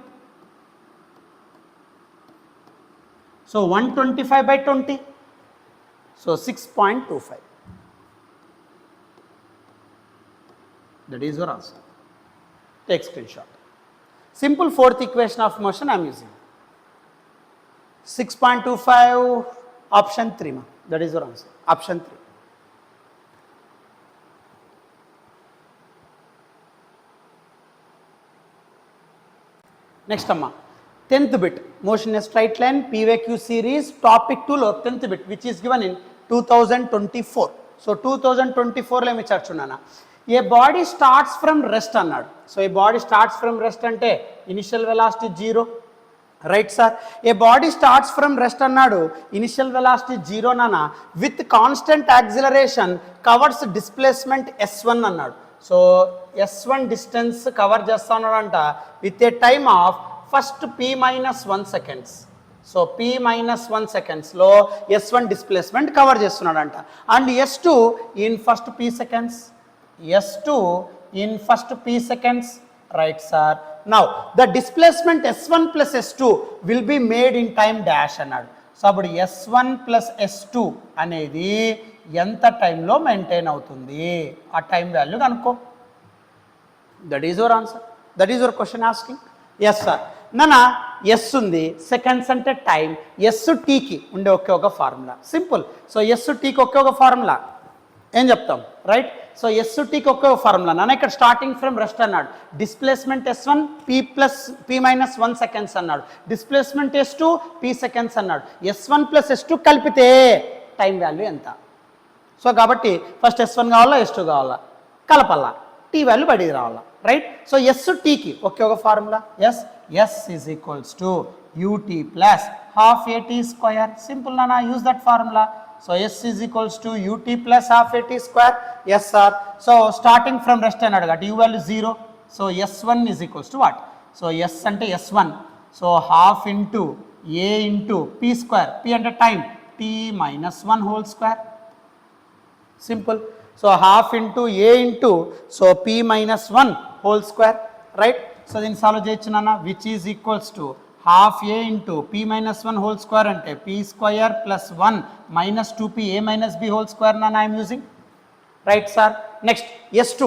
So 125 by 20. So 6.25. That is your answer. Take screenshot. Simple fourth equation of motion I am using. 6.25, option 3 ma. That is your answer. Option 3. Next amma, 10th bit, motion in a straight line, PVQ series, topic 2 lo 10th bit, which is given in 2024. So 2024 lo emi charchunana. A body starts from rest అన్నాడు. So a body starts from rest అంటే initial velocity 0, right sir? A body starts from rest అన్నాడు, initial velocity 0 నానా, with constant acceleration covers displacement s1 అన్నాడు. So s1 distance cover చేస్తా ఉన్నాడంట with a time of first p minus 1 seconds. So p minus 1 సెకండ్స్లో s1 displacement cover చేస్తున్నాడంట, and s2 in first p seconds, s2 in first p seconds, right sir? Now the displacement s1 plus s2 will be made in time dash అన్నాడు. So అప్పుడు s1 plus s2 అనేది ఎంత టైంలో maintain అవుతుంది, ఆ time value కనుక్కో. That is your answer, that is your question asking. Yes sir నాన్న, yes ఉంది, సెకండ్స్ అంటే టైం, ఎస్ టీకి ఉండే ఒకే ఒక ఫార్ములా, సింపుల్. సో ఎస్ టీకి ఒకే ఒక ఫార్ములా ఏం చెప్తాం, రైట్? సో ఎస్ టీకి ఒకే ఫార్ములా నాన్న, ఇక్కడ స్టార్టింగ్ ఫ్రమ్ రెస్ట్ అన్నాడు, displacement s1 p minus 1 seconds అన్నాడు, డిస్ప్లేస్మెంట్ s2 p సెకండ్స్ అన్నాడు, s1 ప్లస్ s2 కలిపితే టైం వాల్యూ ఎంత? సో కాబట్టి ఫస్ట్ s1 కావాలా s2 కావాలా, కలపాలా, టీ వాల్యూ బయటికి రావాలా, రైట్? సో ఎస్ టీకి ఒకే ఒక formula, s is equals to ut plus half at square, simple నాన్న, use that formula. So s is equals to ut plus half at square. Yes sir. So starting from rest and adagati u value 0. So s1 is equals to what? So s ante s1. So half into a into p square. P ante time, t minus 1 whole square. Simple. So half into a into, so p minus 1 whole square, right? So then solve cheyochu nana, which is equals to half a into p minus 1 whole square ante p square plus 1 minus 2p a minus b whole square nana I am using, right sir? Next s2,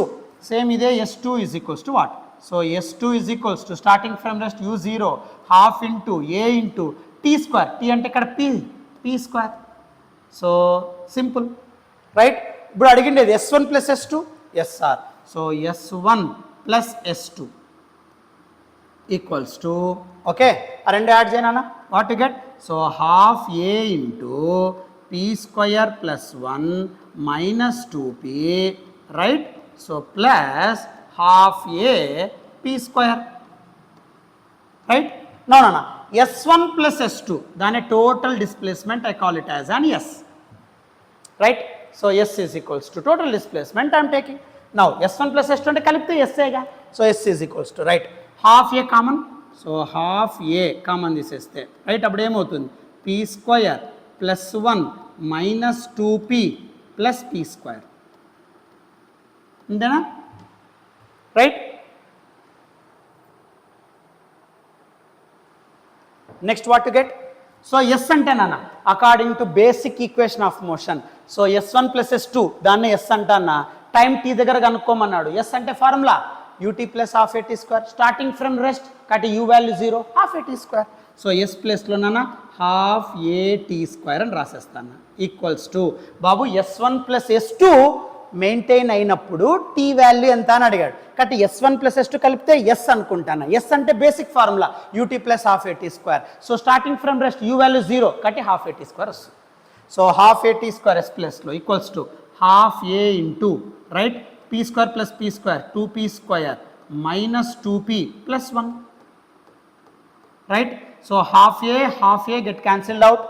same ide, s2 is equals to what? So s2 is equals to starting from rest u0 half into a into t square, t ante ikkada p square. So simple, right? ఇప్పుడు అడిగిండేది s1 plus s2, yes sir. So s1 plus s2 equals to, okay, రెండు add చేయనా, what to get? So half A into P square plus 1 minus 2p, right? So plus half A P square, right? No S1 plus S2, దాని total displacement I call it as an S, right? So S is equals to total displacement I am taking. Now S1 plus S2 అంటే కలిపితే S గా, so S is equals to, right, half A common, so half A common తీసేస్తే, right, అప్పుడు ఏమవుతుంది, P square plus 1 minus 2P plus P square, అంతేనా, right? Next what to get, so s అంటే నాన్న according to basic equation of motion, so S1 plus S2 దాన్ని s అంటానా, time t దగ్గర కనుక్కోమన్నాడు, ఎస్ అంటే formula ut plus half AT square, starting from rest కాబట్టి u value 0, half AT square, so s ప్లస్లో నాన్న హాఫ్ AT స్క్వేర్ అని రాసేస్తాను, ఈక్వల్స్ టు బాబు S1 ప్లస్ S2 మెయింటైన్ అయినప్పుడు టీ వాల్యూ ఎంత అని అడిగాడు, కాబట్టి S1 ప్లస్ S2 కలిపితే ఎస్ అనుకుంటాను, ఎస్ అంటే basic formula ut plus half AT square, so starting from rest u value 0 కాబట్టి హాఫ్ AT స్క్వేర్ వస్తుంది, so half AT square s ప్లస్లో equals to half A into, right, P square plus P square 2P square minus 2P plus 1, right, so half A get cancelled out,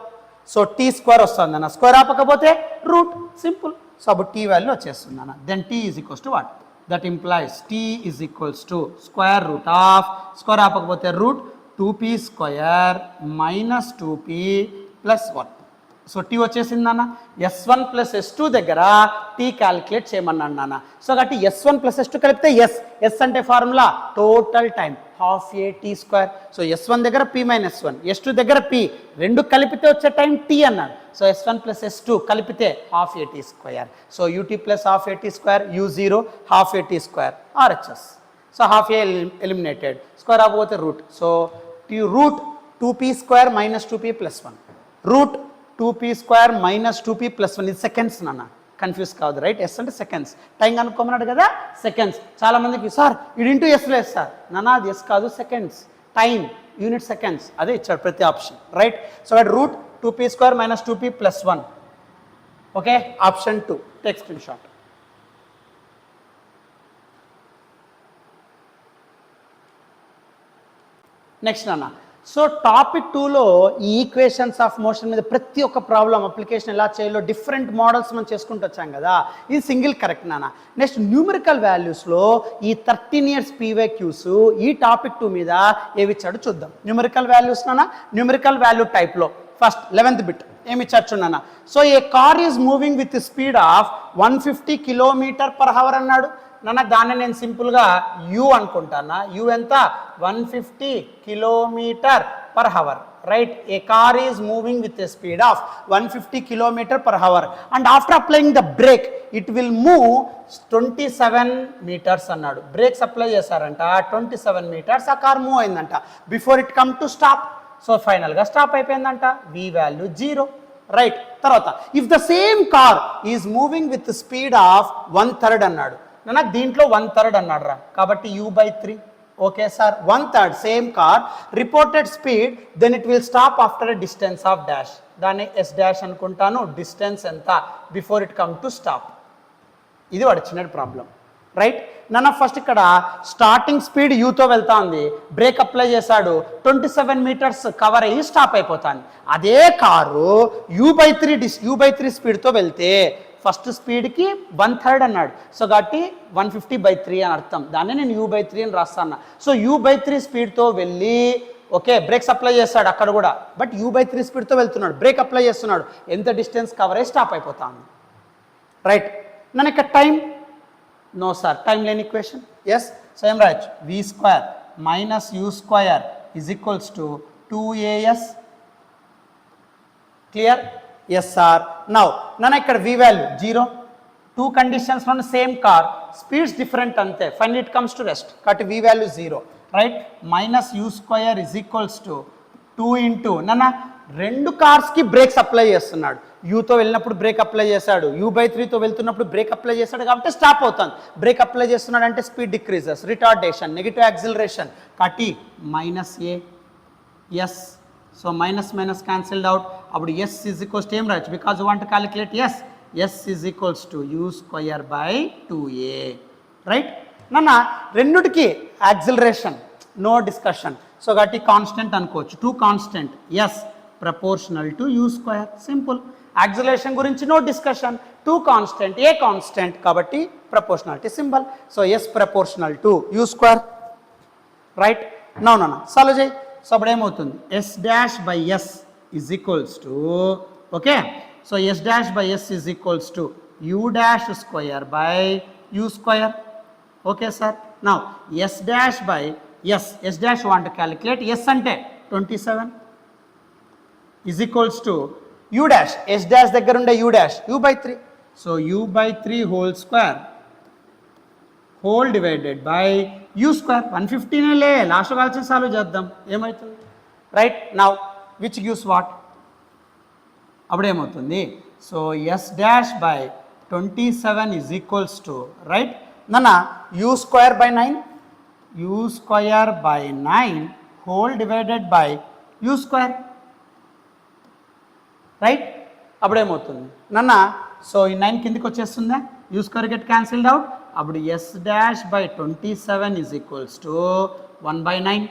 so T square వస్తుంది అన్న, square ఆపకపోతే root, simple, so అప్పుడు T value వచ్చేస్తుంది అన్న, then T is equals to what, that implies T is equals to square root of, square ఆపకపోతే root 2P square minus 2P plus 1, so T వచ్చేసింది నాన్న, S1 plus S2 దగ్గర T calculate చేయమన్నాను నాన్న, so కాబట్టి S1 plus S2 కలిపితే yes అంటే formula total time half AT square, so S1 దగ్గర P minus 1, S2 దగ్గర P, రెండు కలిపితే వచ్చే టైం T అన్నాడు, సో S1 ప్లస్ S2 కలిపితే half AT square, so ut plus half AT square u0 half AT square RHS, so half A eliminated, square ఆపోతే root, so root 2P square minus 2P plus 1, root 2P square minus 2P plus 1, ఇది seconds నాన్న, confuse కావద్దు, right, s అంటే seconds, time కనుక్కోమన్నాడు కదా seconds, చాలా మందికి sir ఇది ఇంటూ ఎస్ లేదు సార్, నాన్న అది ఎస్ కాదు సెకండ్స్, టైం యూనిట్ సెకండ్స్, అదే ఇచ్చాడు ప్రతి option, right, so at root 2P square minus 2P plus 1, okay, option 2, take screen shot. Next నాన్న, సో టాపిక్ 2లో ఈ ఈక్వేషన్స్ ఆఫ్ మోషన్ మీద ప్రతి ఒక్క ప్రాబ్లం అప్లికేషన్ ఎలా చేయాలో డిఫరెంట్ మోడల్స్ మనం చేసుకుంటూ వచ్చాం కదా, ఇది సింగిల్ కరెక్ట్ నాన్న. నెక్స్ట్ న్యూమరికల్ వాల్యూస్లో ఈ 13 years PYQs ఈ టాపిక్ 2 మీద ఏవి ఇచ్చాడో చూద్దాం. న్యూమరికల్ వాల్యూస్ నాన్న, న్యూమరికల్ వాల్యూ టైప్లో ఫస్ట్ 11th బిట్ ఏమి ఇచ్చాడు చూడన్న, so a car is moving with speed of 150 km/h అన్నాడు నాన్న, దాన్ని నేను సింపుల్గా యూ అనుకుంటానా, యూ ఎంత 150 km/h, right, A car is moving with a speed of 150 km/h and after applying the break it will move 27 meters అన్నాడు, breaks apply చేశారంట 27 meters, ఆ car move అయిందంట before it come to stop, so ఫైనల్గా stop అయిపోయిందంట, V value 0, right. తర్వాత if the same car is moving with speed of 1/3 అన్నాడు నాన్న, దీంట్లో 1/3 అన్నాడు రా, కాబట్టి u/3, okay sir, 1/3 same car reported speed, then it will stop after a distance of dash, దాన్ని S డాష్ అనుకుంటాను, డిస్టెన్స్ ఎంత before it come to stop, ఇది వాడు చిన్న ప్రాబ్లం, రైట్ నాన్న. ఫస్ట్ ఇక్కడ స్టార్టింగ్ స్పీడ్ యూతో వెళ్తా ఉంది, బ్రేక్ అప్లై చేశాడు, 27 meters కవర్ అయ్యి స్టాప్ అయిపోతాను, అదే కారు u/3 స్పీడ్తో వెళ్తే ఫస్ట్ స్పీడ్కి 1/3 అన్నాడు, సో కాబట్టి 150/3 అని అర్థం, దాన్ని నేను u/3 అని రాస్తాను. సో u/3 స్పీడ్తో వెళ్ళి, ఓకే, బ్రేక్స్ అప్లై చేస్తాడు అక్కడ కూడా, బట్ u/3 స్పీడ్తో వెళ్తున్నాడు, బ్రేక్ అప్లై చేస్తున్నాడు, ఎంత డిస్టెన్స్ కవర్ అయ్యి స్టాప్ అయిపోతాను, రైట్. నన్ను ఇక్కడ టైం, నో సార్, టైం లేని ఈక్వేషన్, ఎస్, సో ఏం రాయొచ్చు, v² minus u² is equals to 2as, clear, yes sir. Now నన్ను ఇక్కడ V value 0, 2 conditions from the same car, speeds different అంతే, final it comes to rest, కాబట్టి V value 0, right, minus u² is equals to 2 into నాన్న, రెండు కార్స్కి breaks apply చేస్తున్నాడు, యూతో వెళ్ళినప్పుడు break apply చేశాడు, u/3తో వెళ్తున్నప్పుడు బ్రేక్ అప్లై చేశాడు కాబట్టి స్టాప్ అవుతుంది, బ్రేక్ అప్లై చేస్తున్నాడు అంటే speed decreases, retardation, negative acceleration, కాబట్టి minus A, yes, so minus minus cancelled out, అప్పుడు S ఈజ్ ఈక్వల్స్ టు ఏం రాయొచ్చు, because you want to calculate S is equals to u² by 2a, right నాన్న. రెండుటికి acceleration no discussion. So కాబట్టి constant అనుకోవచ్చు, 2 constant s proportional to u square, simple. Acceleration గురించి no discussion, 2 constant a constant కాబట్టి proportionality symbol. So yes proportional to u square, right. No solve చేయి. So అప్పుడు ఏమవుతుంది, S dash by S is equals to, okay, so yes dash by S is equals to u dash square by u square. Okay sir. Now S dash by S dash want calculate, S అంటే 27 is equals to u dash, S dash దగ్గర ఉండే u dash u/3. So u/3 whole square whole divided by u square. 115 లే, last కాల్సిన solve చేద్దాం ఏమవుతుంది, right. Now which gives what, అప్పుడు ఏమవుతుంది, so yes dash by 27 is equals to, right నాన్న, u square by 9, u square by 9 whole divided by u square, right. అప్పుడేమవుతుంది నాన్న, so ఈ 9 కిందికి వచ్చేస్తుందా, u square get cancelled out. అప్పుడు s dash by 27 is equals to 1/9.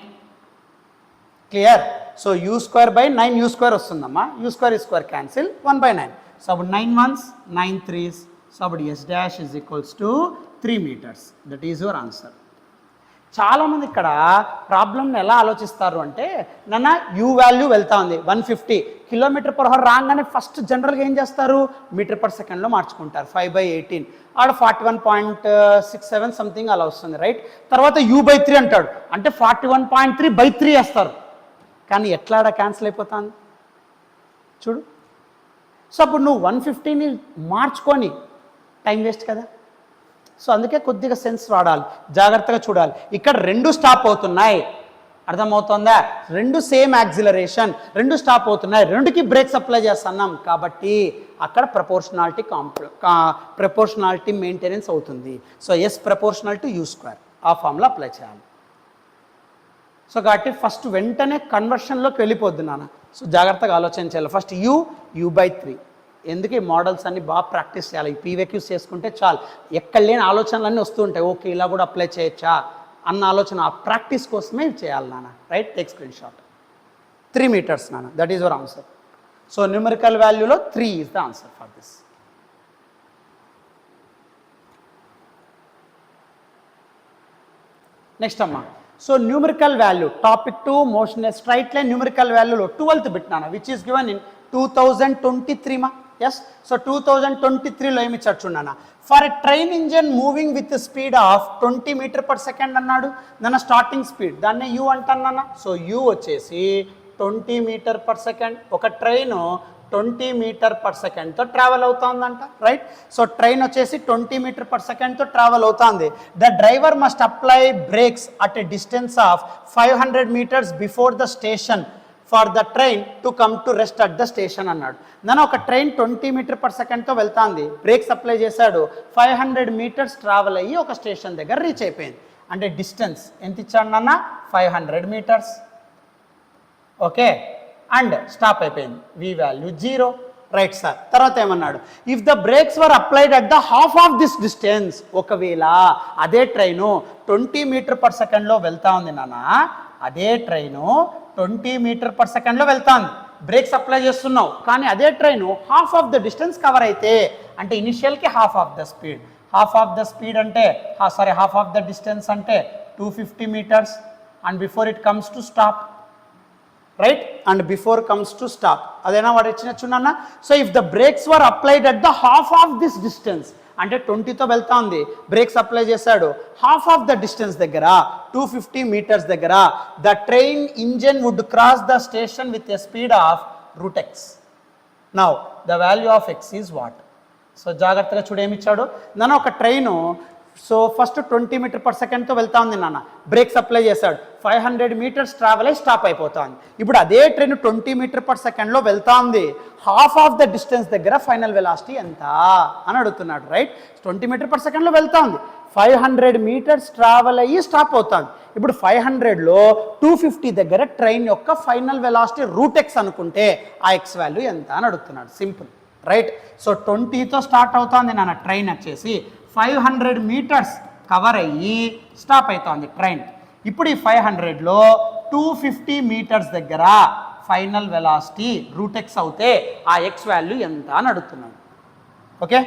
Clear. So u square by 9 u square వస్తుందమ్మా, u square ఈ square cancel 1/9. So అప్పుడు 9 1s 9 3s. So అప్పుడు s dash is equals to 3 meters. That is your answer. చాలామంది ఇక్కడ ప్రాబ్లమ్ని ఎలా ఆలోచిస్తారు అంటే, నాన్న యూ వాల్యూ వెళ్తా ఉంది 150 km/h రాగానే ఫస్ట్ జనరల్గా ఏం చేస్తారు, మీటర్/సెకండ్లో మార్చుకుంటారు, 5/18 ఆడ 41.67 సంథింగ్ అలా వస్తుంది, రైట్. తర్వాత u/3 అంటాడు, అంటే 41.3/3 వేస్తారు. కానీ ఎట్లా ఆడ క్యాన్సిల్ అయిపోతుంది చూడు. సో అప్పుడు నువ్వు 150ని మార్చుకొని టైం వేస్ట్ కదా. సో అందుకే కొద్దిగా సెన్స్ వాడాలి, జాగ్రత్తగా చూడాలి. ఇక్కడ 2 స్టాప్ అవుతున్నాయి, అర్థమవుతుందా, 2 సేమ్ యాక్సిలరేషన్, 2 స్టాప్ అవుతున్నాయి, 2కి బ్రేక్స్ అప్లై చేస్తున్నాం కాబట్టి అక్కడ ప్రపోర్షనాలిటీ మెయింటెనెన్స్ అవుతుంది. So yes proportional to u square ఆ ఫార్ములా అప్లై చేయాలి. సో కాబట్టి ఫస్ట్ వెంటనే కన్వర్షన్లోకి వెళ్ళిపోద్ది నాన్న. సో జాగ్రత్తగా ఆలోచించాలి. First u/3. ఎందుకు ఈ మోడల్స్ అన్ని బాగా ప్రాక్టీస్ చేయాలి, ఈ పీవీక్యూస్ చేసుకుంటే చాలు. ఎక్కడ లేని ఆలోచనలన్నీ వస్తూ ఉంటాయి, ఓకే ఇలా కూడా అప్లై చేయొచ్చా అన్న ఆలోచన, ఆ ప్రాక్టీస్ కోసమే చేయాలి నాన్న, right. Take screen shot. 3 meters నాన్న, that is your answer. So numerical వాల్యూలో 3 is the answer for this. Next అమ్మా, so numerical value topic 2 motion straight line numerical వాల్యూలో 12th బిట్ నాన్న, విచ్ ఈస్ గివెన్ ఇన్ 2023 మా. Yes. So 2023లో ఏమి ఇచ్చాడు చూడన్నా, for a train engine moving with speed of 20 meter/s అన్నాడు. నన్న స్టార్టింగ్ స్పీడ్ దాన్నే యూ అంటాను. సో యూ వచ్చేసి 20 meter/s. ఒక ట్రైన్ 20 meter/s ట్రావెల్ అవుతుందంట, రైట్. సో ట్రైన్ వచ్చేసి 20 meter/s ట్రావెల్ అవుతుంది. The driver must apply brakes at a distance of 500 meters before the station for the train to come to rest at the station అన్నాడు. నన్ను ఒక train 20 meter/s వెళ్తాంది, breaks apply చేశాడు, 500 meters travel అయ్యి ఒక station దగ్గర reach అయిపోయింది. అంటే distance ఎంత ఇచ్చాడు నాన్న, 500 meters. ఓకే, అండ్ స్టాప్ అయిపోయింది, వి వాల్యూ 0, రైట్ సార్. తర్వాత ఏమన్నాడు, if the brakes were applied at the half of this distance. ఒకవేళ అదే ట్రైను 20 meter/s వెళ్తా ఉంది నాన్న, అదే ట్రైను 20 meter/s వెళ్తాంది, బ్రేక్స్ అప్లై చేస్తున్నావు, కానీ అదే train half of the distance cover అయితే, అంటే ఇనిషియల్కి half of the speed, half of the speed అంటే హాఫ్ ఆఫ్ ద డిస్టెన్స్ అంటే 250 meters, and before it comes to stop, right, and before comes to stop. అదేనా వాడు ఇచ్చిన చూడన్నా. So if the brakes were applied at the half of this distance, అంటే 20తో వెళ్తా ఉంది, బ్రేక్స్ అప్లై చేశాడు, హాఫ్ ఆఫ్ ద డిస్టెన్స్ దగ్గర 250 meters దగ్గర, the train engine would cross the station with a speed of √x. Now the value of x is what. So జాగ్రత్తగా చూడు ఏమిచ్చాడు నాన్న, ఒక ట్రైను సో ఫస్ట్ 20 meter/s వెళ్తా ఉంది నాన్న, బ్రేక్స్ అప్లై చేశాడు, 500 meters ట్రావెల్ అయ్యి స్టాప్ అయిపోతుంది. ఇప్పుడు అదే ట్రైన్ 20 meter/s వెళ్తా ఉంది, హాఫ్ ఆఫ్ ద డిస్టెన్స్ దగ్గర ఫైనల్ వెలాసిటీ ఎంత అని అడుగుతున్నాడు, రైట్. 20 meter/s వెళ్తా ఉంది, 500 meters ట్రావెల్ అయ్యి స్టాప్ అవుతుంది. ఇప్పుడు 500లో 250 దగ్గర ట్రైన్ యొక్క ఫైనల్ వెలాసిటీ √x అనుకుంటే ఆ x వాల్యూ ఎంత అని అడుగుతున్నాడు, సింపుల్, రైట్. సో 20తో స్టార్ట్ అవుతుంది నాన్న ట్రైన్ వచ్చేసి, 500 meters కవర్ అయ్యి స్టాప్ అవుతుంది ట్రైన్. ఇప్పుడు ఈ 500లో 250 మీటర్స్ దగ్గర ఫైనల్ వెలాసిటీ రూట్ ఎక్స్ అవుతే ఆ ఎక్స్ వాల్యూ ఎంత అని అడుగుతున్నాడు. Okay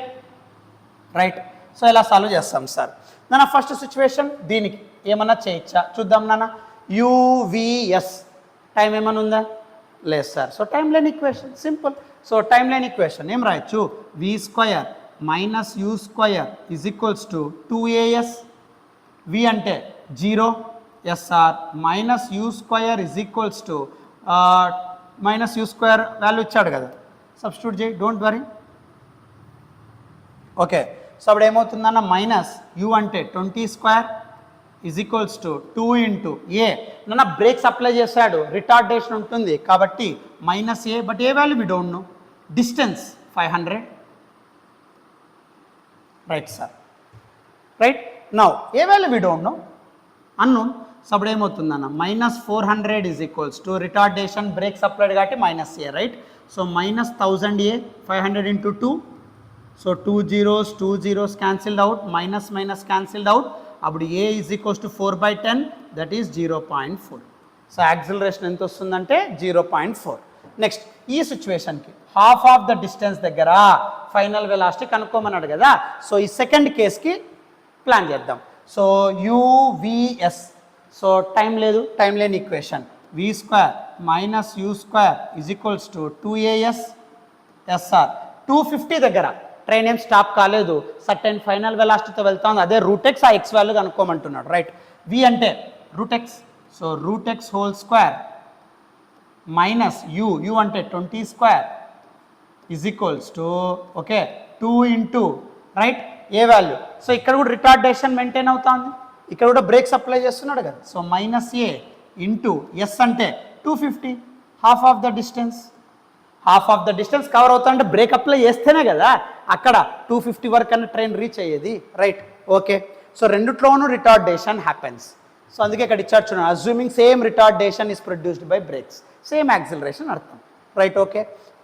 right. సో ఇలా సాల్వ్ చేస్తాం సార్. నాన్న ఫస్ట్ సిచ్యువేషన్ దీనికి ఏమన్నా చేయొచ్చా చూద్దాం నాన్న. యూవిఎస్ టైం ఏమైనా ఉందా? లేదు sir. So time line equation simple. So time line equation ఏం రాయొచ్చు? V square minus u square is equals to 2as. V అంటే 0 SR minus u square is equals to minus u square value ఇచ్చాడు కదా, substitute చేయి, don't worry. Okay so అప్పుడు ఏమవుతుందన్న minus u అంటే 20 square is equals to 2 into a. నన్న brakes apply చేశాడు, retardation ఉంటుంది కాబట్టి minus a. But a value we don't know. Distance 500. Right sir. Right now a value we don't know, unknown. So అప్పుడు ఏమవుతుందన్న minus 400 is equals to retardation brakes applied కాబట్టి minus a. Right. So minus 1000 a 500 into 2. So 2 zeros cancelled out, minus cancelled out. అప్పుడు a is equals to 4/10, that is 0.4. So acceleration ఎంత వస్తుందంటే 0.4. Next ఈ సిచ్యువేషన్కి half of the distance దగ్గర final velocity కనుక్కోమన్నాడు కదా. So ఈ సెకండ్ కేస్కి ప్లాన్ చేద్దాం. So UVS. సో టైం లేదు, టైం లేని equation we square minus you square is equals to 2as SR. 250 దగ్గర ట్రైన్ ఏం స్టాప్ కాలేదు, సర్టెన్ ఫైనల్ వెలాసిటీతో వెళ్తా ఉంది. అదే రూట్ ఎక్స్ ఆ ఎక్స్ వాల్యూ కనుక్కోమంటున్నాడు. రైట్. వి అంటే root x. So root x whole square minus u అంటే 20 square is equals to okay 2 into right a value. So ఇక్కడ కూడా రిటార్డేషన్ మెయింటైన్ అవుతుంది, ఇక్కడ కూడా బ్రేక్స్ అప్లై చేస్తున్నాడు కదా. సో మైనస్ ఏ ఇంటూ ఎస్ అంటే 250, half of the distance. Half of the distance cover అవుతా అంటే బ్రేక్ అప్లై చేస్తేనే కదా అక్కడ 250 వరకు అన్న ట్రైన్ రీచ్ అయ్యేది. రైట్. ఓకే. సో రెండిట్లోనూ రిటార్డేషన్ హ్యాపెన్స్. సో అందుకే ఇక్కడ ఇచ్చారు చూడండి, assuming same retardation is produced by brakes, same acceleration అర్థం. రైట్. ఓకే.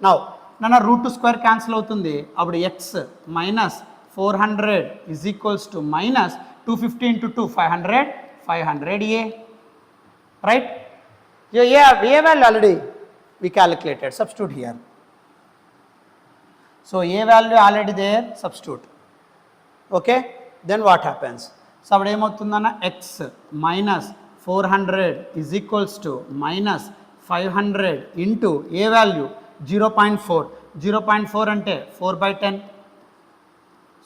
నౌ నన్న రూట్ స్క్వేర్ క్యాన్సిల్ అవుతుంది. అప్పుడు x minus 400 is equals to minus 250 into 2 500 a. Right. A value already we calculated, substitute here. So a value already there, substitute. Okay, then what happens? So abadu em avutundana x minus 400 is equals to minus 500 into a value 0.4. 0.4 ante 4/10.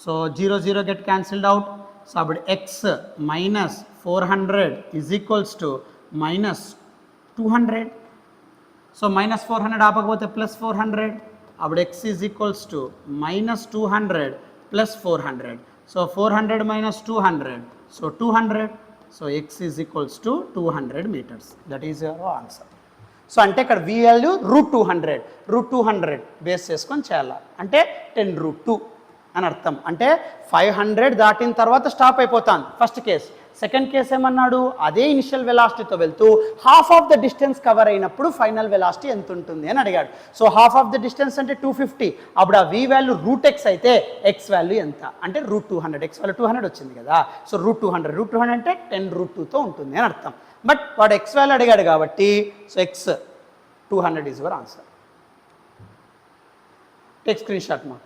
So 0 get cancelled out. So abadu x minus 400 is equals to minus 200. So minus 400 ఆపకపోతే plus 400. అప్పుడు x is equals to minus 200 plus 400. So 400 minus 200, so 200. So x is equals to 200 metres. That is your answer. So అంటే ఇక్కడ వి value √200 base చేసుకొని చేయాలి. అంటే 10√2 అని అర్థం. అంటే 500 దాటిన తర్వాత స్టాప్ అయిపోతాను ఫస్ట్ కేస్. సెకండ్ కేస్ ఏమన్నాడు, అదే ఇనిషియల్ వెలాసిటీతో వెళ్తూ half of the distance cover అయినప్పుడు ఫైనల్ వెలాసిటీ ఎంత ఉంటుంది అని అడిగాడు. So half of the distance అంటే 250. అప్పుడు ఆ వి వాల్యూ రూట్ ఎక్స్ అయితే ఎక్స్ వాల్యూ ఎంత అంటే √200. ఎక్స్ వాల్యూ 200 వచ్చింది కదా. సో √200 అంటే 10√2తో ఉంటుంది అని అర్థం. బట్ వాడు ఎక్స్ వాల్యూ అడిగాడు కాబట్టి so x 200 is your answer. Take screen shot మా.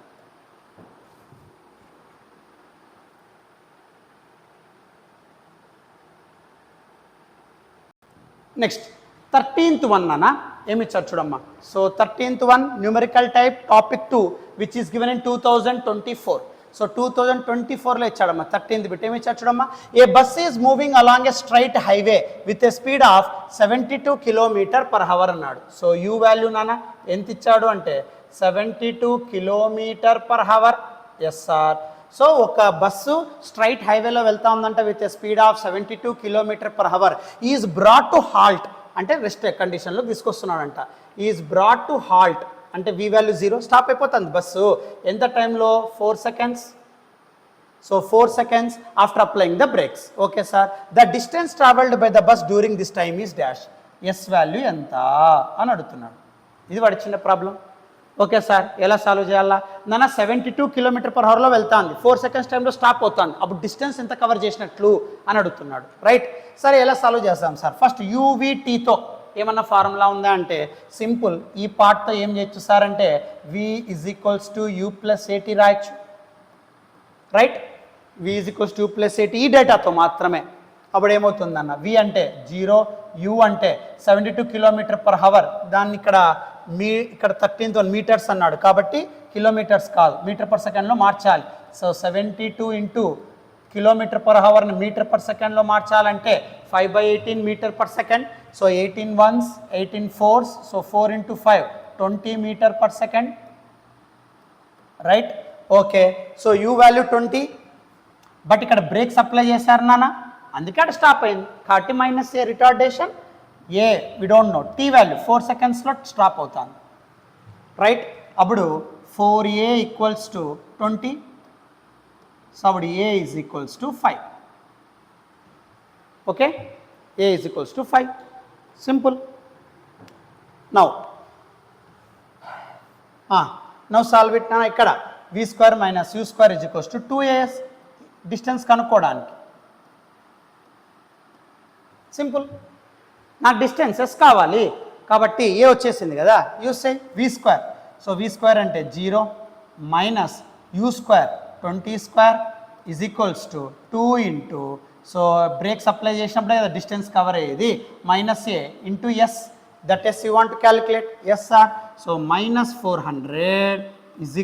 నెక్స్ట్ 13th వన్ అన్న ఏమి ఇచ్చారు చూడమ్మా. So 13th one numerical type topic 2 which is given in 2024. So 2024లో ఇచ్చాడమ్మా 13th బిట్. ఏమి ఇచ్చారు చూడమ్మా. A bus is moving along a straight highway with a speed of 72 km/h అన్నాడు. సో యూ వాల్యూ నాన్న ఎంత ఇచ్చాడు అంటే 72 km/h. Yes sir. సో ఒక బస్సు స్ట్రైట్ హైవేలో వెళ్తా ఉందంట with speed of 72 km/h. Is brought to halt అంటే రెస్ట్ కండిషన్లో తీసుకొస్తున్నాడంట. ఈజ్ బ్రాట్ టు హాల్ట్ అంటే వి వాల్యూ 0, స్టాప్ అయిపోతుంది బస్సు. ఎంత టైంలో 4 seconds. So 4 seconds after applying the brakes. Okay sir. The distance travelled by the bus during this time is dash. S value ఎంత అని అడుగుతున్నాడు. ఇది వాడి చిన్న ప్రాబ్లం. ఓకే సార్, ఎలా సాల్వ్ చేయాలా? నాన్న 72 km/hలో వెళ్తాంది, 4 seconds టైంలో స్టాప్ అవుతాను, అప్పుడు డిస్టెన్స్ ఎంత కవర్ చేసినట్లు అని అడుగుతున్నాడు. రైట్, సరే ఎలా సాల్వ్ చేస్తాం సార్? ఫస్ట్ యూవీటీతో ఏమన్నా ఫార్ములా ఉందా అంటే సింపుల్, ఈ పార్ట్తో ఏం చేయొచ్చు సార్ అంటే v = u + at రాయొచ్చు. రైట్, v = u + at ఈ డేటాతో మాత్రమే. అప్పుడు ఏమవుతుందన్న, v అంటే 0, u అంటే 72 km/h, దాన్ని ఇక్కడ 13తో మీటర్స్ అన్నాడు కాబట్టి కిలోమీటర్స్ కాదు మీటర్/సెకండ్లో మార్చాలి. సో 72 ఇంటూ km/hని మీటర్/సెకండ్లో మార్చాలంటే 5/18 metre per second. So 18 ones 18 fours, so 4 into 5 20 metre per second. Right, okay. So u value 20, but ఇక్కడ బ్రేక్స్ అప్లై చేశారు నాన్న, అందుకే అక్కడ స్టాప్ అయింది కాబట్టి -a retardation. A we don't know, t value 4 secondsలో స్టాప్ అవుతుంది. రైట్, అప్పుడు 4a = 20, సో అప్పుడు a = 5. Okay, a = 5, simple. Now solve it నా. ఇక్కడ v² - u² = 2as, డిస్టెన్స్ కనుక్కోవడానికి సింపుల్. నాకు డిస్టెన్సెస్ కావాలి కాబట్టి ఏ వచ్చేసింది కదా, యూస్ చేయి v². సో v² అంటే 0 - u² 20² = 2 into, so breaks apply చేసినప్పుడే కదా డిస్టెన్స్ కవర్ అయ్యేది, -a into s, that s you want calculate. Yes sir, so -400 =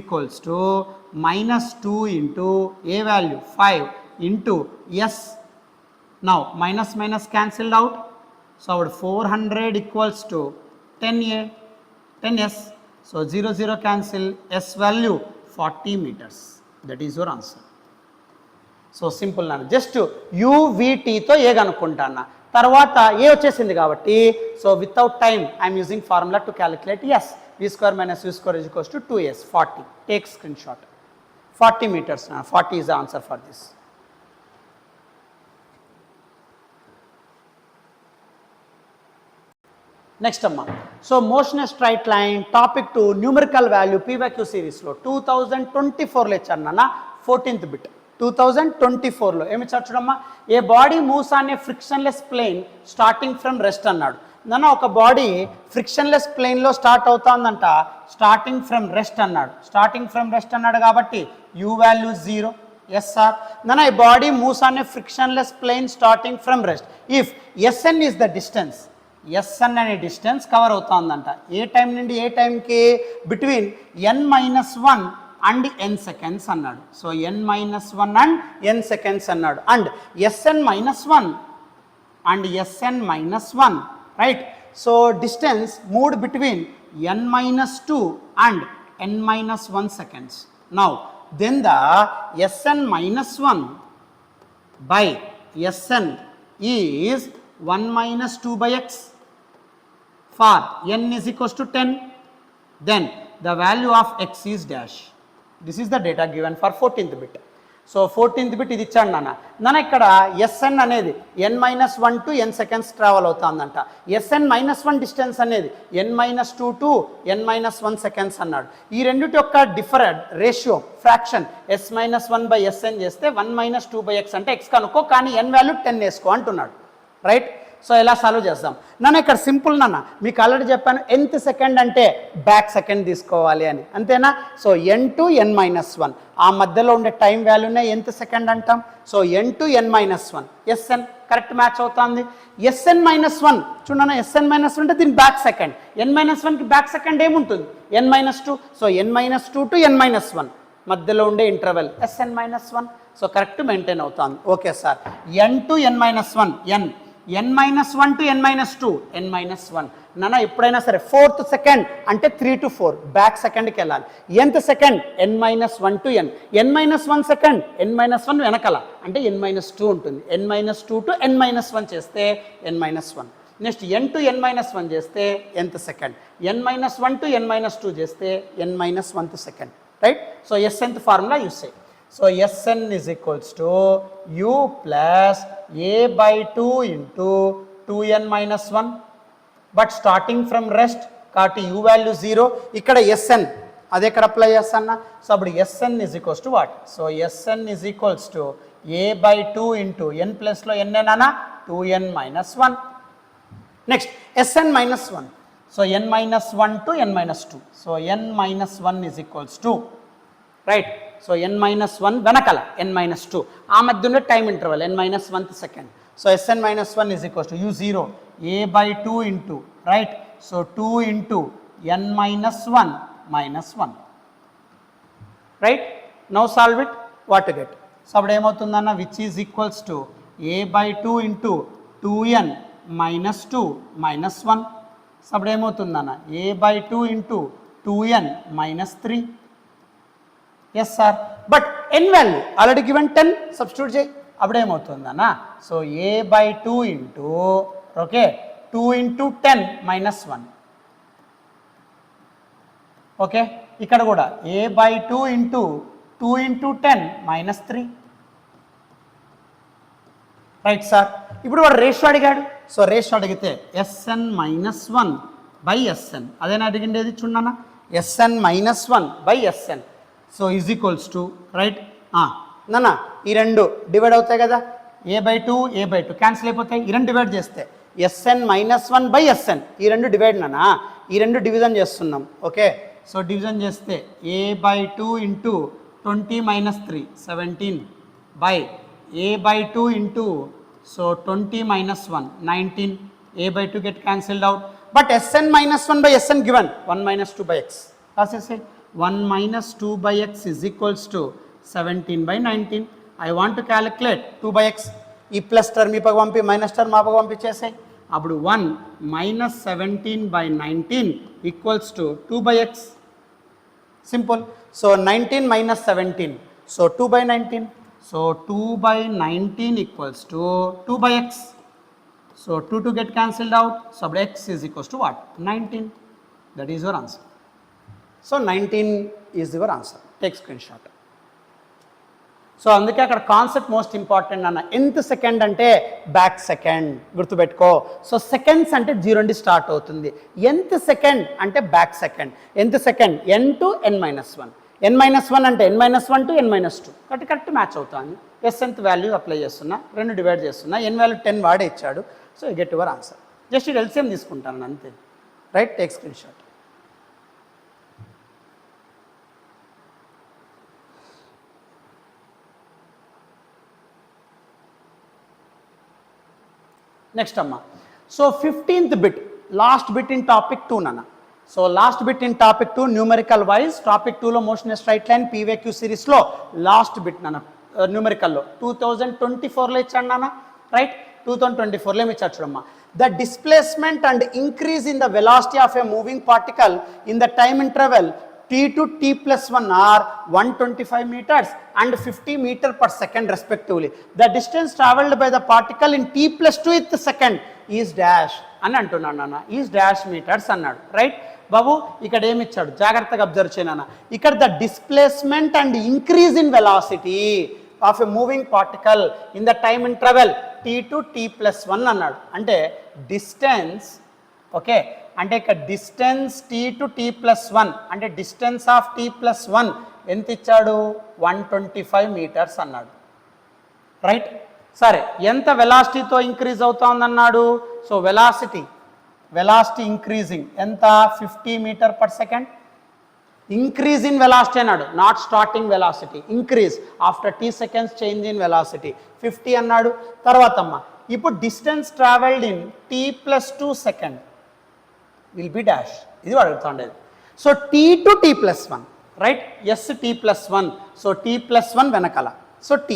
-2 into a value 5 into s. Now minus cancelled out, so our 400 = 10a 10s, so 0 0 cancel, s value 40 meters, that is your answer. So simple నాన్న, just యూవీటీతో a కనుక్కుంటాను, తర్వాత a వచ్చేసింది కాబట్టి so without time I'm using formula to calculate s. v² - u² = 2s 40. Take screen shot. 40 meters నా, 40 is the answer for this. Next అమ్మా, so motion a straight line topic 2 numerical value PYQ సిరీస్లో 2024లో ఇచ్చాను 14th bit. 2024లో ఏమి ఇచ్చారు చూడమ్మా, a body moves on a frictionless plane starting from rest అన్నాడు. నాన్న ఒక బాడీ ఫ్రిక్షన్లెస్ ప్లేన్లో స్టార్ట్ అవుతుందంట, స్టార్టింగ్ ఫ్రమ్ రెస్ట్ అన్నాడు. స్టార్టింగ్ ఫ్రమ్ రెస్ట్ అన్నాడు కాబట్టి u వాల్యూ 0. ఎస్ సార్, నాన్న a body moves on a frictionless plane starting from rest if Sn is the distance. Sn అనే డిస్టెన్స్ కవర్ అవుతుందంట a time నుండి a టైంకి, between n-1 and n seconds అన్నాడు. So n-1 and n seconds అన్నాడు, and Sn-1 and Sn-1, right. So distance moved between n-2 and n-1 seconds. Now then the Sn-1 by Sn is 1 - 2/x. For n is equals to 10, then the value of x is dash. This is the data given for 14th bit. So 14th bit ఇది ఇచ్చాడు నాన్న. ఇక్కడ Sn అనేది n-1 to n seconds travel అవుతుందంట. Sn-1 distance అనేది n-2 to n-1 seconds అన్నాడు. ఈ రెండిటి యొక్క డిఫరెంట్ రేషియో ఫ్రాక్షన్ s-1/Sn చేస్తే 1 - 2/x అంటే x కనుక్కో, కానీ n వాల్యూ 10 వేసుకో అంటున్నాడు. రైట్, సో ఎలా సాల్వ్ చేస్తాం నాన్న? ఇక్కడ సింపుల్ నాన్న, మీకు ఆల్రెడీ చెప్పాను nth సెకండ్ అంటే బ్యాక్ సెకండ్ తీసుకోవాలి అని, అంతేనా? సో n to n-1 ఆ మధ్యలో ఉండే టైం వాల్యూనే nth సెకండ్ అంటాం. So n to n-1 Sn correct match అవుతుంది. Sn-1 చూడన్నా, Sn-1 అంటే దీని బ్యాక్ సెకండ్, n-1కి బ్యాక్ సెకండ్ ఏముంటుంది n-2. So n-2 to n-1 మధ్యలో ఉండే interval Sn-1. So correct maintain అవుతుంది. Okay sir, n to n-1 n-1 to n-2 n-1 నాన్న ఎప్పుడైనా సరే 4th సెకండ్ అంటే 3 to 4 బ్యాక్ సెకండ్కి వెళ్ళాలి. nth second n-1 to n, n-1 second n-1 వెనకాల అంటే n-2 ఉంటుంది. n-2 to n-1 చేస్తే n-1, next n to n-1 చేస్తే nth second, n-1 to n-2 చేస్తే n-1th second. Right, so Snth formula use చేయి. So Sn is equals to u plus a/2 into 2n-1, but starting from rest కాబట్టి u value 0. ఇక్కడ Sn అదే ఇక్కడ apply చేస్తాను. So అప్పుడు SN is equals to what? So SN is equals to a/2 into N ప్లస్లో N ఏనా 2n - 1. Next SN - 1. So n - 1 to n - 2. So n - 1 is equals to right. So n - 1 వెనకాల n - 2 ఆ మధ్య ఉన్న time interval n - 1th second. So Sn - 1 is equals to u0 a/2 into right. So 2 into n - 1 - 1 right. Now solve it, what to get? So అప్పుడు ఏమవుతుందన్న which is equals to a/2 into 2n - 2 - 1. So అప్పుడు ఏమవుతుందన్న a/2 into 2n - 3. Yes sir, but n value already given 10 substitute చేయి. అప్పుడు ఏమవుతుందన్న so a/2 into okay 2 ఇంటూ 10 - 1. Okay ఇక్కడ కూడా a/2 ఇంటూ 2 ఇంటూ 10 - 3. Right sir. ఇప్పుడు వాడు రేషియో అడిగాడు. సో రేషియో అడిగితే Sn - 1 బై Sn అదేనా అడిగిండేది చూడన్నా. Sn - 1 by Sn so is equals to right. నాన్న ఈ రెండు డివైడ్ అవుతాయి కదా, a/2 a/2 క్యాన్సిల్ అయిపోతాయి. ఈ రెండు డివైడ్ చేస్తే Sn - 1 బై Sn ఈ రెండు డివైడ్ నానా, ఈ రెండు డివిజన్ చేస్తున్నాం. ఓకే సో డివిజన్ చేస్తే a/2 into 20 - 3 17 by a/2 into so 20 - 1 19 a/2 get cancelled out. But Sn - 1 by Sn given 1 - 2 by x. రాసేసే 1 - 2 by x is equals to 17 by 19. I want to calculate 2 by x. ఈ plus term ఈ పక్క పంపి minus term ఆ పక్క పంపించేసాయి. అప్పుడు 1 - 17 by 19 equals to 2 by x. Simple. So 19 - 17 so 2 by 19. So 2 by 19 equals to 2 by x. So 2 get cancelled out. So అప్పుడు x is equals to what? 19. That is your answer. So 19 is your answer. Take screen shot. So అందుకే అక్కడ concept most important అన్న. nth second అంటే back second గుర్తుపెట్టుకో. So seconds అంటే 0 నుండి start అవుతుంది. nth second అంటే back second. nth second n to n - 1. n - 1 అంటే n - 1 టు n - 2 కాబట్టి కరెక్ట్ మ్యాచ్ అవుతుంది. nth వాల్యూ అప్లై చేస్తున్నా, రెండు డివైడ్ చేస్తున్నా, n వాల్యూ 10 వాడే ఇచ్చాడు. So you get your answer. Just ఇది ఎల్సిఎం తీసుకుంటాను అంతే. Right. Take screen shot. Next అమ్మా. So 15th bit last bit in topic 2 నాన్న. So last bit in topic 2 numerical wise topic 2లో మోషన్ స్ట్రైట్ లైన్ పీవైక్యూ సిరీస్లో last bit నాన్న. న్యూమరికల్లో 2024లో ఇచ్చాడు నాన్న. రైట్. 2024లో ఏమి ఇచ్చాడు చూడమ్మా. The displacement and increase in the velocity of a moving particle in the time interval t to t plus 1 are 125 meters and 50 meter per second respectively. The distance travelled by the particle in t plus 2th second is dash అని అంటున్నాను నాన్న. Is dash metres అన్నాడు. Right బాబు. ఇక్కడ ఏమి ఇచ్చాడు జాగ్రత్తగా observe చేయనా. ఇక్కడ the displacement and increase in velocity of a moving particle in the time interval t to t plus 1 అన్నాడు. అంటే డిస్టెన్స్ ఓకే అంటే ఇక్కడ distance t to t plus 1 అంటే డిస్టెన్స్ ఆఫ్ t plus 1 ఎంత ఇచ్చాడు 125 మీటర్స్ అన్నాడు. రైట్. సరే ఎంత వెలాసిటీతో ఇంక్రీజ్ అవుతా ఉందన్నాడు. సో వెలాసిటీ ఇంక్రీజింగ్ ఎంత 50 metre per second. Increase in velocity అన్నాడు, not starting velocity. Increase after t seconds change in velocity 50 అన్నాడు. తర్వాత అమ్మ ఇప్పుడు distance travelled in t plus 2 second will be dash. ఇది అడుగుతుండేది. So t to t plus 1 right. Yes t plus 1. So t plus 1 వెనకాల. So t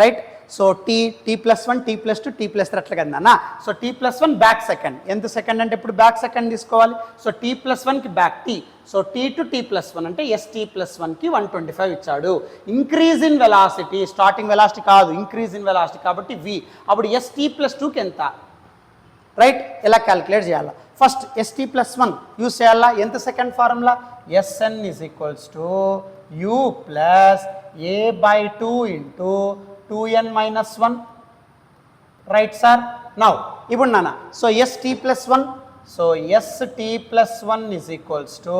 right. So t plus 1 t plus 2 t plus 3 అట్లా కదా. So t plus 1 back second. ఎంత second అంటే ఇప్పుడు back second తీసుకోవాలి. So t plus 1కి back t. So t to t plus 1 అంటే st plus 1కి 125 ఇచ్చాడు. Increase in velocity starting velocity కాదు, ఇంక్రీజ్ ఇన్ వెలాసిటీ కాబట్టి v. అప్పుడు st plus 2కి ఎంత రైట్. ఎలా క్యాలిక్యులేట్ చేయాలా. ఫస్ట్ st plus 1 యూస్ చేయాలా. ఎంత second formula Sn is equals to u plus a/2 into 2n minus 1 right sir. Now ఇప్పుడు నాన్న so st plus 1 so st plus 1 is equals to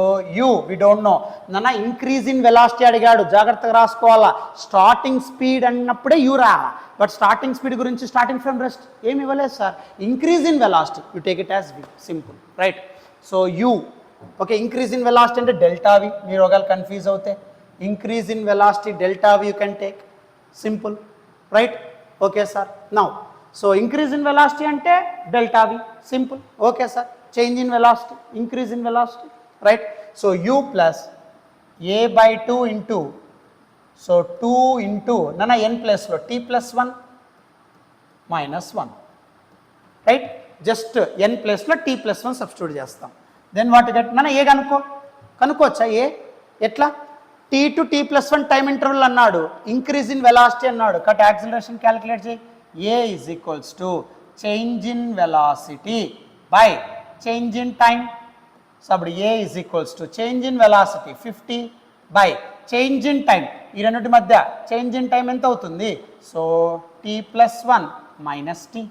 u. We don't know నాన్న. Increase in velocity అడిగాడు, జాగ్రత్తగా రాసుకోవాలా. Starting speed అన్నప్పుడే u రాయాలా. But starting speed గురించి starting from rest ఏమి ఇవ్వలేదు sir. Increase in velocity you take it as v. Simple, right. So u, okay. Increase in velocity అంటే డెల్టా v. మీరు ఒకవేళ కన్ఫ్యూజ్ అవుతే increase in velocity delta v you can take. Simple, right. Okay sir. Now so increase in velocity అంటే delta v. Simple, okay sir. Change in velocity, increase in velocity, right. So u plus a/2 into, so 2 into నాన్న n ప్లేస్లో t plus 1 minus 1, right. Just n ప్లేస్లో t plus 1 substitute చేస్తాం. Then what get నాన్న A కనుక్కోవచ్చా? A ఎట్లా? t to t plus 1 time interval అన్నాడు, increase in velocity అన్నాడు. Cut acceleration calculate చేయి. a is equals to change in velocity by change in time. So అప్పుడు a is equals to change in velocity 50 by change in time. ఈ రెండింటి మధ్య change in time ఎంత అవుతుంది? So t plus 1 minus t.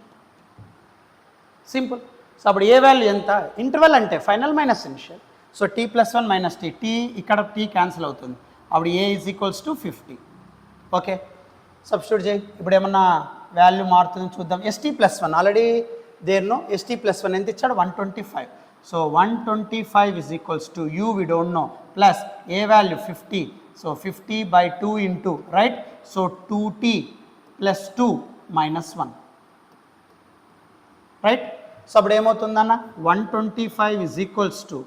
Simple. So అప్పుడు ఏ value ఎంత? Interval అంటే final minus initial. So t plus 1 minus t, t ఇక్కడ t cancel అవుతుంది. అప్పుడు a is equals to 50. Okay, substitute చేయి. ఇప్పుడు ఏమన్నా వాల్యూ మారుతుంది చూద్దాం. st ప్లస్ 1 ఆల్రెడీ దేర్నో st ప్లస్ 1 ఎంత ఇచ్చాడు? 125. So 125 is equals to u we don't know plus A value 50. So 50/2 into, right. So 2t plus 2 minus 1, right. So అప్పుడు ఏమవుతుందన్న? 125 is equals to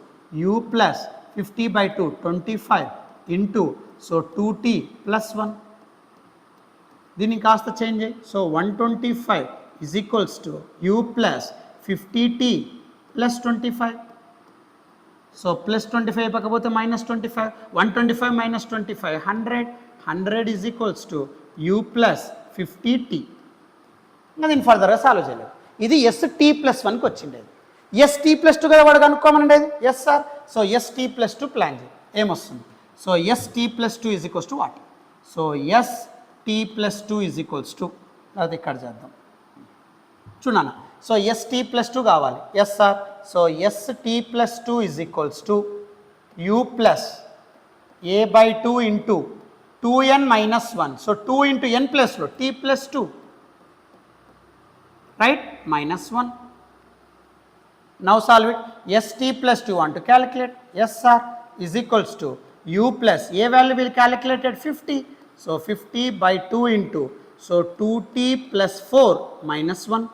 u plus 50/2 25 into, so 2t plus 1. దీన్ని కాస్త change చేయి. So 125 is equals to u plus 50t plus 25. So plus 25 పక్కపోతే minus 25. 125 minus 25 100. 100 is equals to u plus 50t. ఇంకా దీన్ని ఫర్దర్గా solve చేయలేదు. ఇది st ప్లస్ 1కి వచ్చిండేది. st ప్లస్ 2 కదా వాడు కనుక్కోమనండేది. Yes sir. So st plus 2 plan చేయి. ఏమొస్తుంది? So st plus 2 is equals to what? So st plus 2 is equals to, అది ఇక్కడ చేద్దాం చూడన్నా. సో st ప్లస్ 2 కావాలి. Yes sir. So st plus 2 is equals to u plus a/2 into 2n minus 1. So 2 into n ప్లస్లో t plus 2, right, minus 1. Now solve it. st plus 2 want to calculate. Yes sir. Is equals to u plus A value will calculated 50. So 50/2 into, so 2t plus 4 minus 1.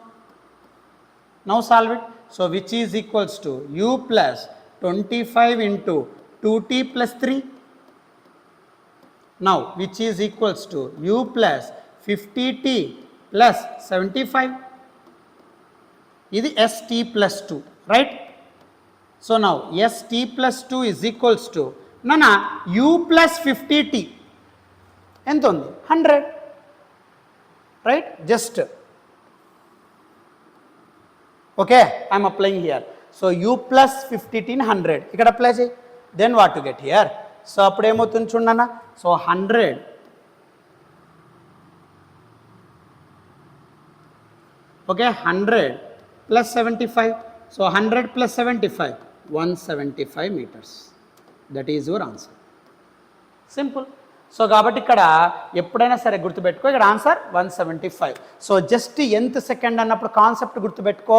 Now solve it. So which is equals to u plus 25 into 2t plus 3. Now which is equals to u plus 50t plus 75. This is st plus 2, right? So now st plus 2 is equals to nana u plus 50t. ఎంత ఉంది? 100, right? Just okay, I am applying here. So u plus 50t 100 ఇక్కడ apply చేయి. Then what to get here? So అప్పుడు ఏమవుతుంది చూడన్నా. So 100 okay 100 plus 75. So 100 plus 75 175 meters. That is your answer. Simple. So కాబట్టి ఇక్కడ ఎప్పుడైనా సరే గుర్తుపెట్టుకో, ఇక్కడ ఆన్సర్ 175. సో జస్ట్ ఎంత సెకండ్ అన్నప్పుడు కాన్సెప్ట్ గుర్తుపెట్టుకో,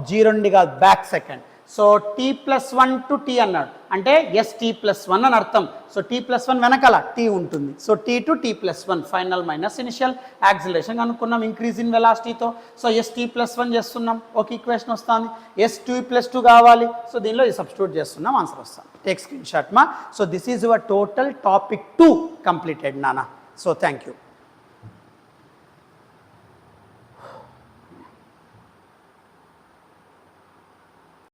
0 నుండి కాదు, back second. So t plus 1 to t అన్నాడు అంటే st ప్లస్ 1 అని అర్థం. సో t ప్లస్ 1 వెనకాల t ఉంటుంది. So t to t plus 1 final minus initial. Acceleration అనుకున్నాం ఇంక్రీజ్ ఇన్ వెలాసిటీతో. సో st ప్లస్ 1 చేస్తున్నాం, ఒక ఈక్వేషన్ వస్తుంది. st ప్లస్ 2 కావాలి. సో దీనిలో సబ్స్టిట్యూట్ చేస్తున్నాం, ఆన్సర్ వస్తాం. టేక్ స్క్రీన్ షాట్ మా. So this is your total topic 2 completed నానా. So thank you.